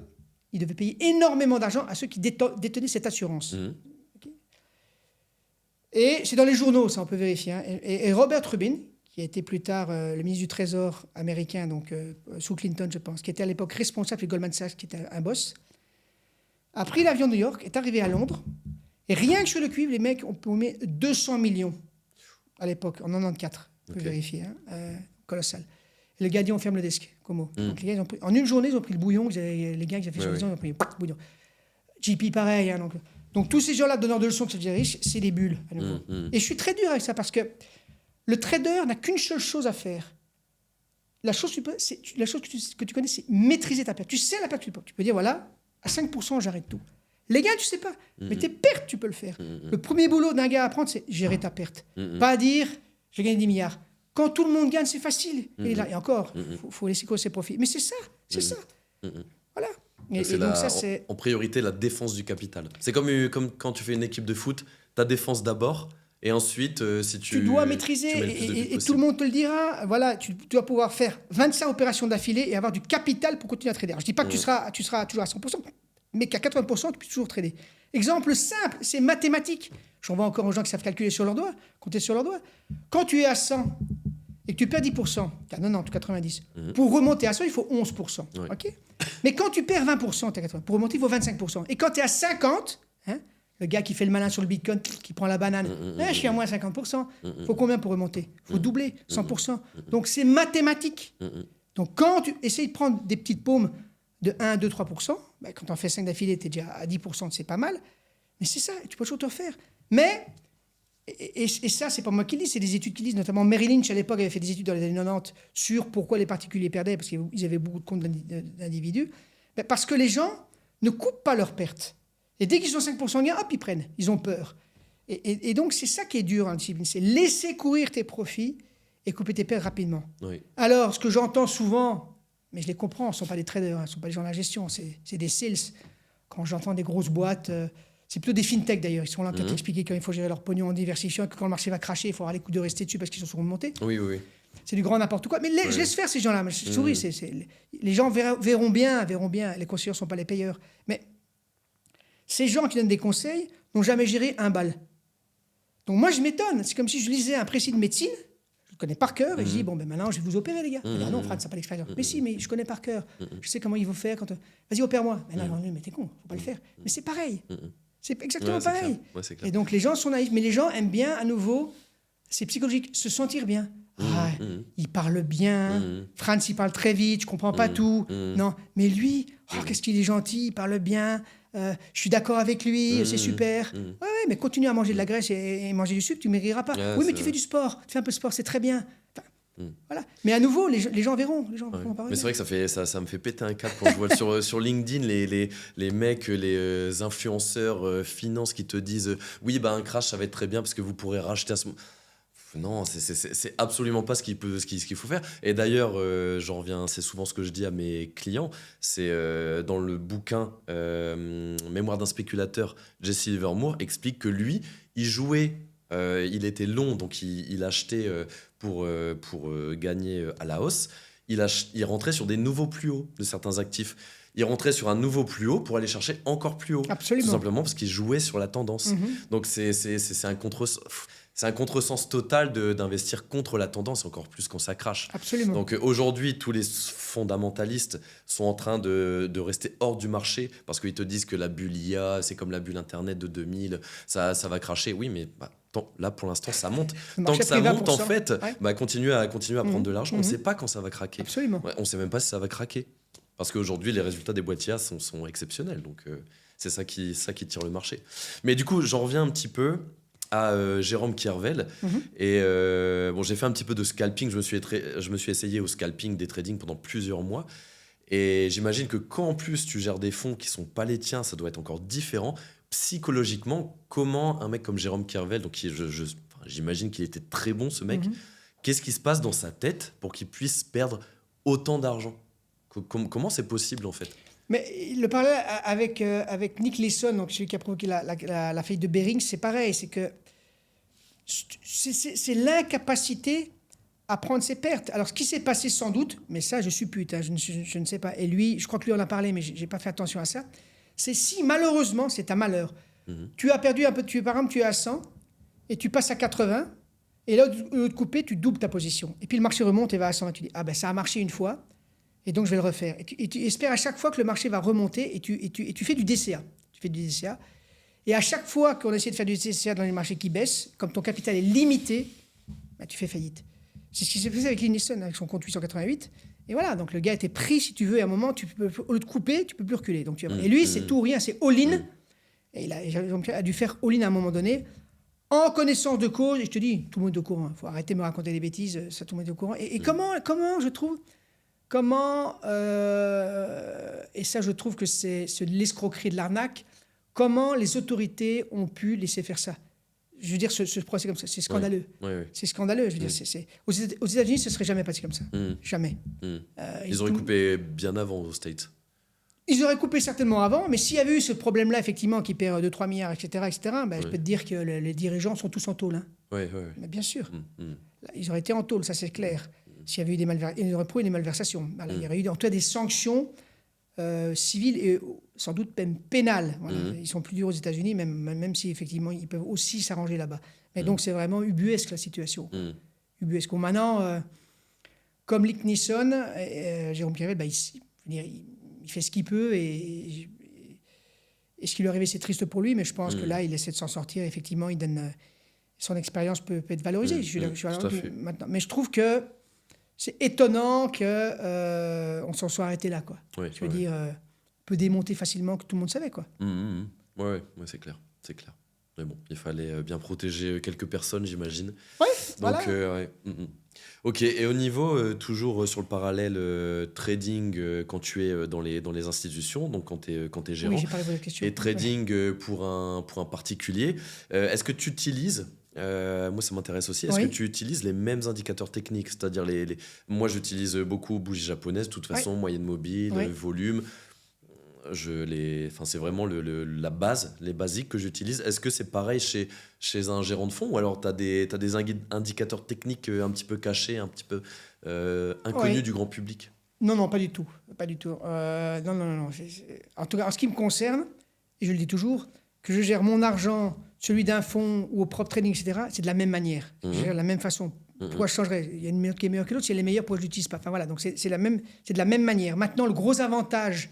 ils devaient payer énormément d'argent à ceux qui détenaient cette assurance. Okay. Et c'est dans les journaux, ça on peut vérifier. Hein. Et Robert Rubin, qui a été plus tard le ministre du Trésor américain, donc sous Clinton, je pense, qui était à l'époque responsable de Goldman Sachs, qui était un boss, a pris l'avion de New York, est arrivé à Londres, et rien que sur le cuivre, les mecs ont paumé 200 millions à l'époque, en 94. On peut vérifier, hein, colossal. Et le gars dit on ferme le desk, Como. Donc les gars, en une journée, ils ont pris le bouillon, les gars qui avaient fait sur les ans, ils ont pris le bouillon. JP, pareil. Hein, donc tous ces gens-là, donneurs de leçons qui se deviennent riches, c'est des bulles. À nouveau. Et je suis très dur avec ça parce que le trader n'a qu'une seule chose à faire. La chose que tu connais, c'est maîtriser ta perte. Tu sais la perte que tu peux dire, voilà, à 5%, j'arrête tout. Les gars, tu sais pas. Mais tes pertes, tu peux le faire. Le premier boulot d'un gars à apprendre, c'est gérer ta perte. Pas dire, j'ai gagné 10 milliards. Quand tout le monde gagne, c'est facile. Et là, et encore, faut laisser quoi ses profits. Mais c'est ça, c'est ça. Voilà. Et donc ça, c'est en priorité la défense du capital. C'est comme quand tu fais une équipe de foot, ta défense d'abord, et ensuite, si tu dois maîtriser, et tout le monde te le dira, voilà, tu dois pouvoir faire 25 opérations d'affilée et avoir du capital pour continuer à trader. Alors, je ne dis pas que tu seras toujours à 100%, mais qu'à 80%, tu peux toujours trader. Exemple simple, c'est mathématique. J'en vois encore aux gens qui savent calculer sur leurs doigts, compter sur leurs doigts. Quand tu es à 100 et que tu perds 10%, tu as 90 ou 90, pour remonter à 100, il faut 11%. Ouais. Okay, mais quand tu perds 20%, tu as 80. Pour remonter, il faut 25%. Et quand tu es à 50, hein, le gars qui fait le malin sur le Bitcoin, qui prend la banane, je suis à moins 50%. Il faut combien pour remonter? Il faut doubler, 100%. Donc c'est mathématique. Donc quand tu essayes de prendre des petites paumes de 1, 2, 3%, ben, quand tu en fais 5 d'affilée, tu es déjà à 10%, c'est pas mal. Mais c'est ça, tu peux toujours te refaire. Mais, et ça, c'est pas moi qui le dis, c'est des études qui le disent, notamment Merrill Lynch à l'époque avait fait des études dans les années 90 sur pourquoi les particuliers perdaient, parce qu'ils avaient beaucoup de comptes d'individus. Ben, parce que les gens ne coupent pas leurs pertes. Et dès qu'ils ont 5% de gain, hop, ils prennent. Ils ont peur. Et donc, c'est ça qui est dur en discipline, c'est laisser courir tes profits et couper tes pertes rapidement. Oui. Alors, ce que j'entends souvent, mais je les comprends, ce ne sont pas des traders, ce ne sont pas des gens de la gestion, c'est des sales. Quand j'entends des grosses boîtes, c'est plutôt des fintech d'ailleurs, ils sont là pour t'expliquer quand il faut gérer leur pognon en diversifiant, que quand le marché va cracher, il faut avoir les coups de rester dessus parce qu'ils sont remontés. Oui. C'est du grand n'importe quoi. Mais je laisse faire ces gens-là. Mais je souris, les gens verront bien, les conseillers ne sont pas les payeurs. Mais ces gens qui donnent des conseils n'ont jamais géré un bal. Donc moi, je m'étonne. C'est comme si je lisais un précis de médecine, je le connais par cœur, et je dis, bon, ben maintenant, je vais vous opérer, les gars. Ah non, Fran, ça n'a pas d'expérience. Mais si, mais je connais par cœur. Je sais comment il faut faire. Vas-y, opère-moi. Mais non, mais t'es con, faut pas le faire. Mais c'est pareil. C'est exactement pareil. Ouais, c'est clair. Et donc, les gens sont naïfs. Mais les gens aiment bien, à nouveau, c'est psychologique, se sentir bien. Il parle bien. Franz, il parle très vite, je comprends pas tout. Non, mais lui, qu'est-ce qu'il est gentil, il parle bien. Je suis d'accord avec lui, c'est super. Ouais, mais continue à manger de la graisse et manger du sucre, tu ne maigriras pas. Oui, mais tu fais du sport, tu fais un peu de sport, c'est très bien. Enfin, voilà. Mais à nouveau, les gens verront. Les gens vont parler. Mais c'est vrai que ça me fait péter un câble quand je vois sur LinkedIn les mecs, les influenceurs finance qui te disent oui, bah, un crash, ça va être très bien parce que vous pourrez racheter à ce moment. Non, c'est absolument pas ce qu'il faut faire. Et d'ailleurs, j'en reviens, c'est souvent ce que je dis à mes clients, c'est dans le bouquin Mémoire d'un spéculateur, Jesse Livermore explique que lui, il jouait, il était long, donc il achetait pour gagner à la hausse. Il rentrait sur des nouveaux plus hauts de certains actifs. Il rentrait sur un nouveau plus haut pour aller chercher encore plus haut. Absolument. Tout simplement parce qu'il jouait sur la tendance. Donc c'est un contresens total d'investir contre la tendance, encore plus quand ça crache. Absolument. Donc aujourd'hui, tous les fondamentalistes sont en train de rester hors du marché parce qu'ils te disent que la bulle IA, c'est comme la bulle Internet de 2000, ça va cracher. Oui, mais là, pour l'instant, ça monte. Tant que ça monte, en fait, continue à prendre de l'argent. On ne sait pas quand ça va craquer. Absolument. On ne sait même pas si ça va craquer. Parce qu'aujourd'hui, les résultats des boîtiers sont exceptionnels. Donc, c'est ça qui tire le marché. Mais du coup, j'en reviens un petit peu à Jérôme Kervel. Et j'ai fait un petit peu de scalping. Je me suis essayé au scalping, des trading pendant plusieurs mois. Et j'imagine que quand en plus tu gères des fonds qui sont pas les tiens, ça doit être encore différent. Psychologiquement, comment un mec comme Jérôme Kervel, donc enfin, j'imagine qu'il était très bon ce mec, qu'est-ce qui se passe dans sa tête pour qu'il puisse perdre autant d'argent? Comment c'est possible en fait? Mais le parallèle avec Nick Leeson, donc celui qui a provoqué la faillite de Barings, c'est pareil. C'est que c'est l'incapacité à prendre ses pertes. Alors, ce qui s'est passé sans doute, mais ça, je suppute, hein, je ne sais pas. Et lui, je crois que lui en a parlé, mais je n'ai pas fait attention à ça. C'est si, malheureusement, c'est un malheur. Tu as perdu un peu, par exemple, tu es à 100 et tu passes à 80. Et là, au lieu de couper, tu doubles ta position. Et puis le marché remonte et va à 120. Tu dis, ah ben ça a marché une fois, et donc je vais le refaire. Et tu espères à chaque fois que le marché va remonter, et tu fais du DCA. Tu fais du DCA. Et à chaque fois qu'on essaie de faire du DCA dans les marchés qui baissent, comme ton capital est limité, ben, tu fais faillite. C'est ce qui s'est passé avec Linison, avec son compte 888. Et voilà, donc le gars était pris, si tu veux, et à un moment, au lieu de couper, tu peux plus reculer. Donc, et lui, c'est tout ou rien, c'est all-in. Et il a dû faire all-in à un moment donné, en connaissance de cause. Et je te dis, tout le monde est au courant. Il faut arrêter de me raconter des bêtises, ça, tout le monde est au courant. Et comment, je trouve, et ça, je trouve que c'est de l'escroquerie, de l'arnaque, comment les autorités ont pu laisser faire ça. Je veux dire, ce procès comme ça, c'est scandaleux. Ouais. C'est scandaleux. Je veux dire, aux États-Unis, ce ne serait jamais passé comme ça. Jamais. Ils auraient coupé bien avant aux States. Ils auraient coupé certainement avant, mais s'il y avait eu ce problème-là, effectivement, qui perd 2-3 milliards, etc., ben, je peux te dire que les dirigeants sont tous en tôle. Hein. Ouais. Mais bien sûr. Là, ils auraient été en tôle, ça c'est clair. S'il y avait eu des malversations, ils auraient prouvé des malversations. Voilà, il y aurait eu en tout cas des sanctions civiles et sans doute même pénales. Voilà. Ils sont plus durs aux États-Unis, même si effectivement ils peuvent aussi s'arranger là-bas. Mais donc c'est vraiment ubuesque la situation. Ubuesque. Bon, maintenant, comme Nick Leeson, Jérôme Kervel, il fait ce qu'il peut et ce qui lui est arrivé, c'est triste pour lui, mais je pense que là, il essaie de s'en sortir. Effectivement, il donne, son expérience peut être valorisée. Je suis maintenant. Mais je trouve que c'est étonnant qu'on s'en soit arrêté là. Quoi. Je veux dire, on peut démonter facilement que tout le monde savait. Quoi. Ouais, c'est clair. Mais bon, il fallait bien protéger quelques personnes, j'imagine. Ouais, donc, voilà. Ok, et au niveau, toujours sur le parallèle trading quand tu es dans les institutions, donc quand tu es gérant, oui, j'ai parlé de la question. et trading pour un particulier, est-ce que tu utilises, moi ça m'intéresse aussi, est-ce que tu utilises les mêmes indicateurs techniques, c'est-à-dire moi j'utilise beaucoup bougies japonaises, de toute façon, moyenne mobile, volume, c'est vraiment la base, les basiques que j'utilise. Est-ce que c'est pareil chez un gérant de fonds, ou alors tu as des indicateurs techniques un petit peu cachés, un petit peu inconnus du grand public? Non, pas du tout. Non. En tout cas, en ce qui me concerne, et je le dis toujours, que je gère mon argent, celui d'un fonds ou au prop trading, etc., c'est de la même manière. Je gère de la même façon. Pourquoi je changerais? Il y a une méthode qui est meilleure que l'autre, si elle est meilleure, pourquoi je ne l'utilise pas? Enfin voilà, donc c'est de la même manière. Maintenant, le gros avantage,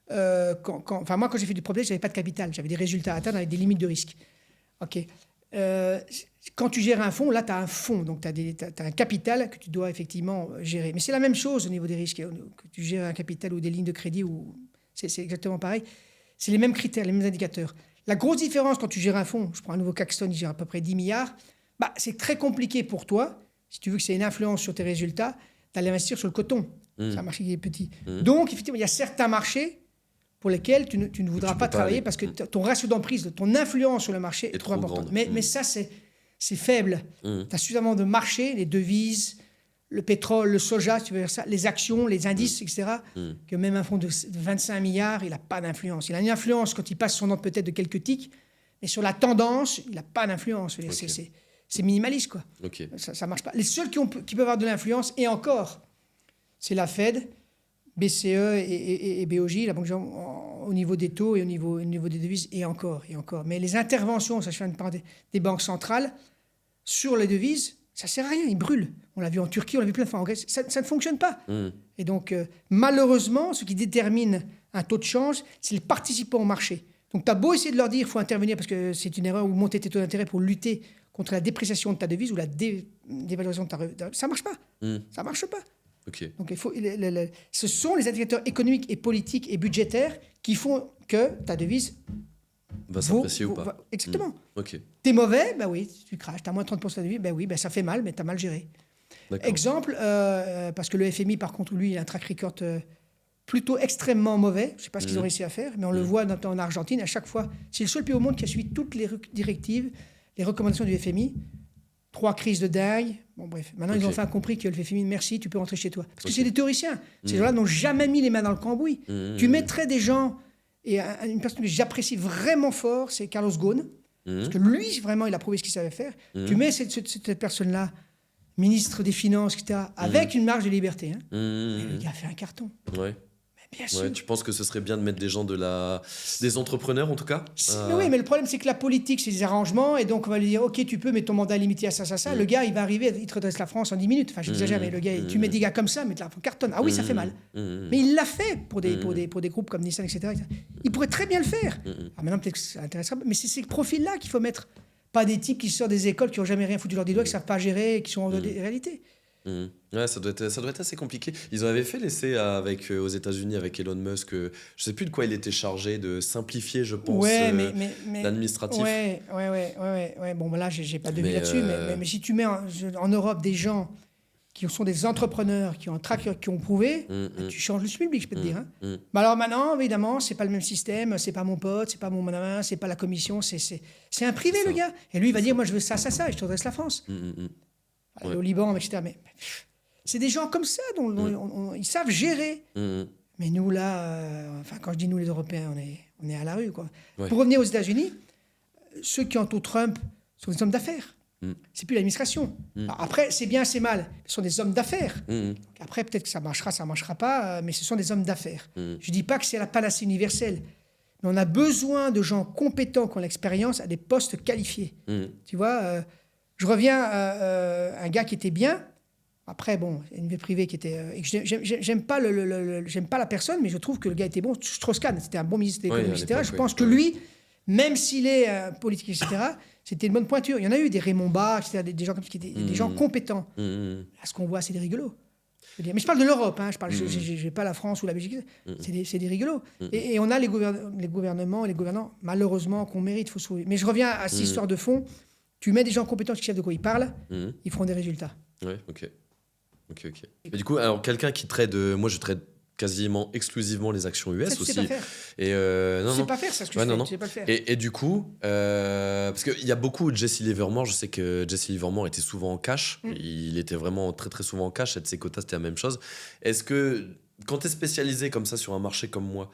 moi, quand j'ai fait du prop trading, je n'avais pas de capital. J'avais des résultats à atteindre avec des limites de risque. OK. Quand tu gères un fonds, là, tu as un fonds. Donc, tu as un capital que tu dois effectivement gérer. Mais c'est la même chose au niveau des risques. Que tu gères un capital ou des lignes de crédit, c'est exactement pareil. C'est les mêmes critères, les mêmes indicateurs. La grosse différence quand tu gères un fonds, je prends un nouveau Caxton, il gère à peu près 10 milliards, c'est très compliqué pour toi, si tu veux que c'est une influence sur tes résultats, d'aller investir sur le coton. C'est un marché qui est petit. Donc, effectivement, il y a certains marchés pour lesquels tu ne voudras pas travailler parce que ton ratio d'emprise, ton influence sur le marché est trop importante. Mais ça, c'est faible. Tu as suffisamment de marchés, les devises, le pétrole, le soja, si tu veux dire ça, les actions, les indices, etc., que même un fonds de 25 milliards, il n'a pas d'influence. Il a une influence quand il passe son ordre peut-être de quelques tics, mais sur la tendance, il n'a pas d'influence. C'est minimaliste, quoi. Ça ne marche pas. Les seuls qui peuvent avoir de l'influence, et encore, c'est la Fed, BCE et BOJ, la Banque au niveau des taux et au niveau des devises, et encore. Mais les interventions, ça je fais une parenthèse, des banques centrales sur les devises, ça ne sert à rien, ils brûlent. On l'a vu en Turquie, on l'a vu plein de fois en Grèce, ça ne fonctionne pas. Et donc, malheureusement, ce qui détermine un taux de change, c'est les participants au marché. Donc, tu as beau essayer de leur dire qu'il faut intervenir parce que c'est une erreur ou monter tes taux d'intérêt pour lutter contre la dépréciation de ta devise ou la dévalorisation de ta devise. Ça ne marche pas. Ça ne marche pas. Donc, ce sont les indicateurs économiques et politiques et budgétaires qui font que ta devise va s'apprécier ou pas. Exactement. T'es mauvais, oui, tu craches. T'as moins de 30% de devise, oui, ça fait mal, mais t'as mal géré. Exemple, parce que le FMI, par contre, lui, il a un track record plutôt extrêmement mauvais. Je ne sais pas ce qu'ils ont Mhm. réussi à faire, mais on le voit en Argentine à chaque fois. C'est le seul pays au monde qui a suivi toutes les directives, les recommandations du FMI. 3 crises de dingue. Bon, bref. Maintenant, ils ont Ok. enfin compris que le FMI, merci, tu peux rentrer chez toi. Parce que Ok. c'est des théoriciens. Ces Mhm. gens-là n'ont jamais mis les mains dans le cambouis. Mhm. Tu mettrais des gens, et une personne que j'apprécie vraiment fort, c'est Carlos Ghosn. Parce que lui, vraiment, il a prouvé ce qu'il savait faire. Tu mets cette personne-là, ministre des Finances, etc., avec une marge de liberté. Hein. Et le gars a fait un carton. Ouais. Mais bien sûr. Ouais, tu penses que ce serait bien de mettre des gens des entrepreneurs en tout cas Mais oui, mais le problème, c'est que la politique, c'est des arrangements, et donc on va lui dire, ok, tu peux, mais ton mandat est limité à ça, ça, ça. Le gars, il va arriver, il te redresse la France en 10 minutes. Enfin, j'exagère, mais le gars, tu mets des gars comme ça, mais la cartonne. Ah oui, ça fait mal. Mais il l'a fait pour des groupes comme Nissan, etc. Il pourrait très bien le faire. Alors maintenant, peut-être que ça intéressera, mais c'est ces profils-là qu'il faut mettre. Pas des types qui sortent des écoles, qui n'ont jamais rien foutu leur des doigts, qui ne savent pas gérer, qui sont en des réalités. Ouais, ça doit être assez compliqué. Ils avaient fait l'essai aux États-Unis avec Elon Musk. Je sais plus de quoi il était chargé, de simplifier, je pense, Ouais, mais l'administratif. Ouais. Bon, là, j'ai pas de vue Mais, là-dessus, mais si tu mets en Europe des gens qui sont des entrepreneurs, qui ont un track, qui ont prouvé, tu changes le public, je peux te dire. Hein. Mais alors maintenant, évidemment, c'est pas le même système, c'est pas mon pote, c'est pas mon main, c'est pas la commission, c'est un privé, C'est le ça. gars. Et lui, il va dire, moi, je veux ça, et je te redresse la France. Ouais. Au Liban, etc. Mais c'est des gens comme ça dont ils savent gérer. Mais nous, là, enfin, quand je dis nous, les Européens, on est à la rue, quoi. Ouais. Pour revenir aux États-Unis, ceux qui entourent Trump sont des hommes d'affaires. C'est plus l'administration. Alors après, c'est bien, c'est mal. Ce sont des hommes d'affaires. Donc après, peut-être que ça marchera pas, mais ce sont des hommes d'affaires. Je dis pas que c'est la panacée universelle, mais on a besoin de gens compétents qui ont l'expérience à des postes qualifiés. Tu vois, je reviens à un gars qui était bien. Après, bon, une vie privée qui était... et que j'aime pas j'aime pas la personne, mais je trouve que le gars était bon. Strauss-Kahn, c'était un bon ministre de l'économie, Oui, à etc. Je l'époque, pense oui. que lui, même s'il est politique, etc., c'était une bonne pointure. Il y en a eu des Raymond Barre, etc., des gens comme ça, des gens compétents. Là, ce qu'on voit, c'est des rigolos. Je veux dire, mais je parle de l'Europe, hein, j'ai pas la France ou la Belgique, c'est des rigolos. Et on a les gouvernements et les gouvernants, malheureusement, qu'on mérite, faut sauver. Mais je reviens à cette histoire de fond. Tu mets des gens compétents qui savent de quoi ils parlent, ils feront des résultats. Ouais, ok. Mais du coup, alors quelqu'un qui trade, moi je trade quasiment exclusivement les actions US Ça, tu aussi. sais pas faire. Et non, Tu sais non. pas faire, c'est ce que Ouais, je non, fais. non. Tu sais pas le faire. Et du coup, parce qu'il y a beaucoup de Jesse Livermore, je sais que Jesse Livermore était souvent en cash. Il était vraiment très très souvent en cash. Et de ses quotas, c'était la même chose. Est-ce que quand tu es spécialisé comme ça sur un marché comme moi,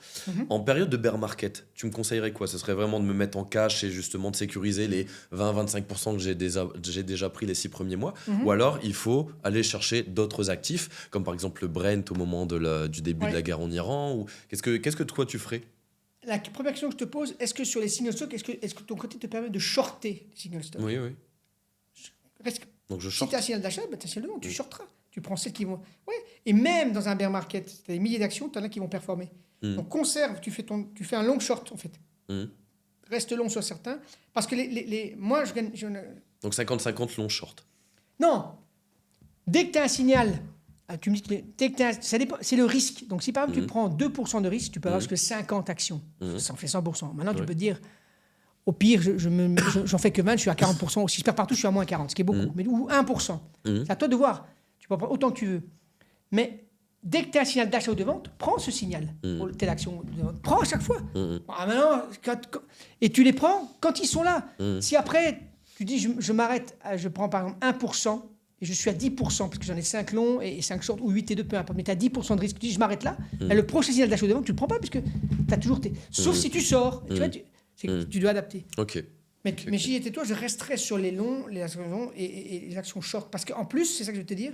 en période de bear market, tu me conseillerais quoi? Ce serait vraiment de me mettre en cash et justement de sécuriser les 20-25% que j'ai déjà pris les 6 premiers mois? Ou alors il faut aller chercher d'autres actifs, comme par exemple le Brent au moment du début de la guerre en Iran? Ou qu'est-ce que toi tu ferais? La première question que je te pose, est-ce que sur les signal stocks, est-ce que ton côté te permet de shorter les signal stocks? Oui. Donc je Si short. tu as un signal d'achat, tu as un signal de vente, tu shorteras. Tu prends celles qui vont... Ouais. Et même dans un bear market, tu as des milliers d'actions, tu en as qui vont performer. Donc conserve, tu fais un long short, en fait. Reste long sur certains. Parce que moi, je gagne... Donc 50-50 long short. Non. Dès que tu as un signal, tu me dis que ça dépend, c'est le risque. Donc si par exemple tu prends 2% de risque, tu peux avoir jusque 50 actions. Ça en fait 100%. Maintenant, tu peux te dire, au pire, j'en fais que 20, je suis à 40%. Si je perds partout, je suis à moins 40, ce qui est beaucoup. Mais, ou 1%. C'est à toi de voir. Tu peux en prendre autant que tu veux. Mais dès que tu as un signal d'achat ou de vente, prends ce signal pour telle action de vente. Prends à chaque fois. Maintenant, et tu les prends quand ils sont là. Si après, tu dis, je m'arrête, je prends par exemple 1%, et je suis à 10%, parce que j'en ai 5 longs et 5 shorts, ou 8 et 2, peu importe, mais tu as 10% de risque, tu dis, je m'arrête là, et le prochain signal d'achat ou de vente, tu ne le prends pas, puisque tu as toujours tes... Sauf si tu sors, tu vois, tu dois adapter. Ok. Mais si j'étais toi, je resterais sur les longs, les actions longs et les actions short. Parce qu'en plus, c'est ça que je veux te dire,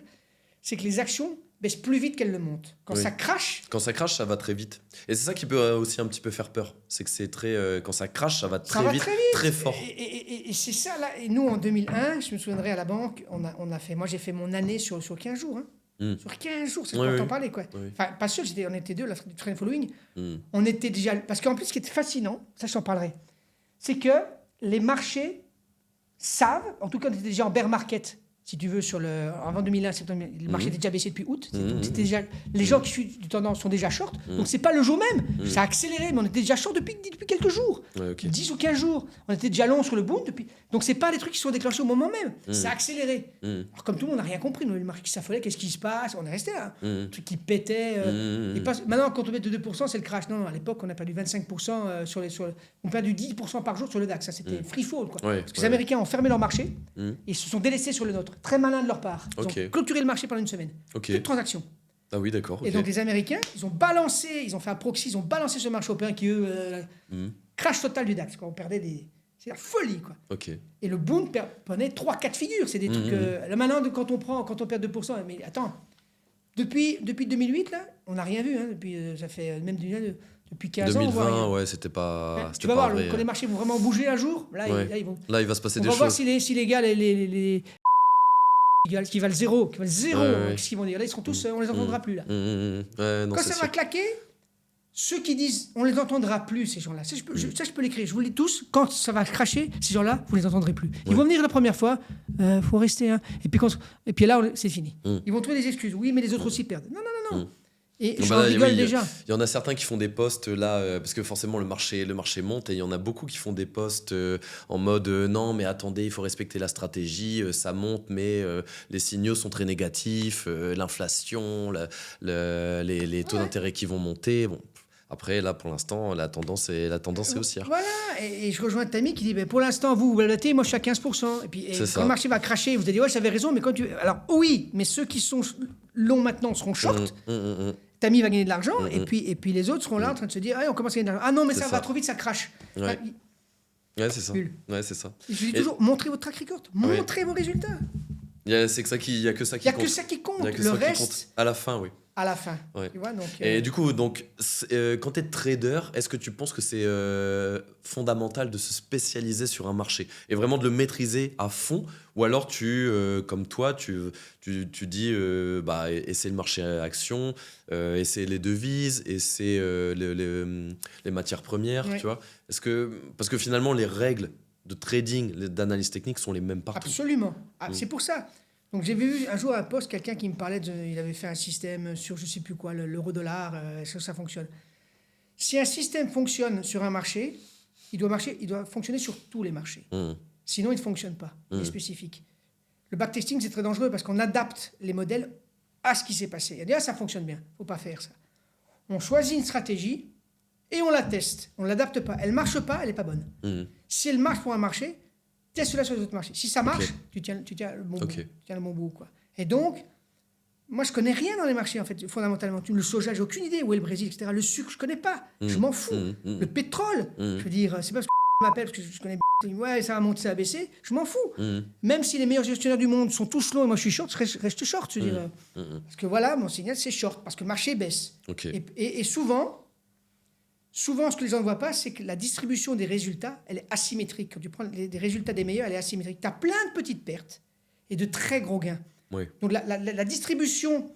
c'est que les actions baissent plus vite qu'elles ne montent. Quand ça crache... Quand ça crache, ça va très vite. Et c'est ça qui peut aussi un petit peu faire peur. C'est que c'est très... quand ça crache, ça va très vite, très fort. Et c'est ça, là. Et nous, en 2001, je me souviendrai à la banque, on a fait... Moi, j'ai fait mon année sur 15 jours. Sur 15 jours, c'est ce qu'on parler, quoi. Enfin, pas sûr, on était deux, du trend following. On était déjà... Parce qu'en plus, ce qui est fascinant, ça, je t'en parlerai, c'est que les marchés savent, en tout cas, on était déjà en bear market, si tu veux, avant 2001, septembre, le marché était déjà baissé depuis août. Donc c'était déjà, les Mhm. gens qui suivent du tendance sont déjà short. Donc c'est pas le jour même. Ça a accéléré, mais on était déjà short depuis quelques jours. Ouais, ok. 10 ou 15 jours. On était déjà long sur le boom depuis. Donc c'est pas des trucs qui sont déclenchés au moment même. Ça a accéléré. Alors comme tout le monde, on n'a rien compris. Nous, le marché qui s'affolait, qu'est-ce qui se passe? On est resté là. Un truc qui pétait. Et maintenant, quand on met de 2%, c'est le crash. Non, à l'époque, on a perdu 25% on a perdu 10% par jour sur le DAX. Ça, c'était free fall, quoi. Ouais, Parce que les Américains ont fermé leur marché. Ils se sont délaissés sur le nôtre. Très malin de leur part. Ils Ok. ont clôturé le marché pendant une semaine. Ok. Plus de transactions. Ah oui, d'accord. Et ok. donc les Américains, ils ont fait un proxy, ils ont balancé ce marché européen qui, eux, crash total du DAX. Quoi. On perdait c'est la folie, quoi. Ok. Et le boom prenait 3-4 figures. C'est des trucs... là, maintenant, quand on perd 2%, mais attends, depuis 2008, là, on n'a rien vu. Hein, ça fait même depuis 15 ans, on voit 2020, rien. ouais, c'était pas. Tu vas voir, vrai, quand les marchés vont vraiment bouger un jour, là, Ouais. là, ils vont... Là, il va se passer On des va voir choses. si les gars, les qui valent zéro, Ouais, ouais. qu'est-ce qu'ils vont dire? Là, ils seront tous, on les entendra plus, là. Ouais, non, Quand c'est ça va sûr. claquer, ceux qui disent on les entendra plus, ces gens-là, ça je peux l'écrire, je vous le dis tous, quand ça va cracher, ces gens-là, vous les entendrez plus. Ils vont venir la première fois, faut rester, hein. Et puis là, c'est fini. Ils vont trouver des excuses. Oui, mais les autres aussi perdent. Non, non, non, non. Et Bah j'en là, rigole oui, déjà. Il y en a certains qui font des posts là, parce que forcément le marché monte et il y en a beaucoup qui font des posts en mode non mais attendez, il faut respecter la stratégie, ça monte mais les signaux sont très négatifs, l'inflation, les taux d'intérêt qui vont monter. Bon, après là pour l'instant la tendance est haussière. Voilà, et je rejoins Tammy qui dit ben, pour l'instant vous baladez, moi je suis à 15%. Et puis C'est quand ça. le marché va cracher, vous allez dire ouais, j'avais raison, mais quand tu. Alors oui, mais ceux qui sont longs maintenant seront short. Tammy va gagner de l'argent, et puis les autres seront là en train de se dire ah, on commence à gagner de l'argent. Ah non, mais C'est ça ça. va trop vite, ça crache. Ouais. Ah, Ouais, c'est ça. Bulle. Ouais, c'est ça. je dis toujours montrez votre track record, montrez vos résultats. Il y a que ça Il qui n'y a compte. que ça qui compte. Il y a que Le ça qui reste, compte. À la fin, oui. à la fin. Ouais. Tu vois, donc, Et du coup, quand tu es trader, est-ce que tu penses que c'est fondamental de se spécialiser sur un marché et vraiment de le maîtriser à fond? Ou alors, comme toi, tu dis essaie le marché action, essaie les devises, essaie les matières premières, Ouais. tu vois? Parce que finalement, les règles de trading, d'analyse technique sont les mêmes partout. absolument. Ah, c'est pour ça. Donc j'ai vu un jour un post, quelqu'un qui me parlait, il avait fait un système sur je sais plus quoi, l'euro-dollar, est-ce que ça fonctionne? Si un système fonctionne sur un marché, il doit fonctionner sur tous les marchés. Sinon, il ne fonctionne pas. Il est spécifique. Le backtesting, c'est très dangereux parce qu'on adapte les modèles à ce qui s'est passé. Il dit, ah, ça fonctionne bien, il ne faut pas faire ça. On choisit une stratégie et on la teste. On ne l'adapte pas. Elle ne marche pas, elle n'est pas bonne. Si elle marche pour un marché, teste-la sur les autres marchés. Si ça marche, tu tiens le bon bout. Tu tiens le bon bout, quoi. Et donc, moi, je ne connais rien dans les marchés, en fait, fondamentalement. Le soja, j'ai aucune idée où est le Brésil, etc. Le sucre, je ne connais pas. Je m'en fous. Le pétrole, je veux dire, c'est pas parce que m'appelle parce que je connais ouais, ça va monter, ça va baisser. Je m'en fous. Même si les meilleurs gestionnaires du monde sont tous longs et moi je suis short, je reste short. Je veux dire, parce que voilà, mon signal, c'est short, parce que le marché baisse. Et souvent, ce que les gens ne voient pas, c'est que la distribution des résultats, elle est asymétrique. Quand tu prends des résultats des meilleurs, elle est asymétrique. Tu as plein de petites pertes et de très gros gains. Donc la distribution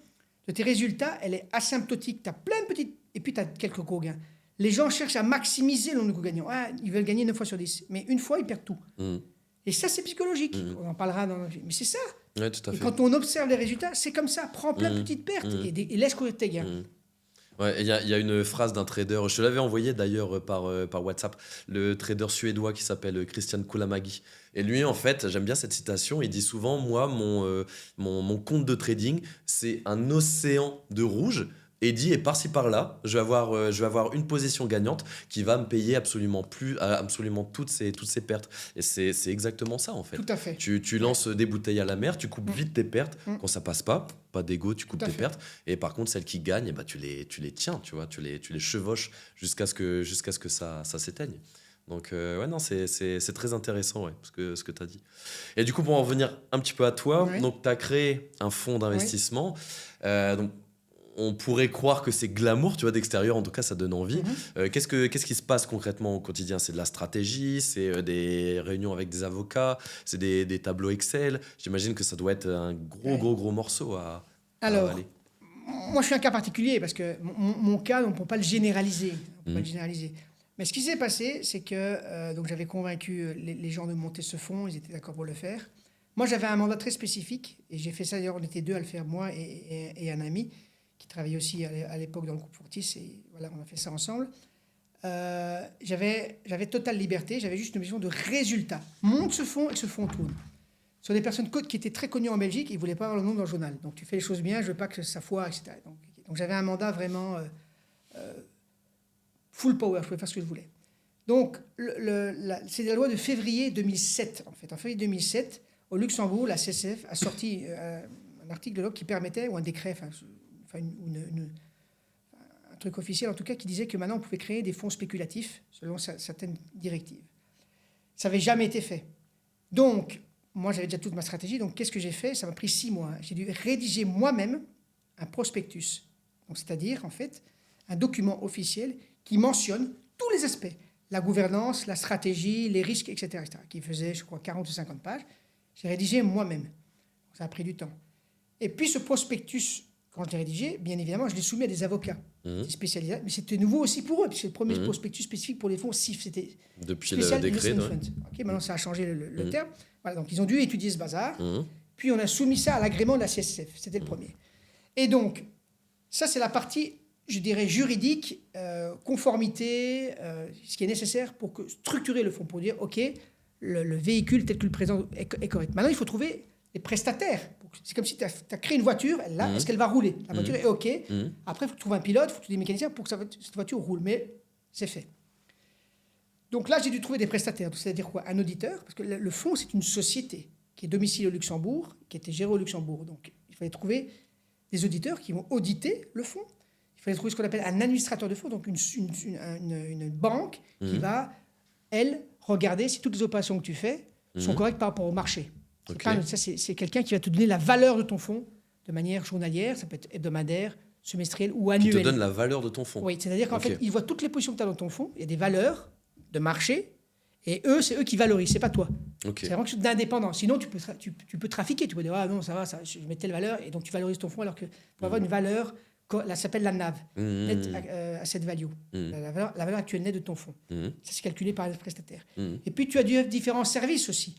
de tes résultats, elle est asymptotique. Tu as plein de petites... Et puis tu as quelques gros gains. Les gens cherchent à maximiser le nombre de gros gagnants. Ah, ils veulent gagner 9 fois sur 10. Mais une fois, ils perdent tout. Et ça, c'est psychologique. On en parlera dans... Mais c'est ça. Ouais, tout à et fait. quand on observe les résultats, c'est comme ça. Prends plein de petites pertes et laisse courir tes gains. Ouais, il y a une phrase d'un trader, je te l'avais envoyé d'ailleurs par WhatsApp, le trader suédois qui s'appelle Christian Kulamagi. Et lui, en fait, j'aime bien cette citation, il dit souvent, moi, mon compte de trading, c'est un océan de rouge. Et il dit, et par-ci par-là, je vais avoir une position gagnante qui va me payer absolument toutes ces pertes. Et c'est exactement ça, en fait. Tout à fait. Tu lances des bouteilles à la mer, tu coupes vite tes pertes. Quand ça passe pas d'ego, tu coupes tes pertes. Et par contre, celles qui gagnent, bah, tu les tiens, tu vois, tu les chevauches jusqu'à ce que ça s'éteigne. Donc, ouais, non, c'est très intéressant, ouais, ce que tu as dit. Et du coup, pour en revenir un petit peu à toi, donc tu as créé un fonds d'investissement. Donc, on pourrait croire que c'est glamour, tu vois, d'extérieur, en tout cas, ça donne envie. Qu'est-ce qui se passe concrètement au quotidien? C'est de la stratégie, c'est des réunions avec des avocats, c'est des tableaux Excel. J'imagine que ça doit être un gros morceau à avaler. Moi, je suis un cas particulier parce que mon cas, on ne peut pas le généraliser. Mais ce qui s'est passé, c'est que donc j'avais convaincu les gens de monter ce fonds, ils étaient d'accord pour le faire. Moi, j'avais un mandat très spécifique, et j'ai fait ça, d'ailleurs, on était deux à le faire, moi et un ami, qui travaillait aussi à l'époque dans le groupe Fortis, et voilà, on a fait ça ensemble. J'avais totale liberté, j'avais juste une mission de résultat. Monte ce fonds et que ce fonds tourne. Sur des personnes qui étaient très connues en Belgique, ils ne voulaient pas avoir le nom dans le journal. Donc tu fais les choses bien, je ne veux pas que ça foire, etc. Donc j'avais un mandat vraiment full power, je pouvais faire ce que je voulais. Donc c'est la loi de février 2007, en fait. En février 2007, au Luxembourg, la CCF a sorti un article de loi qui permettait, ou un décret, un truc officiel en tout cas, qui disait que maintenant on pouvait créer des fonds spéculatifs selon certaines directives. Ça n'avait jamais été fait. Donc, moi j'avais déjà toute ma stratégie, donc qu'est-ce que j'ai fait? Ça m'a pris 6 mois. J'ai dû rédiger moi-même un prospectus. Donc, c'est-à-dire, en fait, un document officiel qui mentionne tous les aspects. La gouvernance, la stratégie, les risques, etc. qui faisait, je crois, 40 ou 50 pages. J'ai rédigé moi-même. Ça a pris du temps. Et puis ce prospectus, quand je l'ai rédigé, bien évidemment, je l'ai soumis à des avocats spécialisés. Mais c'était nouveau aussi pour eux, puisque c'est le premier prospectus spécifique pour les fonds SIF. C'était depuis spécial le décret. Okay, maintenant, ça a changé le terme. Voilà, donc, ils ont dû étudier ce bazar. Puis, on a soumis ça à l'agrément de la CSSF. C'était le premier. Et donc, ça, c'est la partie, je dirais, juridique, conformité, ce qui est nécessaire pour structurer le fonds, pour dire, OK, le véhicule tel que le présent est correct. Maintenant, il faut trouver les prestataires. C'est comme si tu as créé une voiture, est-ce qu'elle va rouler? La voiture est OK. Après, il faut que tu trouves un pilote, il faut que tu trouves des mécaniciens pour que cette voiture roule. Mais c'est fait. Donc là, j'ai dû trouver des prestataires. C'est-à-dire quoi? Un auditeur, parce que le fonds, c'est une société qui est domiciliée au Luxembourg, qui était gérée au Luxembourg. Donc, il fallait trouver des auditeurs qui vont auditer le fonds. Il fallait trouver ce qu'on appelle un administrateur de fonds, donc une banque qui va, elle, regarder si toutes les opérations que tu fais sont correctes par rapport au marché. C'est quelqu'un qui va te donner la valeur de ton fonds de manière journalière, ça peut être hebdomadaire, semestrielle ou annuelle. Qui te donne la valeur de ton fonds. Oui, c'est-à-dire qu'en fait, il voit toutes les positions que tu as dans ton fonds, il y a des valeurs de marché, et c'est eux qui valorisent, c'est pas toi. C'est vraiment quelque chose d'indépendant. Sinon, tu peux trafiquer, tu peux dire, ah non, ça va, je mets telle valeur, et donc tu valorises ton fonds, alors que pour avoir une valeur, ça s'appelle la NAV, Net Asset Value, la valeur actuelle nette de ton fonds. Ça, c'est calculé par les prestataires. Et puis, tu as différents services aussi.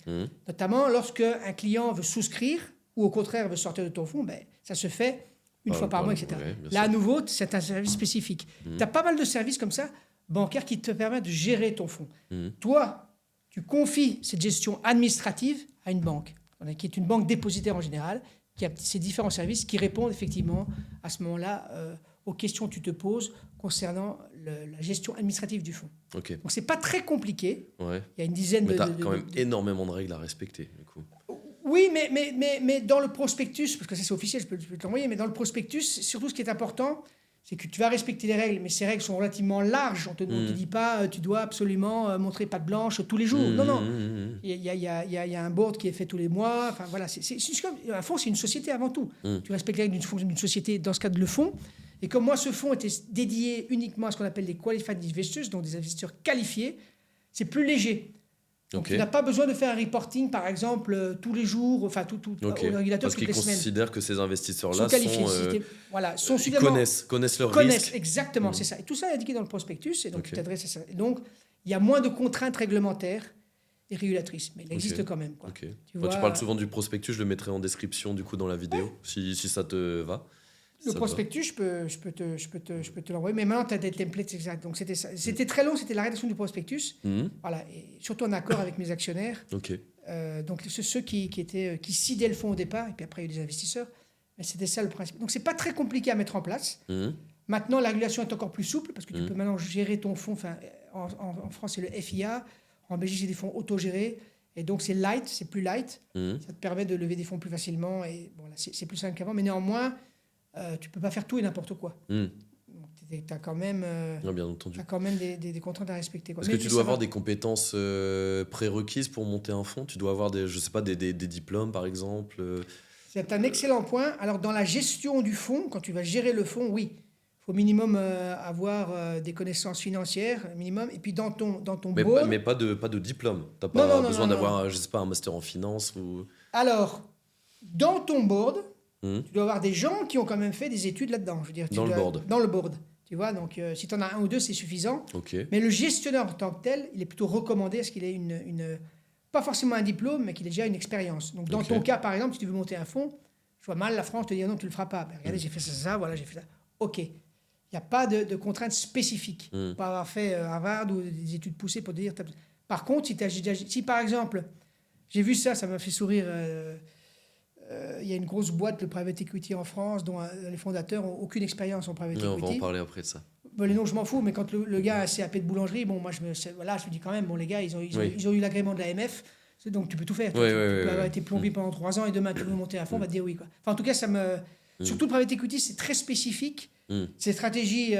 Notamment, lorsque un client veut souscrire, ou au contraire veut sortir de ton fonds, ça se fait une fois par mois, etc. Là, à nouveau, c'est un service spécifique. Tu as pas mal de services comme ça, bancaires, qui te permettent de gérer ton fonds. Toi, tu confies cette gestion administrative à une banque, qui est une banque dépositaire en général, qui a ces différents services qui répondent effectivement à ce moment-là aux questions que tu te poses concernant la gestion administrative du fonds. Donc, c'est pas très compliqué. Il y a une dizaine mais tu as quand même énormément de règles à respecter, du coup. Oui, mais dans le prospectus, parce que ça c'est officiel, je peux te l'envoyer, mais dans le prospectus, surtout ce qui est important, c'est que tu vas respecter les règles, mais ces règles sont relativement larges. On ne te dit pas tu dois absolument montrer patte blanche tous les jours. Non. Il y a un board qui est fait tous les mois. Enfin, voilà, un fonds, c'est une société avant tout. Tu respectes les règles d'une société, dans ce cas de le fonds. Et comme moi, ce fonds était dédié uniquement à ce qu'on appelle des qualified investors, donc des investisseurs qualifiés, c'est plus léger. Donc, tu n'as pas besoin de faire un reporting, par exemple, tous les jours, enfin, au régulateur toutes les semaines. Parce qu'ils considèrent que ces investisseurs-là sont connaissent leurs risques. Exactement, c'est ça. Et tout ça est indiqué dans le prospectus, et donc tu t'adresses à ça. Et donc, il y a moins de contraintes réglementaires et régulatrices, mais il existe quand même. Tu parles souvent du prospectus, je le mettrai en description du coup dans la vidéo, si ça te va. Le prospectus, je peux te l'envoyer, mais maintenant, tu as des templates exacts. Donc, c'était ça. C'était très long, c'était la rédaction du prospectus. Voilà, et surtout en accord avec mes actionnaires. Donc, ceux qui cidaient le fonds au départ, et puis après, il y a eu des investisseurs. Mais c'était ça le principe. Donc, c'est pas très compliqué à mettre en place. Maintenant, la régulation est encore plus souple, parce que tu peux maintenant gérer ton fonds. En France, c'est le FIA. En Belgique, c'est des fonds autogérés. Et donc, c'est light, c'est plus light. Ça te permet de lever des fonds plus facilement. Et bon, là, c'est plus simple qu'avant. Mais néanmoins, tu ne peux pas faire tout et n'importe quoi. Tu as quand même, bien entendu. T'as quand même des contraintes à respecter. Est-ce que tu dois avoir des compétences prérequises pour monter un fonds? Tu dois avoir des diplômes, par exemple C'est un excellent point. Alors, dans la gestion du fonds, quand tu vas gérer le fonds, oui. Il faut minimum avoir des connaissances financières, minimum. Et puis, dans ton board... Mais pas de diplôme. Tu n'as pas besoin d'avoir, je sais pas, un master en finance ou... Alors, dans ton board... Tu dois avoir des gens qui ont quand même fait des études là-dedans. Je veux dire, dans le board. Tu vois, donc si tu en as un ou deux, c'est suffisant. Mais le gestionnaire en tant que tel, il est plutôt recommandé à ce qu'il ait pas forcément un diplôme, mais qu'il ait déjà une expérience. Donc, dans ton cas, par exemple, si tu veux monter un fonds, je vois mal la France te dire non, tu ne le feras pas. Ben, regardez, j'ai fait ça, voilà, j'ai fait ça. OK. Il n'y a pas de contraintes spécifiques. Pas avoir fait Harvard ou des études poussées pour te dire... Par contre, si par exemple, j'ai vu ça m'a fait sourire... il y a une grosse boîte de private equity en France dont les fondateurs n'ont aucune expérience en private equity. On va en parler après de ça. Bon, les noms, je m'en fous, mais quand le gars a CAP de boulangerie, bon, moi, je me dis quand même, bon, les gars, ils ont eu l'agrément de l'AMF, donc tu peux tout faire. Tu peux avoir été plombier pendant 3 ans et demain, tu veux monter à fond, on va te dire oui. Quoi. Enfin, en tout cas, surtout le private equity, c'est très spécifique. C'est une stratégie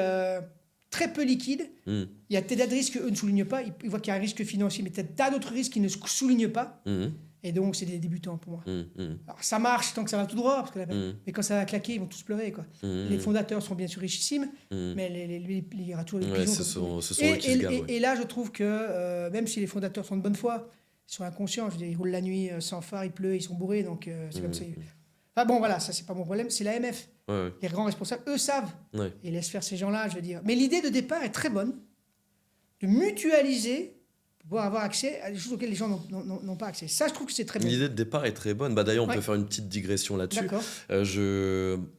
très peu liquide. Il y a des tas de risques qu'eux ne soulignent pas. Ils voient qu'il y a un risque financier, mais peut-être tas d'autres risques qu'ils ne soulignent pas. Et donc, c'est des débutants pour moi. Alors, ça marche tant que ça va tout droit, parce que mais quand ça va claquer, ils vont tous pleurer. Quoi. Les fondateurs sont bien sûr richissimes, mais il y aura toujours les pigeons. Ce sont eux qui se gavent. Et là, je trouve que même si les fondateurs sont de bonne foi, ils sont inconscients. Je veux dire, ils roulent la nuit sans phare, il pleut, ils sont bourrés, donc c'est comme ça. Enfin bon, voilà, ça, c'est pas mon problème. C'est l'AMF. Les grands responsables, eux savent. Et laissent faire ces gens-là, je veux dire. Mais l'idée de départ est très bonne, de mutualiser... pour avoir accès à des choses auxquelles les gens n'ont pas accès. Ça, je trouve que c'est très bien. L'idée de départ est très bonne. D'ailleurs, on peut faire une petite digression là-dessus. D'accord.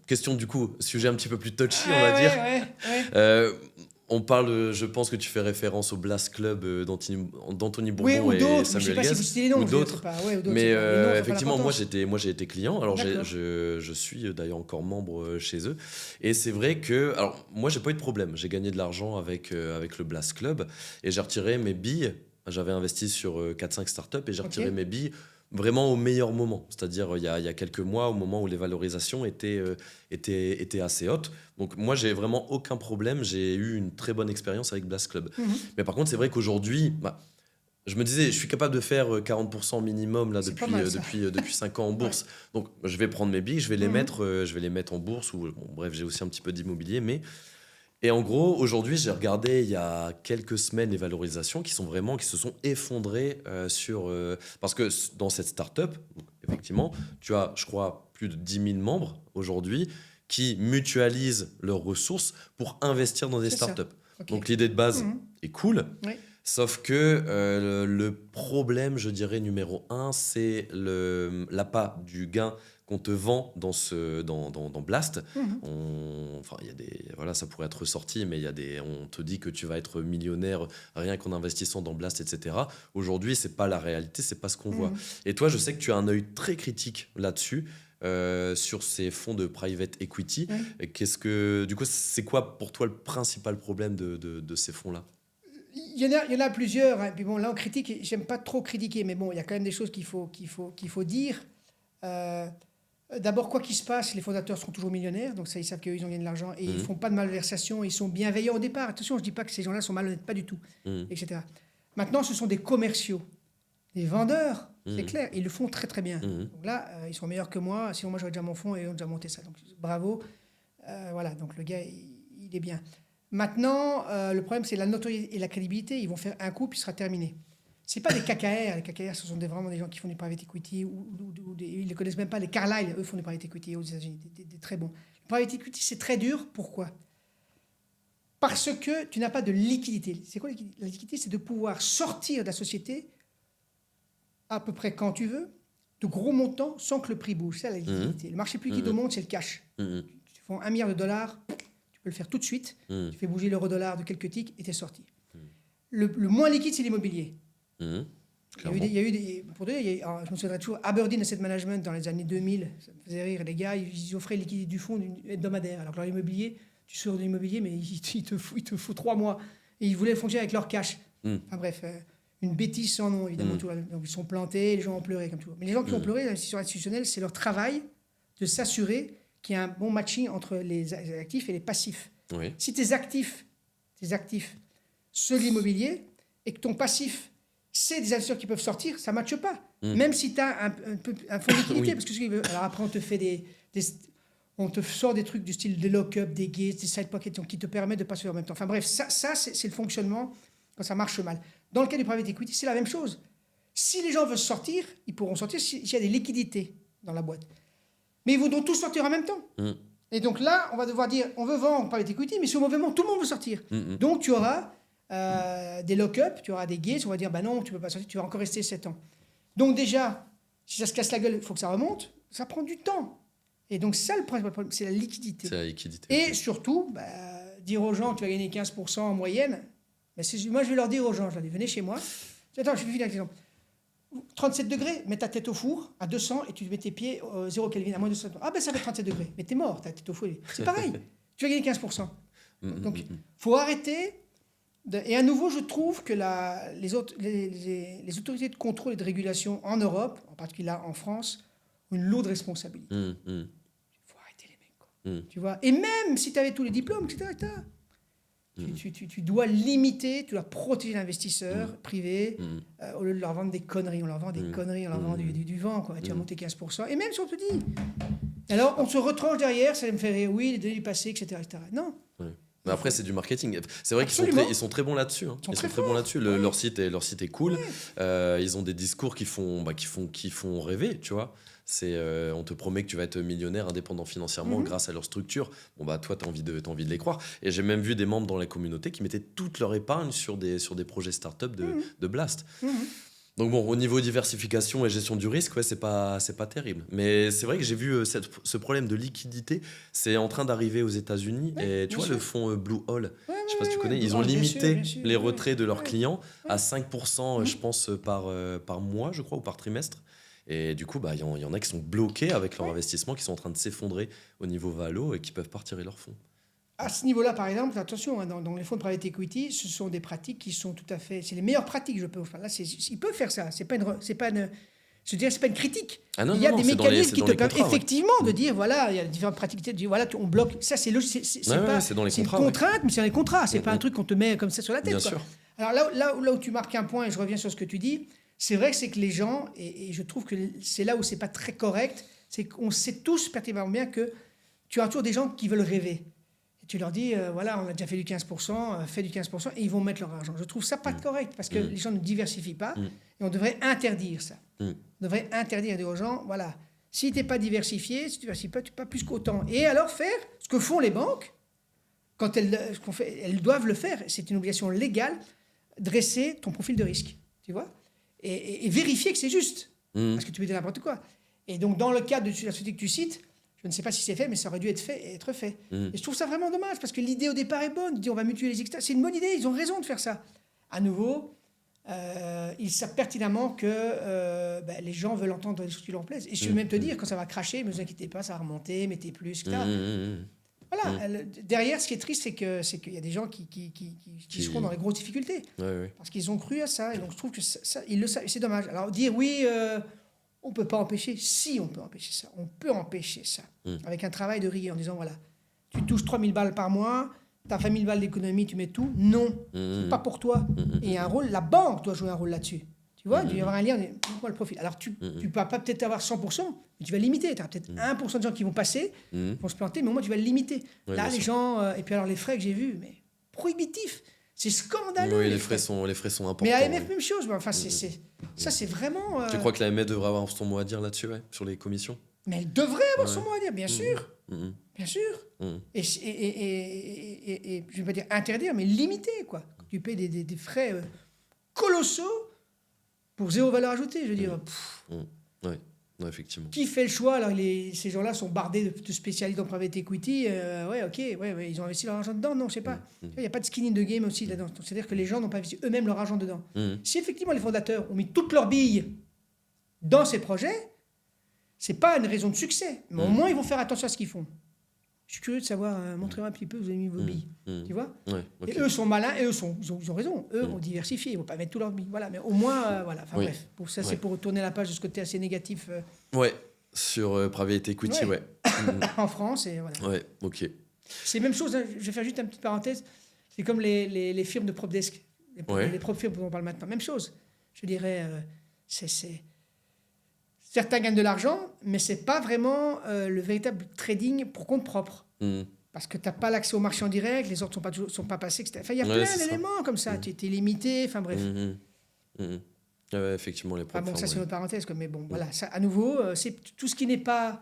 Question du coup, sujet un petit peu plus touchy, on va dire. On parle, je pense que tu fais référence au Blast Club d'Anthony Bourbon et Samuel Guez. Je ne sais pas si vous citez les noms. Ou d'autres. Mais effectivement, moi j'ai été client. Alors D'accord. je suis d'ailleurs encore membre chez eux. Et c'est vrai que, alors moi j'ai pas eu de problème. J'ai gagné de l'argent avec le Blast Club et j'ai retiré mes billes. J'avais investi sur 4-5 startups et j'ai retiré mes billes vraiment au meilleur moment. C'est-à-dire il y a quelques mois, au moment où les valorisations étaient assez hautes. Donc moi, j'ai vraiment aucun problème. J'ai eu une très bonne expérience avec Blast Club. Mais par contre, c'est vrai qu'aujourd'hui, je me disais, je suis capable de faire 40% minimum là, depuis 5 ans en bourse. Donc je vais prendre mes billes, je vais les mettre en bourse. Bref, j'ai aussi un petit peu d'immobilier, mais... Et en gros, aujourd'hui, j'ai regardé il y a quelques semaines les valorisations qui se sont effondrées parce que dans cette start-up, effectivement, tu as, je crois, plus de 10 000 membres aujourd'hui qui mutualisent leurs ressources pour investir dans des start-up. Donc l'idée de base est cool, sauf que le problème, je dirais, numéro 1, c'est l'appât du gain qu'on te vend dans Blast. Ça pourrait être ressorti, mais on te dit que tu vas être millionnaire rien qu'en investissant dans Blast, etc. Aujourd'hui, c'est pas la réalité, c'est pas ce qu'on voit. Et toi, je sais que tu as un œil très critique là-dessus, sur ces fonds de private equity. Du coup, c'est quoi pour toi le principal problème de ces fonds-là ? Il y en a plusieurs. Hein. Puis bon, là, on critique. J'aime pas trop critiquer, mais bon, il y a quand même des choses qu'il faut dire. D'abord, quoi qu'il se passe, les fondateurs seront toujours millionnaires, donc ça, ils savent qu'eux, ils ont gagné de l'argent et ils ne font pas de malversation, ils sont bienveillants au départ. Attention, je ne dis pas que ces gens-là sont malhonnêtes, pas du tout, etc. Maintenant, ce sont des commerciaux, des vendeurs, c'est clair, ils le font très très bien. Donc là, ils sont meilleurs que moi, sinon moi j'aurais déjà mon fonds et ils ont déjà monté ça. Donc bravo, voilà, donc le gars, il est bien. Maintenant, le problème, c'est la notoriété et la crédibilité. Ils vont faire un coup, puis ce sera terminé. Ce n'est pas des KKR. Les KKR, ce sont vraiment des gens qui font du private equity. Ils ne les connaissent même pas. Les Carlyle, eux, font du private equity aux États-Unis. Des très bons. Le private equity, c'est très dur. Pourquoi ? Parce que tu n'as pas de liquidité. C'est quoi la liquidité ? C'est de pouvoir sortir de la société à peu près quand tu veux, de gros montants, sans que le prix bouge. C'est ça la liquidité. Le marché plus liquide au monde, c'est le cash. Tu fais $1 milliard, tu peux le faire tout de suite. Tu fais bouger l'euro-dollar de quelques ticks et tu es sorti. Le moins liquide, c'est l'immobilier. Il y a eu je me souviens toujours, Aberdeen Asset Management dans les années 2000, ça me faisait rire, les gars, ils offraient liquidité du fonds hebdomadaire. Alors que l'immobilier, tu sors de l'immobilier, mais il te faut 3 mois. Et ils voulaient fonctionner avec leur cash. Enfin bref, une bêtise sans nom, évidemment. Donc ils sont plantés, les gens ont pleuré, comme toujours. Mais les gens qui ont pleuré, l'investisseur institutionnel, c'est leur travail de s'assurer qu'il y a un bon matching entre les actifs et les passifs. Si tes actifs, c'est l'immobilier, et que ton passif, c'est des investisseurs qui peuvent sortir, ça ne matche pas. Même si tu as un fonds de liquidité. Parce que, alors après, on te fait on te sort des trucs du style des lock-up, des gates, des side pockets qui te permettent de passer en même temps. Enfin bref, ça c'est le fonctionnement quand ça marche mal. Dans le cas du private equity, c'est la même chose. Si les gens veulent sortir, ils pourront sortir s'il y a des liquidités dans la boîte. Mais ils voudront tous sortir en même temps. Et donc là, on va devoir dire, on veut vendre private equity, mais si au mauvais moment, tout le monde veut sortir. Donc tu auras des lock-up, tu auras des gates, on va dire, bah non, tu ne peux pas sortir, tu vas encore rester 7 ans. Donc déjà, si ça se casse la gueule, il faut que ça remonte. Ça prend du temps. Et donc ça, le principal problème, c'est la liquidité. C'est la liquidité. Et surtout, dire aux gens, tu vas gagner 15% en moyenne. Mais moi, je vais leur dire aux gens, venez chez moi. Attends, je vais finir avec l'exemple. 37 degrés, mets ta tête au four à 200 et tu mets tes pieds 0 Kelvin à moins de 200. Ah ben ça fait 37 degrés. Mais t'es mort, ta tête au four. C'est pareil. Tu vas gagner 15%. Donc, il faut arrêter. Et à nouveau, je trouve que les autorités de contrôle et de régulation en Europe, en particulier là en France, ont une lourde responsabilité. Il faut arrêter les mecs. Quoi. Tu vois. Et même si tu avais tous les diplômes, etc., tu dois limiter, tu dois protéger l'investisseur privé au lieu de leur vendre des conneries. On leur vend des conneries, on leur vend du vent. Quoi. Tu vas monter 15%. Et même si on te dit... Alors, on se retranche derrière, ça me fait rire, oui, les données du passé, etc. Non. Ouais. Mais après, c'est du marketing. C'est vrai qu'ils sont très bons là-dessus. Hein. Ils sont très bons là-dessus. Leur site est cool. Ouais. Ils ont des discours qui font rêver, tu vois. On te promet que tu vas être millionnaire, indépendant financièrement grâce à leur structure. Bon, toi, t'as envie de les croire. Et j'ai même vu des membres dans la communauté qui mettaient toute leur épargne sur des projets start-up de Blast. Donc bon, au niveau diversification et gestion du risque, c'est pas terrible. Mais c'est vrai que j'ai vu ce problème de liquidité, c'est en train d'arriver aux États-Unis. Et tu vois, le fonds Blue Hall, je sais pas si tu connais, ils ont limité les retraits de leurs clients à 5%, je pense, par mois, je crois, ou par trimestre. Et du coup, il y en a qui sont bloqués avec leur investissement, qui sont en train de s'effondrer au niveau valo et qui peuvent pas retirer leurs fonds. À ce niveau-là, par exemple, attention, dans les fonds de private equity, ce sont des pratiques qui sont tout à fait... C'est les meilleures pratiques, je peux... Enfin, là, ils peuvent faire ça. C'est pas une critique. Ah non, il y a des mécanismes qui te permettent effectivement de ouais. dire, voilà, il y a différentes pratiques. Voilà, on bloque... Ça, c'est logique. C'est dans les une contrats, contrainte, mais c'est dans les contrats. C'est pas un truc qu'on te met comme ça sur la tête. Bien quoi. sûr. Alors là où tu marques un point, et je reviens sur ce que tu dis, c'est vrai que c'est que les gens, et je trouve que c'est là où c'est pas très correct, c'est qu'on sait tous pertinemment bien que tu as toujours des gens qui veulent rêver. Tu leur dis, voilà, on a déjà fait du 15%, fais du 15%, et ils vont mettre leur argent. Je trouve ça pas correct, parce que les gens ne diversifient pas, et on devrait interdire ça. On devrait interdire aux gens, voilà, si tu n'es pas diversifié, si tu ne diversifies pas, tu n'as pas plus qu'autant. Et alors faire ce que font les banques, quand elles doivent le faire, c'est une obligation légale, dresser ton profil de risque, tu vois, et vérifier que c'est juste, parce que tu peux dire n'importe quoi. Et donc, dans le cadre de la société que tu cites, je ne sais pas si c'est fait, mais ça aurait dû être fait. Et je trouve ça vraiment dommage, parce que l'idée au départ est bonne. On va mutuer les extras. C'est une bonne idée, ils ont raison de faire ça. À nouveau, ils savent pertinemment que les gens veulent entendre des choses qui leur plaisent. Et je peux même te dire, quand ça va cracher, ne vous inquiétez pas, ça va remonter, mettez plus, etc. Voilà. Derrière, ce qui est triste, c'est qu'il y a des gens qui seront dans les grosses difficultés. Parce qu'ils ont cru à ça. Et donc, je trouve que ça ils le savent. C'est dommage. Alors, dire oui... on ne peut pas empêcher. Si, on peut empêcher ça. On peut empêcher ça. Avec un travail de rigueur en disant, voilà, tu touches 3 000 balles par mois, tu as 20 000 balles d'économie, tu mets tout. Non, c'est pas pour toi. Et un rôle, la banque doit jouer un rôle là-dessus. Tu vois, il doit y avoir un lien, montre-moi le profil. Alors, tu ne vas pas peut-être avoir 100%, mais tu vas limiter. Tu as peut-être 1% de gens qui vont passer, vont se planter, mais au moins, tu vas le limiter. Là, les gens... et puis alors, les frais que j'ai vus, mais prohibitifs. C'est scandaleux. Oui, les frais sont importants. Mais l'AMF, même chose. Enfin, ça, c'est vraiment... Tu crois que l'AMF devrait avoir son mot à dire là-dessus, sur les commissions ? Mais elle devrait avoir son mot à dire, bien sûr. Bien sûr. Et je ne vais pas dire interdire, mais limiter, quoi. Tu payes des frais colossaux pour zéro valeur ajoutée, je veux dire. Oui. Non, effectivement. Qui fait le choix? Alors, ces gens-là sont bardés de spécialistes en private equity. Ils ont investi leur argent dedans. Non, je sais pas. Il n'y a pas de skin in the game aussi là-dedans. C'est-à-dire que les gens n'ont pas investi eux-mêmes leur argent dedans. Si effectivement les fondateurs ont mis toutes leurs billes dans ces projets, c'est pas une raison de succès. Mais au moins, ils vont faire attention à ce qu'ils font. Je suis curieux de savoir, montrez-moi un petit peu où vous avez mis vos billes. Tu vois? Et eux sont malins, et ils ont raison. Eux ont diversifié, ils ne vont pas mettre tous leurs billes. Voilà, mais au moins, voilà. Enfin bref, c'est pour tourner la page de ce côté assez négatif. Sur private equity, en France, et voilà. Ouais, ok. C'est la même chose, je vais faire juste une petite parenthèse. C'est comme les firmes de PropDesk, les propres firmes dont on parle maintenant. Même chose. Je dirais, certains gagnent de l'argent, mais ce n'est pas vraiment le véritable trading pour compte propre. Parce que tu n'as pas l'accès au marché en direct, les autres ne sont pas passés, etc. Enfin, il y a plein d'éléments comme ça. Tu es limité, enfin bref. Effectivement, les propres. Ça, c'est une autre parenthèse. Mais bon, voilà. Ça, à nouveau, tout ce qui n'est pas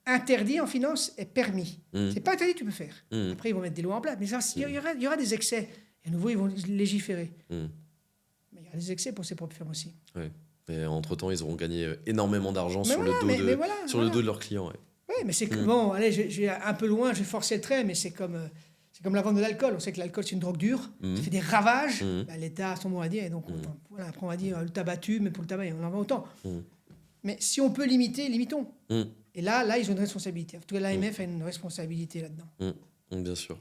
interdit en finance est permis. C'est pas interdit, tu peux faire. Après, ils vont mettre des lois en place. Mais il y aura des excès. Et à nouveau, ils vont légiférer. Mais il y aura des excès pour ces propres firmes aussi. Et entre-temps, ils auront gagné énormément d'argent Mais sur voilà, le dos mais voilà, sur le dos de leurs clients. Ouais. Oui, mais c'est que, bon, allez, j'ai un peu loin, j'ai forcé le trait, mais c'est comme la vente de l'alcool. On sait que l'alcool, c'est une drogue dure, ça fait des ravages. Bah, l'État a son mot à dire, et donc, voilà, après, on va dire le tabac tue, mais pour le tabac, on en vend autant. Mais si on peut limiter, limitons. Et là, ils ont une responsabilité. En tout cas, l'AMF a une responsabilité là-dedans. Bien sûr.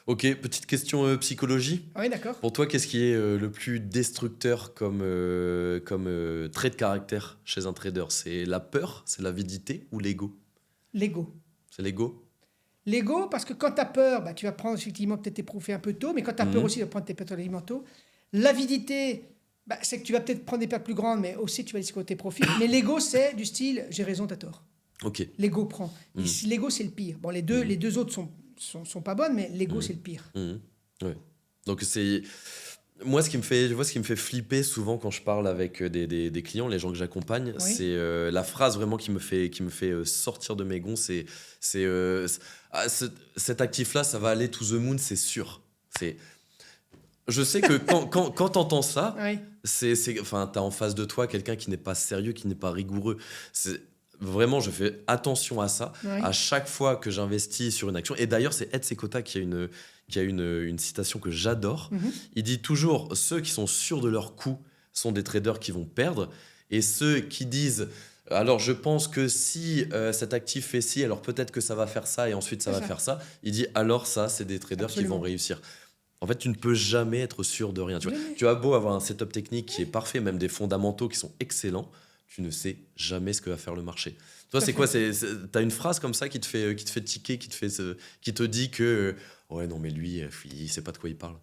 Ok, petite question psychologie. Ah oui, d'accord. Pour toi, qu'est-ce qui est le plus destructeur comme trait de caractère chez un trader? C'est la peur, c'est l'avidité ou l'ego? L'ego. C'est l'ego? L'ego, parce que quand tu as peur, bah, tu vas prendre effectivement peut-être tes profits un peu tôt, mais quand tu as peur aussi, tu vas prendre tes pertes alimentaux. L'avidité, bah, c'est que tu vas peut-être prendre des pertes plus grandes, mais aussi tu vas laisser tes profits. Mais l'ego, c'est du style j'ai raison, t'as tort. Ok. L'ego prend. L'ego, c'est le pire. Bon, les deux autres sont pas bonnes, mais l'ego, c'est le pire. Ouais. Donc c'est moi ce qui me fait flipper souvent quand je parle avec des clients, les gens que j'accompagne, c'est la phrase vraiment qui me fait sortir de mes gonds, c'est cet actif-là, ça va aller to the moon, c'est sûr. Je sais que quand t'entends ça, t'as en face de toi quelqu'un qui n'est pas sérieux, qui n'est pas rigoureux. Vraiment, je fais attention à ça à chaque fois que j'investis sur une action. Et d'ailleurs, c'est Ed Seykota qui a une citation que j'adore. Il dit toujours, ceux qui sont sûrs de leur coup sont des traders qui vont perdre. Et ceux qui disent, alors je pense que si cet actif fait ci, alors peut-être que ça va faire ça et ensuite ça va faire ça. Il dit, alors ça, c'est des traders qui vont réussir. En fait, tu ne peux jamais être sûr de rien. Tu as beau avoir un setup technique qui est parfait, même des fondamentaux qui sont excellents, tu ne sais jamais ce que va faire le marché. Toi, c'est quoi? T'as une phrase comme ça qui te fait tiquer, qui te dit que ouais, non, mais lui, il sait pas de quoi il parle.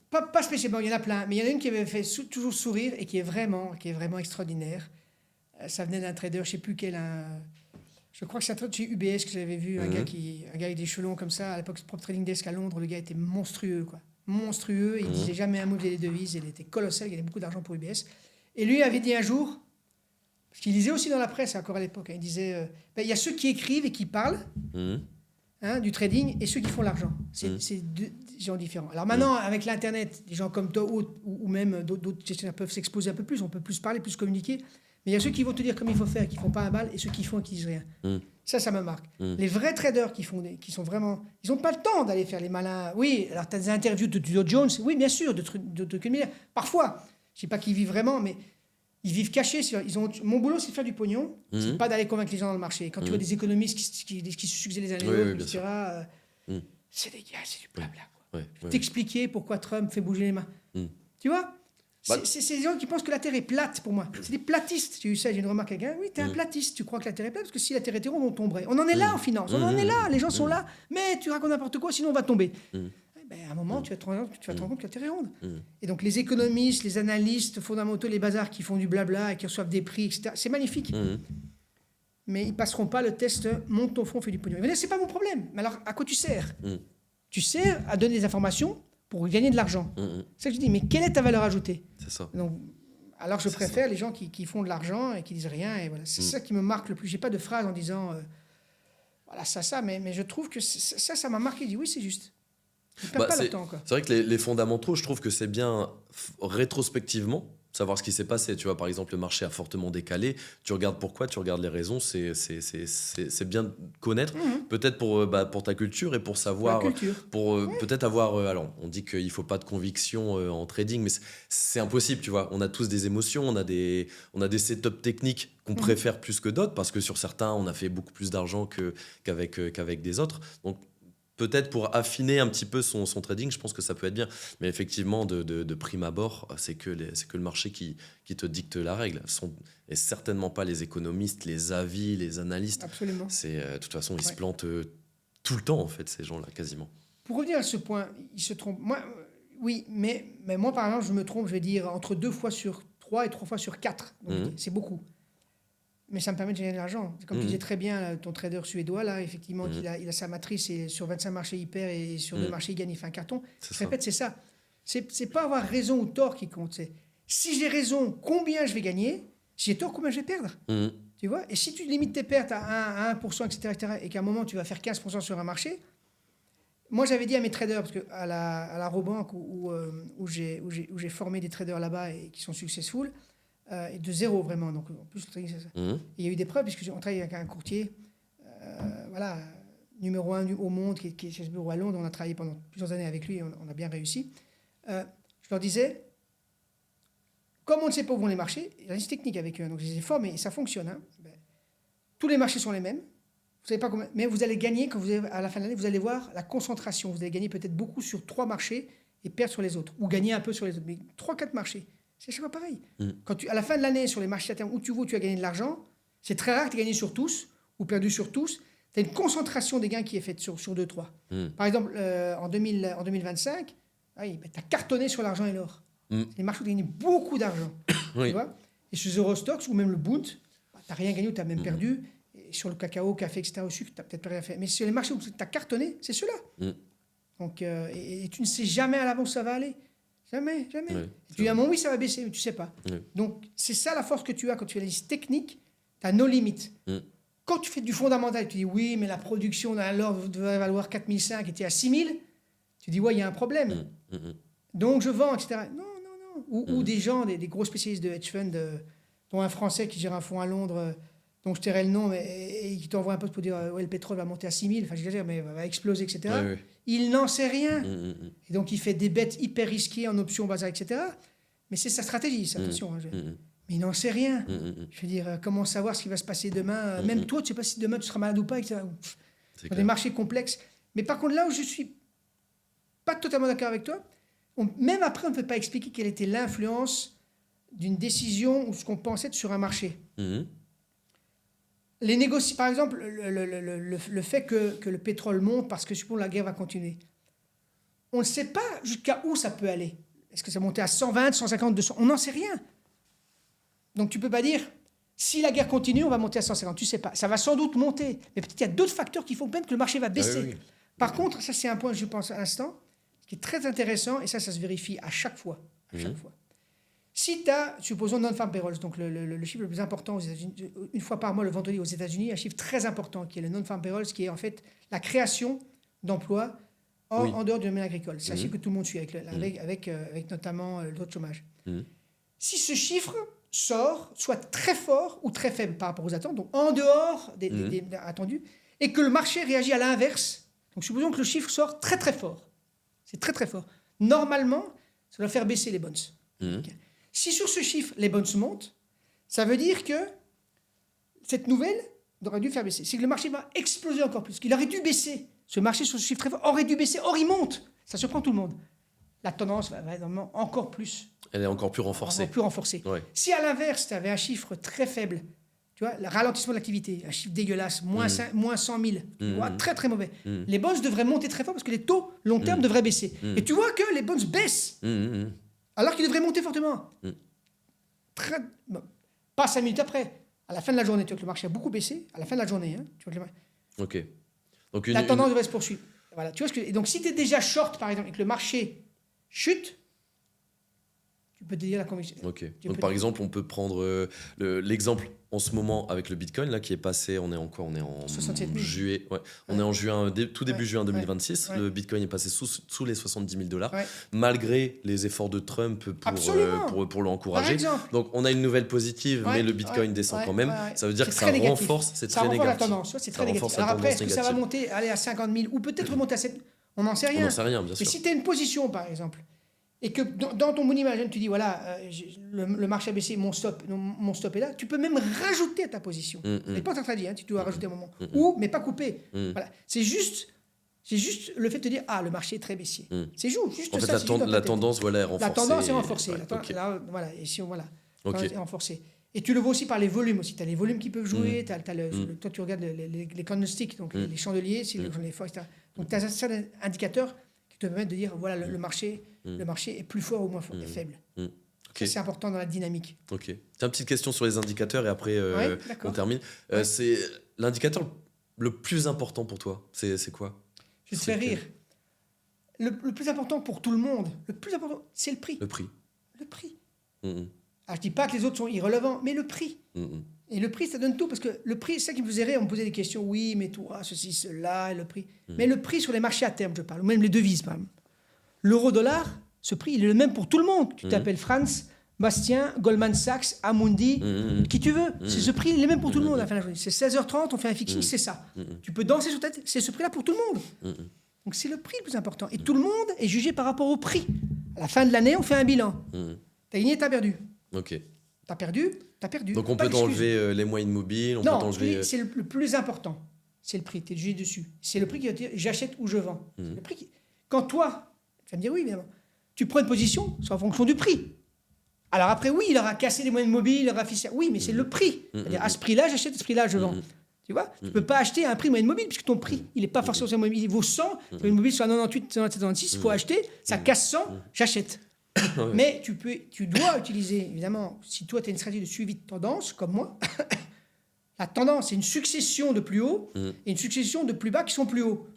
Pas spécialement, il y en a plein, mais il y en a une qui m'avait fait toujours sourire et qui est vraiment extraordinaire. Ça venait d'un trader, je sais plus quel. Je crois que c'est un trader chez UBS que j'avais vu, un gars avec des cheveux longs comme ça, à l'époque, Prop Trading Desk à Londres. Le gars était monstrueux, quoi. Monstrueux, il disait jamais un mot des devises, il était colossal, il gagnait beaucoup d'argent pour UBS. Et lui avait dit un jour, parce qu'il disait aussi dans la presse encore à l'époque, il disait il y a ceux qui écrivent et qui parlent du trading et ceux qui font l'argent. C'est deux gens différents. Alors maintenant, avec l'Internet, des gens comme toi ou même d'autres gestionnaires peuvent s'exposer un peu plus, on peut plus parler, plus communiquer. Mais il y a ceux qui vont te dire comment il faut faire, qui ne font pas un bal, et ceux qui font et qui disent rien. Ça me marque. Les vrais traders qui sont vraiment... Ils n'ont pas le temps d'aller faire les malins. Oui, alors tu as des interviews de Dow Jones, oui, bien sûr, de Kuhn-Miller. Parfois, je ne sais pas qu'ils vivent vraiment, mais ils vivent cachés. Mon boulot, c'est de faire du pognon, c'est pas d'aller convaincre les gens dans le marché. Quand tu vois des économistes qui se succèdent les uns les autres, etc., c'est des gars, c'est du blabla. T'expliquer pourquoi Trump fait bouger les mains. Tu vois? C'est des gens qui pensent que la Terre est plate, pour moi. C'est des platistes. J'ai eu ça, j'ai une remarque à quelqu'un. Oui, t'es un platiste, tu crois que la Terre est plate, parce que si la Terre était ronde, on tomberait. On en est là en finance, on en est là, les gens sont là, mais tu racontes n'importe quoi, sinon on va tomber. À un moment, tu vas te rendre compte que la Terre est ronde. Et donc les économistes, les analystes fondamentaux, les bazars qui font du blabla et qui reçoivent des prix, etc., c'est magnifique. Mais ils passeront pas le test monte ton fonds, fais du pognon. Ils vont dire, c'est pas mon problème. Mais alors, à quoi tu sers? Tu sers à donner des informations pour gagner de l'argent. C'est ça que je dis, mais quelle est ta valeur ajoutée? C'est ça. Donc, alors je préfère les gens qui font de l'argent et qui disent rien. Et voilà. C'est ça qui me marque le plus. J'ai pas de phrase en disant voilà ça, mais je trouve que ça m'a marqué. Je dis oui, c'est juste. Ils perdent pas leur temps, quoi. C'est vrai que les fondamentaux, je trouve que c'est bien rétrospectivement savoir ce qui s'est passé. Tu vois, par exemple, le marché a fortement décalé. Tu regardes pourquoi, tu regardes les raisons. C'est bien de connaître. Peut-être pour ta culture et pour savoir, peut-être avoir. Alors, on dit qu'il faut pas de conviction en trading, mais c'est impossible. Tu vois, on a tous des émotions, on a des setups techniques qu'on préfère plus que d'autres parce que sur certains, on a fait beaucoup plus d'argent qu'avec des autres. Donc peut-être pour affiner un petit peu son trading, je pense que ça peut être bien. Mais effectivement, de prime abord, c'est que le marché qui te dicte la règle. Et certainement pas les économistes, les avis, les analystes. Absolument. De toute façon, ils se plantent tout le temps, en fait, ces gens-là, quasiment. Pour revenir à ce point, ils se trompent. Moi, oui, mais moi, par exemple, je me trompe, je vais dire, entre 2 fois sur 3 et 3 fois sur 4. Donc, c'est beaucoup. Mais ça me permet de gagner de l'argent. Comme tu disais très bien, ton trader suédois, là, effectivement, il a sa matrice et sur 25 marchés, il perd et sur 2 marchés, il gagne, il fait un carton. Je répète, c'est ça. C'est pas avoir raison ou tort qui compte. C'est si j'ai raison, combien je vais gagner. Si j'ai tort, combien je vais perdre. Tu vois? Et si tu limites tes pertes à 1%, etc., et qu'à un moment, tu vas faire 15% sur un marché, moi, j'avais dit à mes traders, parce qu'à la Robank, où j'ai formé des traders là-bas et qui sont successful, et de zéro vraiment. Donc, en plus, il y a eu des preuves, puisqu'on travaille avec un courtier, voilà, numéro 1 au monde, qui est chez ce bureau à Londres. On a travaillé pendant plusieurs années avec lui, on a bien réussi. Je leur disais, comme on ne sait pas où vont les marchés, il y a une technique avec eux, donc je les ai formés, et ça fonctionne. Hein. Tous les marchés sont les mêmes, vous savez pas combien, mais vous allez gagner, à la fin de l'année, vous allez voir la concentration. Vous allez gagner peut-être beaucoup sur 3 marchés et perdre sur les autres, ou gagner un peu sur les autres. Mais 3-4 marchés, c'est chaque fois pareil. Quand à la fin de l'année, sur les marchés à terme où tu as gagné de l'argent, c'est très rare que tu aies gagné sur tous, ou perdu sur tous. Tu as une concentration des gains qui est faite sur 2-3. Par exemple, en 2025, tu as cartonné sur l'argent et l'or. Les marchés ont gagné beaucoup d'argent. Oui. Tu vois, et sur Eurostoxx ou même le Bund, tu n'as rien gagné ou tu as même perdu. Et sur le cacao, café, etc., au sucre, tu n'as peut-être rien fait. Mais sur les marchés où tu as cartonné, c'est ceux-là. Donc, et tu ne sais jamais à l'avance où ça va aller. Jamais. Oui, Tu dis à un moment, oui, ça va baisser, mais tu ne sais pas. Donc, c'est ça la force que tu as quand tu analyses technique. Tu as nos limites. Quand tu fais du fondamental, tu dis oui, mais la production d'un l'or devrait valoir 4005 et tu es à 6000, tu dis ouais, il y a un problème. Donc je vends, etc. Non. Ou des gens, des gros spécialistes de hedge fund, dont un Français qui gère un fonds à Londres, dont je tairai le nom, et qui t'envoie un poste pour dire ouais, le pétrole va monter à 6000, enfin j'exagère, mais va exploser, etc. Oui. Il n'en sait rien. Et donc il fait des bêtes hyper risquées en options, bazar, etc. Mais c'est sa stratégie, attention. Hein, mais il n'en sait rien. Je veux dire, comment savoir ce qui va se passer demain Même toi, tu ne sais pas si demain tu seras malade ou pas, etc. Dans des marchés complexes. Mais par contre, là où je ne suis pas totalement d'accord avec toi, même après, on ne peut pas expliquer quelle était l'influence d'une décision ou ce qu'on pensait être sur un marché. Les par exemple, le fait que le pétrole monte parce que, supposons, la guerre va continuer. On ne sait pas jusqu'à où ça peut aller. Est-ce que ça va monter à 120, 150, 200 On n'en sait rien. Donc tu ne peux pas dire, si la guerre continue, on va monter à 150. Tu ne sais pas. Ça va sans doute monter. Mais peut-être qu'il y a d'autres facteurs qui font même que le marché va baisser. Oui. Par contre, ça c'est un point que je pense à l'instant, qui est très intéressant, et ça se vérifie à chaque fois. Si tu as, supposons, non-farm payrolls, donc le chiffre le plus important aux États-Unis, une fois par mois le vendredi aux États-Unis, un chiffre très important qui est le non-farm payrolls, qui est en fait la création d'emplois en dehors du domaine agricole. C'est un chiffre que tout le monde suit, avec notamment le taux de chômage. Si ce chiffre sort, soit très fort ou très faible par rapport aux attentes, donc en dehors des attendus, et que le marché réagit à l'inverse, donc supposons que le chiffre sort très très fort, c'est très très fort, normalement, ça doit faire baisser les bonds. Okay. Si sur ce chiffre, les bonds montent, ça veut dire que cette nouvelle aurait dû faire baisser. C'est que le marché va exploser encore plus. Qu'il aurait dû baisser. Ce marché sur ce chiffre très fort aurait dû baisser. Or, il monte. Ça surprend tout le monde. La tendance va normalement encore plus. Elle est encore plus renforcée. Ouais. Si à l'inverse, tu avais un chiffre très faible, tu vois, le ralentissement de l'activité, un chiffre dégueulasse, moins 100 000, très très mauvais. Les bonds devraient monter très fort parce que les taux long terme devraient baisser. Et tu vois que les bonds baissent. Alors qu'il devrait monter fortement. Pas 5 minutes après. À la fin de la journée, tu vois que le marché a beaucoup baissé. À la fin de la journée. Hein, tu vois que Ok. Donc la tendance devrait se poursuivre. Voilà, tu vois et donc, si tu es déjà short, par exemple, et que le marché chute, tu peux te dire la conviction. Ok. Donc, par exemple, on peut prendre l'exemple en ce moment avec le Bitcoin, là, qui est passé, on est en juillet. Ouais. On est en juin, tout début juin 2026. Le Bitcoin est passé sous les 70 000 $, malgré les efforts de Trump pour l'encourager. Donc, on a une nouvelle positive, mais le Bitcoin descend quand même. Ça veut dire que ça renforce, c'est très négatif. La tendance, c'est très négatif. Alors après, est-ce que ça va monter, aller à 50 000 ou peut-être remonter à 7 000 On n'en sait rien. On n'en sait rien, bien sûr. Mais si tu as une position, par exemple, et que dans ton money management, tu dis, voilà, le marché a baissé, mon stop est là, tu peux même rajouter à ta position. Ce n'est pas en train de dire, tu dois rajouter un moment. Mais pas couper. Voilà. C'est juste le fait de te dire, le marché est très baissier. C'est juste en ça. fait, la tendance, voilà, est renforcée. La tendance est renforcée. Voilà, est renforcée. Et tu le vois aussi par les volumes aussi. Tu as les volumes qui peuvent jouer. Toi, tu regardes les candlesticks, donc les chandeliers, les forts, etc. Donc, tu as un certain indicateur qui te permet de dire, voilà, le marché est plus fort ou moins fort, est faible. Okay. C'est important dans la dynamique. Ok. Tiens, une petite question sur les indicateurs et après on termine. C'est l'indicateur le plus important pour toi, c'est quoi? Je te fais rire. Le plus important pour tout le monde, c'est le prix. Le prix. Je dis pas que les autres sont irrelevants, mais le prix. Et le prix, ça donne tout, parce que le prix, c'est ça qui me faisait rire. On me posait des questions, oui, mais toi, ceci, cela, et le prix. Mais le prix sur les marchés à terme, je parle, ou même les devises, par exemple. L'euro-dollar, ce prix, il est le même pour tout le monde. Tu t'appelles Franz, Bastien, Goldman Sachs, Amundi, qui tu veux. C'est ce prix, il est même pour tout le monde à la fin de la journée. C'est 16h30, on fait un fixing, c'est ça. Tu peux danser sur ta tête, c'est ce prix-là pour tout le monde. Donc c'est le prix le plus important. Et tout le monde est jugé par rapport au prix. À la fin de l'année, on fait un bilan. T'as gagné, t'as perdu. Ok. T'as perdu, t'as perdu. Donc on Pas peut d'excuse. t'enlever les moyens immobiles, on peut Non, t'enlever... c'est le plus important. C'est le prix, tu es jugé dessus. C'est le prix qui va te dire j'achète ou je vends. C'est le prix Quand toi, tu vas me dire oui, évidemment, tu prends une position, c'est en fonction du prix. Alors après, oui, il aura cassé les moyens mobiles, il aura fait ça. Oui, mais c'est le prix. C'est-à-dire, à ce prix-là, j'achète, à ce prix-là, je vends. Tu vois, tu ne peux pas acheter à un prix moyen mobile puisque ton prix, il n'est pas forcément sur mobile. Il vaut 100, le moyen mobile sur 98, 97, 96, il faut acheter, ça casse 100, j'achète. Mais tu dois utiliser, évidemment, si toi, tu as une stratégie de suivi de tendance, comme moi, la tendance, c'est une succession de plus haut et une succession de plus bas qui sont plus hauts.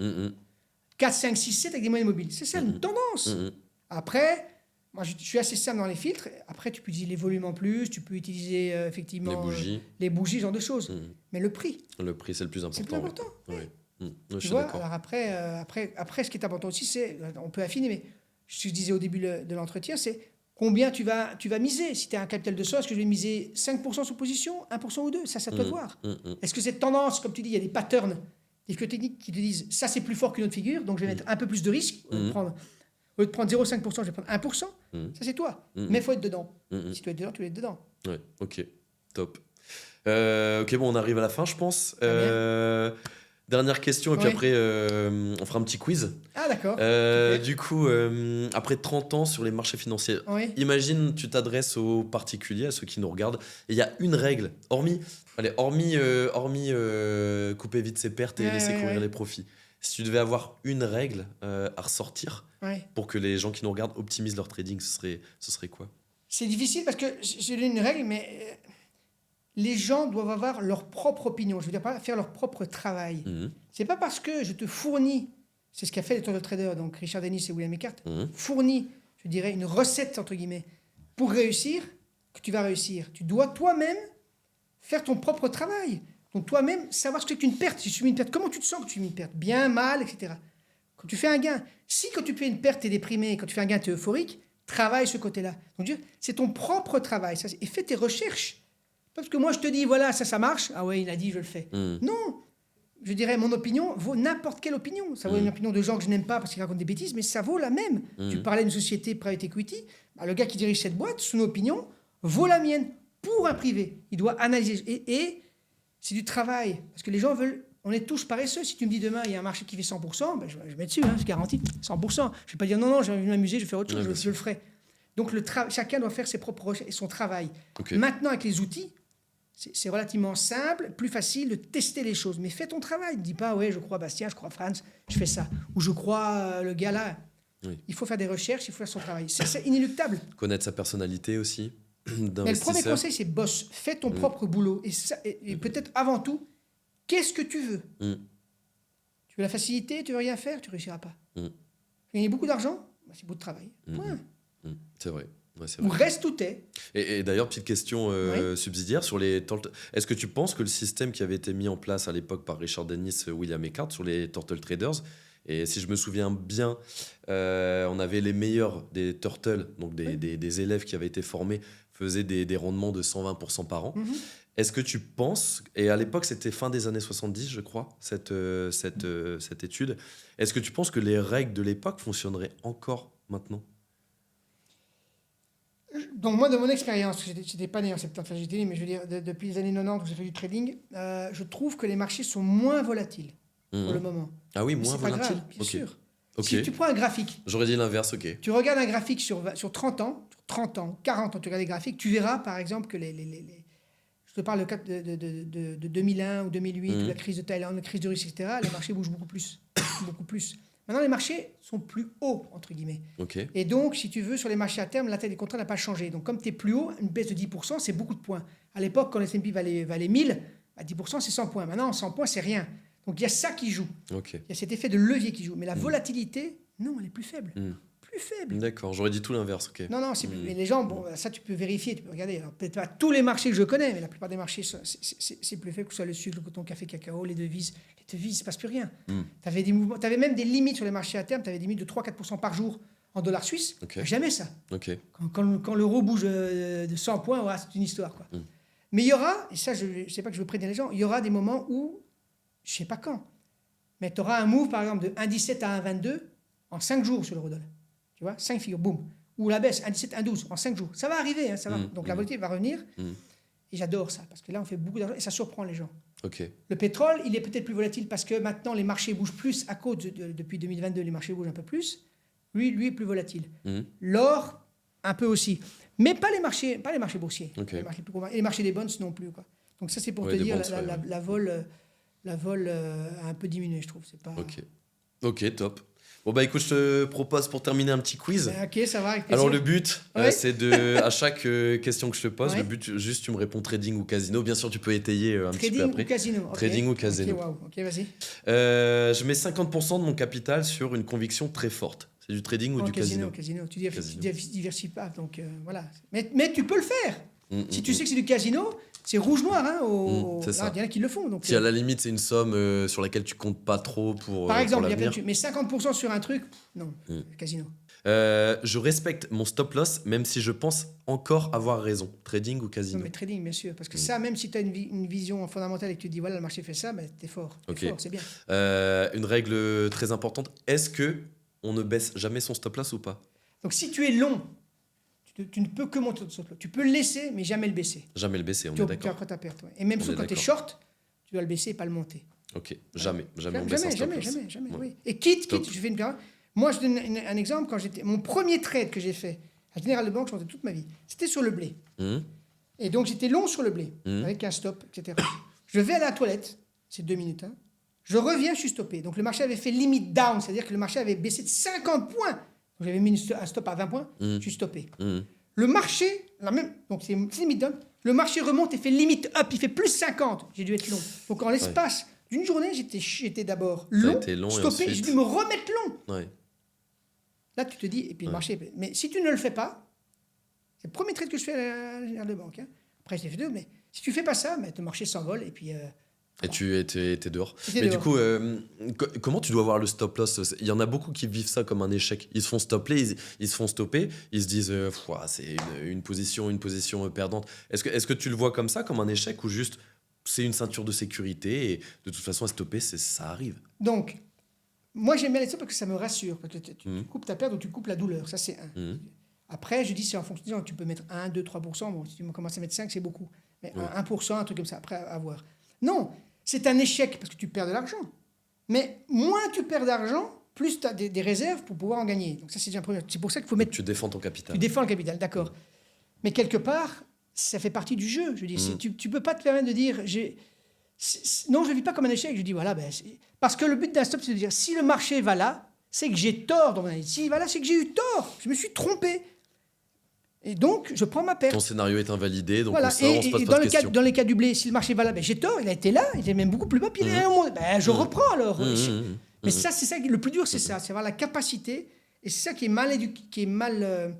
4, 5, 6, 7 avec des moyennes mobiles. C'est ça, une tendance. Après, moi, je suis assez simple dans les filtres. Après, tu peux utiliser les volumes en plus, tu peux utiliser effectivement les bougies, ce genre de choses. Mais le prix. Le prix, c'est le plus important. C'est le plus important. Ouais. Je Tu suis vois, d'accord. alors après, ce qui est important aussi, c'est, on peut affiner, mais ce que je disais au début de l'entretien, c'est combien tu vas miser. Si tu as un capital de 100, est-ce que je vais miser 5% sur position, 1% ou 2%? Ça, c'est à toi de voir. Est-ce que cette tendance, comme tu dis, il y a des patterns, des figures techniques qui te disent ça, c'est plus fort qu'une autre figure, donc je vais mettre un peu plus de risque. Au lieu de prendre 0,5%, je vais prendre 1%. Ça, c'est toi. Mais il faut être dedans. Si tu dois être dedans, tu dois être dedans. Ouais, ok, top. Ok, bon, on arrive à la fin, je pense. Dernière question, et puis après, on fera un petit quiz. Ah, d'accord. Du coup, après 30 ans sur les marchés financiers, imagine, tu t'adresses aux particuliers, à ceux qui nous regardent, et il y a une règle, hormis couper vite ses pertes et laisser courir les profits. Si tu devais avoir une règle à ressortir pour que les gens qui nous regardent optimisent leur trading, ce serait quoi? C'est difficile parce que j'ai une règle, mais les gens doivent avoir leur propre opinion. Je veux dire, pas faire leur propre travail. C'est pas parce que je te fournis, c'est ce qu'a fait les tour traders, donc Richard Dennis et William Eckert, fournis, je dirais, une recette, entre guillemets, pour réussir, que tu vas réussir. Tu dois toi-même faire ton propre travail. Donc toi-même, savoir ce que c'est qu'une perte. Si tu subis une perte, comment tu te sens quand tu subis une perte? Bien, mal, etc. Quand tu fais un gain, si quand tu fais une perte, tu es déprimé, quand tu fais un gain, tu es euphorique, travaille ce côté-là. Donc c'est ton propre travail. Ça, et fais tes recherches. Parce que moi, je te dis, voilà, ça marche. Ah ouais, il a dit, je le fais. Non. Je dirais, mon opinion vaut n'importe quelle opinion. Ça vaut une opinion de gens que je n'aime pas parce qu'ils racontent des bêtises, mais ça vaut la même. Tu parlais d'une société private equity, le gars qui dirige cette boîte, son opinion vaut la mienne pour un privé. Il doit analyser. Et c'est du travail. Parce que les gens veulent... On est tous paresseux. Si tu me dis demain, il y a un marché qui fait 100%, ben je mets dessus, je garantis. 100%. Je ne vais pas dire non, j'ai envie de m'amuser, je vais faire autre chose, je le ferai. Donc chacun doit faire ses propres recherches et son travail. Maintenant, avec les outils, c'est relativement simple, plus facile de tester les choses. Mais fais ton travail. Ne dis pas, ouais, je crois Bastien, je crois Franz, je fais ça. Ou je crois le gars là. Il faut faire des recherches, il faut faire son travail. C'est inéluctable. Connaître sa personnalité aussi. Mais le premier conseil, c'est boss. Fais ton propre boulot. Et peut-être avant tout, qu'est-ce que tu veux? Tu veux la facilité, tu veux rien faire, tu ne réussiras pas. Gagner beaucoup d'argent, c'est beaucoup de travail. Point. C'est vrai. Ouais, Ou reste où t'es. Et d'ailleurs, petite question subsidiaire sur les... Est-ce que tu penses que le système qui avait été mis en place à l'époque par Richard Dennis, William Eckert sur les Turtle Traders, et si je me souviens bien, on avait les meilleurs des Turtles, donc des élèves qui avaient été formés, faisaient des rendements de 120% par an. Est-ce que tu penses, et à l'époque c'était fin des années 70 je crois, cette étude, est-ce que tu penses que les règles de l'époque fonctionneraient encore maintenant? Donc moi, de mon expérience, j'étais pas né en 70, j'étais né, mais je veux dire, depuis les années 90 où j'ai fait du trading, je trouve que les marchés sont moins volatiles pour le moment. Ah oui, mais moins volatiles? C'est pas grave, bien sûr. Okay. Si tu prends un graphique... J'aurais dit l'inverse, ok. Tu regardes un graphique sur 30 ans, 40 ans, tu regardes les graphiques, tu verras par exemple que je te parle de 2001 ou 2008, ou la crise de Thaïlande, la crise de Russie, etc., les marchés bougent beaucoup plus. beaucoup plus. Maintenant, les marchés sont plus hauts, entre guillemets. Et donc, si tu veux, sur les marchés à terme, la taille des contrats n'a pas changé. Donc, comme tu es plus haut, une baisse de 10%, c'est beaucoup de points. À l'époque, quand le S&P valait 1000, à 10%, c'est 100 points. Maintenant, 100 points, c'est rien. Donc, il y a ça qui joue. Il y a cet effet de levier qui joue. Mais la volatilité, non, elle est plus faible. Plus faible. D'accord, j'aurais dit tout l'inverse, ok. Non, mais les gens, bon, ça, tu peux vérifier, tu peux regarder. Alors, peut-être pas tous les marchés que je connais, mais la plupart des marchés, c'est plus faible, que ce soit le sucre, le coton, le café, le cacao, les devises. Les devises, il ne se passe plus rien. Tu avais des mouvements, tu avais même des limites sur les marchés à terme, tu avais des limites de 3-4% par jour en dollars suisses. Ok. Jamais ça. Ok. Quand l'euro bouge de 100 points, voilà, c'est une histoire. Quoi. Mais il y aura, et ça, je ne sais pas que je veux prévenir les gens, il y aura des moments où, je ne sais pas quand, mais tu auras un move, par exemple, de 1,17 à 1,22 en 5 jours sur l'euro-dollar. Tu vois, 5 figures, boum. Ou la baisse, 1,17, 1,12 en 5 jours. Ça va arriver, hein, ça va. Donc la volatilité va revenir. Et j'adore ça, parce que là, on fait beaucoup d'argent et ça surprend les gens. Ok. Le pétrole, il est peut-être plus volatile parce que maintenant, les marchés bougent plus à cause, depuis 2022, les marchés bougent un peu plus. Lui est plus volatile. L'or, un peu aussi. Mais pas les marchés boursiers. Okay. Les marchés plus gros, et les marchés des bonds non plus. Quoi. Donc ça, c'est pour te dire, bonds, la vol a un peu diminué, je trouve. C'est pas... Ok, top. Bon bah écoute, je te propose pour terminer un petit quiz. Ok, ça va. Avec Alors le but, c'est de, à chaque question que je te pose, le but, juste tu me réponds trading ou casino. Bien sûr, tu peux étayer un petit peu après. Trading ou casino. Ok, wow. Ok, vas-y. Je mets 50% de mon capital sur une conviction très forte. C'est du trading ou du casino? Casino. Tu diversifies pas, donc voilà. Mais tu peux le faire. Si tu sais que c'est du casino, c'est rouge-noir. Hein, c'est ça. Il y en a qui le font. Donc, si à la limite, c'est une somme sur laquelle tu comptes pas trop pour par exemple, pour il y a plein de... mais 50% sur un truc, non, casino. Je respecte mon stop loss, même si je pense encore avoir raison. Trading ou casino? Non, mais trading, bien sûr. Parce que ça, même si tu as une vision fondamentale et que tu dis, voilà, le marché fait ça, ben, t'es fort. T'es fort, c'est bien. Une règle très importante, est-ce que on ne baisse jamais son stop loss ou pas? Donc, si tu es long, tu ne peux que monter ton stop loss. Tu peux le laisser, mais jamais le baisser. Jamais le baisser, on est d'accord. Tu as ta perte. Ouais. Et même quand tu es short, tu dois le baisser et pas le monter. Ok, jamais on baisse un stop loss. Jamais. Ouais. Oui. Et quitte, je fais une période. Moi, je donne un exemple. Mon premier trade que j'ai fait à Général de Banque, je faisais toute ma vie, c'était sur le blé. Et donc, j'étais long sur le blé, avec un stop, etc. Je vais à la toilette, c'est 2 minutes. Hein. Je reviens, je suis stoppé. Donc, le marché avait fait limit down, c'est-à-dire que le marché avait baissé de 50 points. Donc, j'avais mis un stop à 20 points, je suis stoppé. Le marché, donc c'est limit down, le marché remonte et fait limit up, il fait plus 50. J'ai dû être long. Donc, en l'espace d'une journée, j'étais d'abord long, stoppé, j'ai dû me remettre long. Ouais. Là, tu te dis, et puis le marché. Mais si tu ne le fais pas, c'est le premier trade que je fais à la Générale de Banque. Hein. Après, j'ai fait 2, mais si tu fais pas ça, ton marché s'envole et puis. Et tu étais dehors. Mais du coup, comment tu dois voir le stop loss? Il y en a beaucoup qui vivent ça comme un échec. Ils se font stopper, ils se font stopper, ils se disent c'est une position perdante. Est-ce que tu le vois comme ça, comme un échec, ou juste c'est une ceinture de sécurité et de toute façon à stopper, ça arrive? Donc, moi j'aime bien les stops parce que ça me rassure. Parce que tu coupes ta perte ou tu coupes la douleur. Ça, c'est un. Après, je dis c'est en fonction. Tu peux mettre 1, 2, 3%. Bon, si tu commences à mettre 5, c'est beaucoup. Mais 1%, un truc comme ça, après, à voir. Non, c'est un échec parce que tu perds de l'argent. Mais moins tu perds d'argent, plus tu as des réserves pour pouvoir en gagner. Donc ça, c'est déjà un problème. C'est pour ça qu'il faut mettre... Tu défends ton capital. Tu défends le capital, d'accord. Mais quelque part, ça fait partie du jeu. Je dis, tu peux pas te permettre de dire... non, je ne vis pas comme un échec. Je dis, voilà, parce que le but d'un stop, c'est de dire, si le marché va là, c'est que j'ai tort dans mon analyse. S'il va là, c'est que j'ai eu tort. Je me suis trompé. Et donc, je prends ma perte. Ton scénario est invalidé, donc voilà. on se pose pas de questions. Dans les cas du blé, si le marché va là, j'ai tort, il a été là, il était même beaucoup plus bas, puis il est là au monde. Je reprends alors. Mais ça, c'est ça, le plus dur, c'est ça, c'est avoir la capacité, et c'est ça qui est mal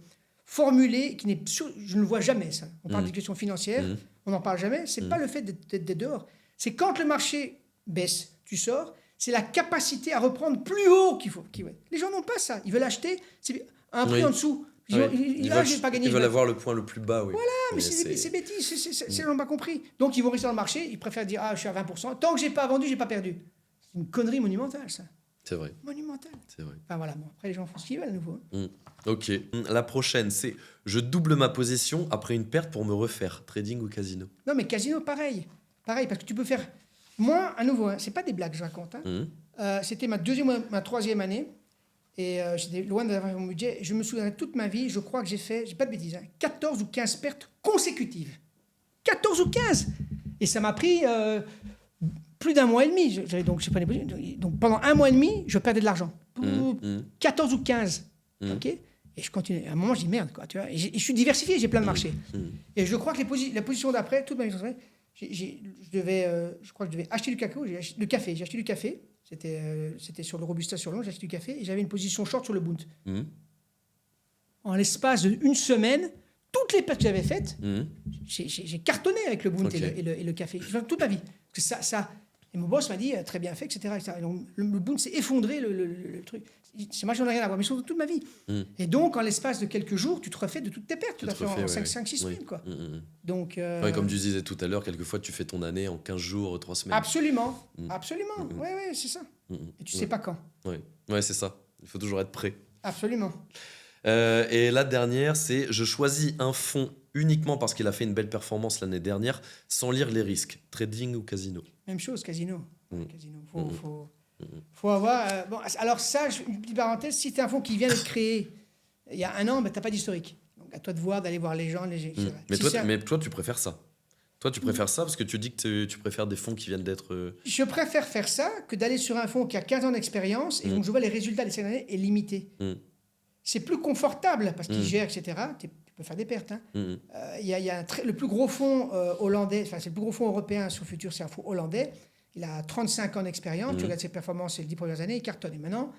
formulé, je ne le vois jamais, ça. On parle d'éducation financière, on n'en parle jamais, c'est pas le fait d'être dehors. C'est quand le marché baisse, tu sors, c'est la capacité à reprendre plus haut qu'il faut. Les gens n'ont pas ça, ils veulent acheter à un prix en dessous. Ils veulent avoir le point le plus bas. Oui. Voilà, mais c'est bêtise, ils n'ont pas compris. Donc ils vont rester dans le marché, ils préfèrent dire je suis à 20%. Tant que je n'ai pas vendu, je n'ai pas perdu. C'est une connerie monumentale, ça. C'est vrai. Monumentale. C'est vrai. Enfin voilà, après les gens font ce qu'ils veulent à nouveau. Ok. La prochaine, c'est je double ma position après une perte pour me refaire. Trading ou casino? Non, mais casino, pareil. Pareil, parce que tu peux faire. Moi, à nouveau, c'est pas des blagues, je raconte. C'était ma 3e année. Et j'étais loin d'avoir mon budget. Je me souviens toute ma vie, je crois que j'ai fait, j'ai pas de bêtises, 14 ou 15 pertes consécutives. 14 ou 15 ! Et ça m'a pris plus d'1 mois et demi. Donc pendant 1 mois et demi, je perdais de l'argent. 14 ou 15. Okay, et je continue. À un moment, je dis merde, quoi. Tu vois, et je suis diversifié, j'ai plein de marchés. Et je crois que la position d'après, toute ma vie, je crois que je devais acheter du café. J'ai acheté du café. C'était sur le Robusta sur Londres, j'ai acheté du café et j'avais une position short sur le Bund. En l'espace d'1 semaine, toutes les pertes que j'avais faites, j'ai cartonné avec le Bund et le café. Toute ma vie. Parce que Et mon boss m'a dit, très bien fait, etc. Et donc, le boom s'est effondré, le truc. C'est moi, j'en ai rien à voir, mais surtout toute ma vie. Et donc, en l'espace de quelques jours, tu te refais de toutes tes pertes. Tu l'as fait en 5-6 semaines, quoi. Donc, Ouais, comme tu disais tout à l'heure, quelquefois, tu fais ton année en 15 jours, 3 semaines. Absolument. Absolument. Oui, c'est ça. Et tu sais pas quand. Ouais, c'est ça. Il faut toujours être prêt. Absolument. Et la dernière, c'est je choisis un fonds uniquement parce qu'il a fait une belle performance l'année dernière, sans lire les risques. Trading ou casino? Même chose, casino. Casino. Faut avoir. Bon, alors ça, une petite parenthèse, si tu un fonds qui vient d'être créé il y a un an, tu n'as pas d'historique. Donc à toi de voir, d'aller voir les gens. Mais toi, tu préfères ça. Toi, tu préfères ça parce que tu dis que tu préfères des fonds qui viennent d'être... Je préfère faire ça que d'aller sur un fonds qui a 15 ans d'expérience et donc je vois les résultats des 5 années est limité. C'est plus confortable parce qu'il gère, etc. Tu peux faire des pertes. Y a le plus gros fonds hollandais, enfin c'est le plus gros fonds européen sur futur, c'est un fonds hollandais. Il a 35 ans d'expérience, tu regardes ses performances les 10 premières années, il cartonne. Et maintenant,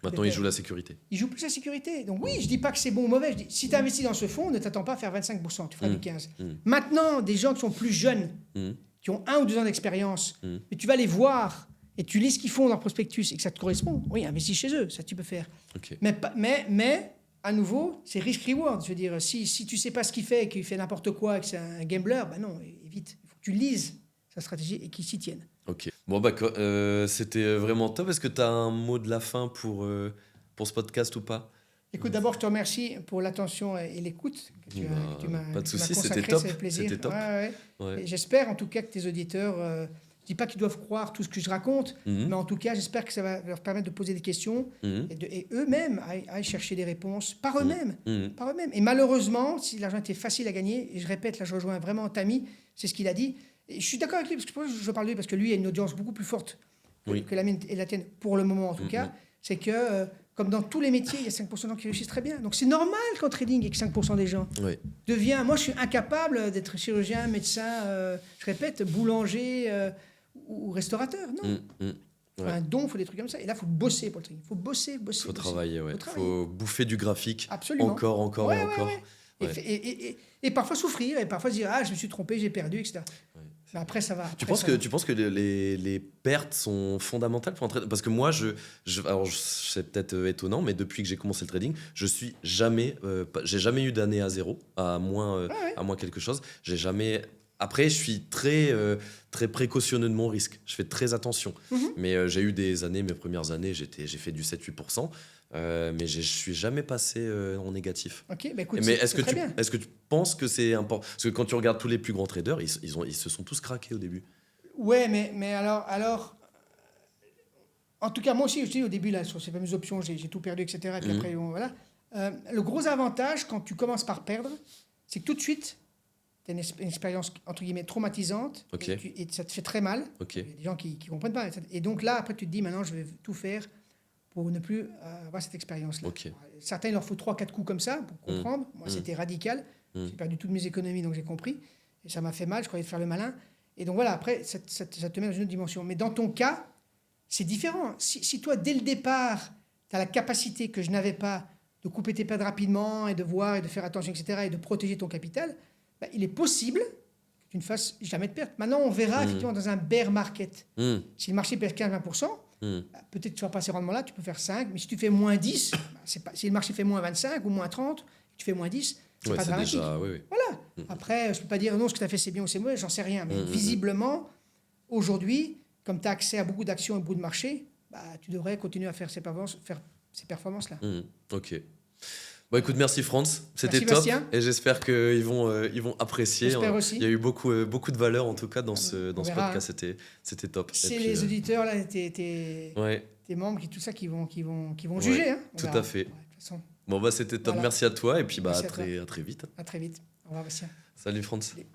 il joue la sécurité. Il joue plus la sécurité. Donc oui, je dis pas que c'est bon ou mauvais. Je dis, si tu investis dans ce fonds, ne t'attends pas à faire 25%, tu feras du 15%. Maintenant, des gens qui sont plus jeunes, qui ont 1 ou 2 ans d'expérience, mais tu vas les voir et tu lis ce qu'ils font dans leur prospectus et que ça te correspond, oui, investis chez eux, ça tu peux faire. Okay. Mais à nouveau, c'est risk-reward. Je veux dire, si tu sais pas ce qu'il fait et qu'il fait n'importe quoi et que c'est un gambler, ben non, évite. Il faut que tu lises sa stratégie et qu'il s'y tienne. Ok. Bon, c'était vraiment top. Est-ce que tu as un mot de la fin pour ce podcast ou pas? Écoute, d'abord, je te remercie pour l'attention et l'écoute que tu m'as pas de souci, consacré. c'était top. C'est plaisir. C'était top. Ouais. J'espère en tout cas que tes auditeurs, je dis pas qu'ils doivent croire tout ce que je raconte, mais en tout cas, j'espère que ça va leur permettre de poser des questions et eux-mêmes aillent chercher des réponses par eux-mêmes. Par eux-mêmes. Et malheureusement, si l'argent était facile à gagner, et je répète, là je rejoins vraiment Tammy, c'est ce qu'il a dit. Et je suis d'accord avec lui, parce que je parle de lui, parce que lui a une audience beaucoup plus forte que la mienne et la tienne, pour le moment en tout cas. C'est que, comme dans tous les métiers, il y a 5% de gens qui réussissent très bien. Donc c'est normal qu'en trading, il y ait que 5% des gens. Moi, je suis incapable d'être chirurgien, médecin, je répète, boulanger ou restaurateur. Non. Un don, il faut des trucs comme ça. Et là, il faut bosser pour le trading. Il faut bosser. Il faut travailler, Il faut bouffer du graphique. Absolument. Encore et encore. Et parfois souffrir, et parfois se dire, je me suis trompé, j'ai perdu, etc. Mais après, ça va. Tu penses que les pertes sont fondamentales pour un trader? Parce que moi, alors c'est peut-être étonnant, mais depuis que j'ai commencé le trading, j'ai jamais eu d'année à zéro, à moins quelque chose. J'ai jamais. Après, je suis très précautionneux de mon risque. Je fais très attention. Mais j'ai eu des années, mes premières années, j'ai fait du 7-8%. Mais je suis jamais passé en négatif. Ok, bah écoute, mais est-ce que tu penses que c'est important? Parce que quand tu regardes tous les plus grands traders, ils se sont tous craqués au début. Ouais, mais alors, en tout cas, moi aussi, je dis au début, là, sur ces fameuses options, j'ai tout perdu, etc. Et puis après, voilà. Le gros avantage, quand tu commences par perdre, c'est que tout de suite, tu as une expérience, entre guillemets, traumatisante. Et ça te fait très mal. Il y a des gens qui ne comprennent pas. Et donc là, après, tu te dis, maintenant, je vais tout faire pour ne plus avoir cette expérience-là. Certains, il leur faut 3-4 coups comme ça pour comprendre. Moi, c'était radical. J'ai perdu toutes mes économies, donc j'ai compris. Et ça m'a fait mal, je croyais faire le malin. Et donc voilà, après, ça te met dans une autre dimension. Mais dans ton cas, c'est différent. Si toi, dès le départ, tu as la capacité que je n'avais pas de couper tes pertes rapidement et de voir et de faire attention, etc., et de protéger ton capital, il est possible que tu ne fasses jamais de perte. Maintenant, on verra effectivement dans un bear market. Si le marché perd 15-20%, peut-être que tu ne vas pas ces rendements-là, tu peux faire 5, mais si tu fais moins 10, si le marché fait moins 25 ou moins 30, tu fais moins 10, c'est pas dramatique. Voilà. Après, je ne peux pas dire non, ce que tu as fait c'est bien ou c'est mauvais, j'en sais rien. Mais visiblement, aujourd'hui, comme tu as accès à beaucoup d'actions et beaucoup de marchés, tu devrais continuer à faire ces performances-là. Ok. Bon, écoute, merci Franz, c'était top. Bastien. Et j'espère qu'ils vont apprécier. J'espère aussi. Il y a eu beaucoup de valeur en tout cas dans ce podcast, c'était top. C'est les auditeurs, là, tes membres, tout ça qui vont juger. Hein, tout à fait. De toute façon. Bon, c'était top, merci à toi et puis à très vite. À très vite. Au revoir Bastien. Salut Franz. Salut.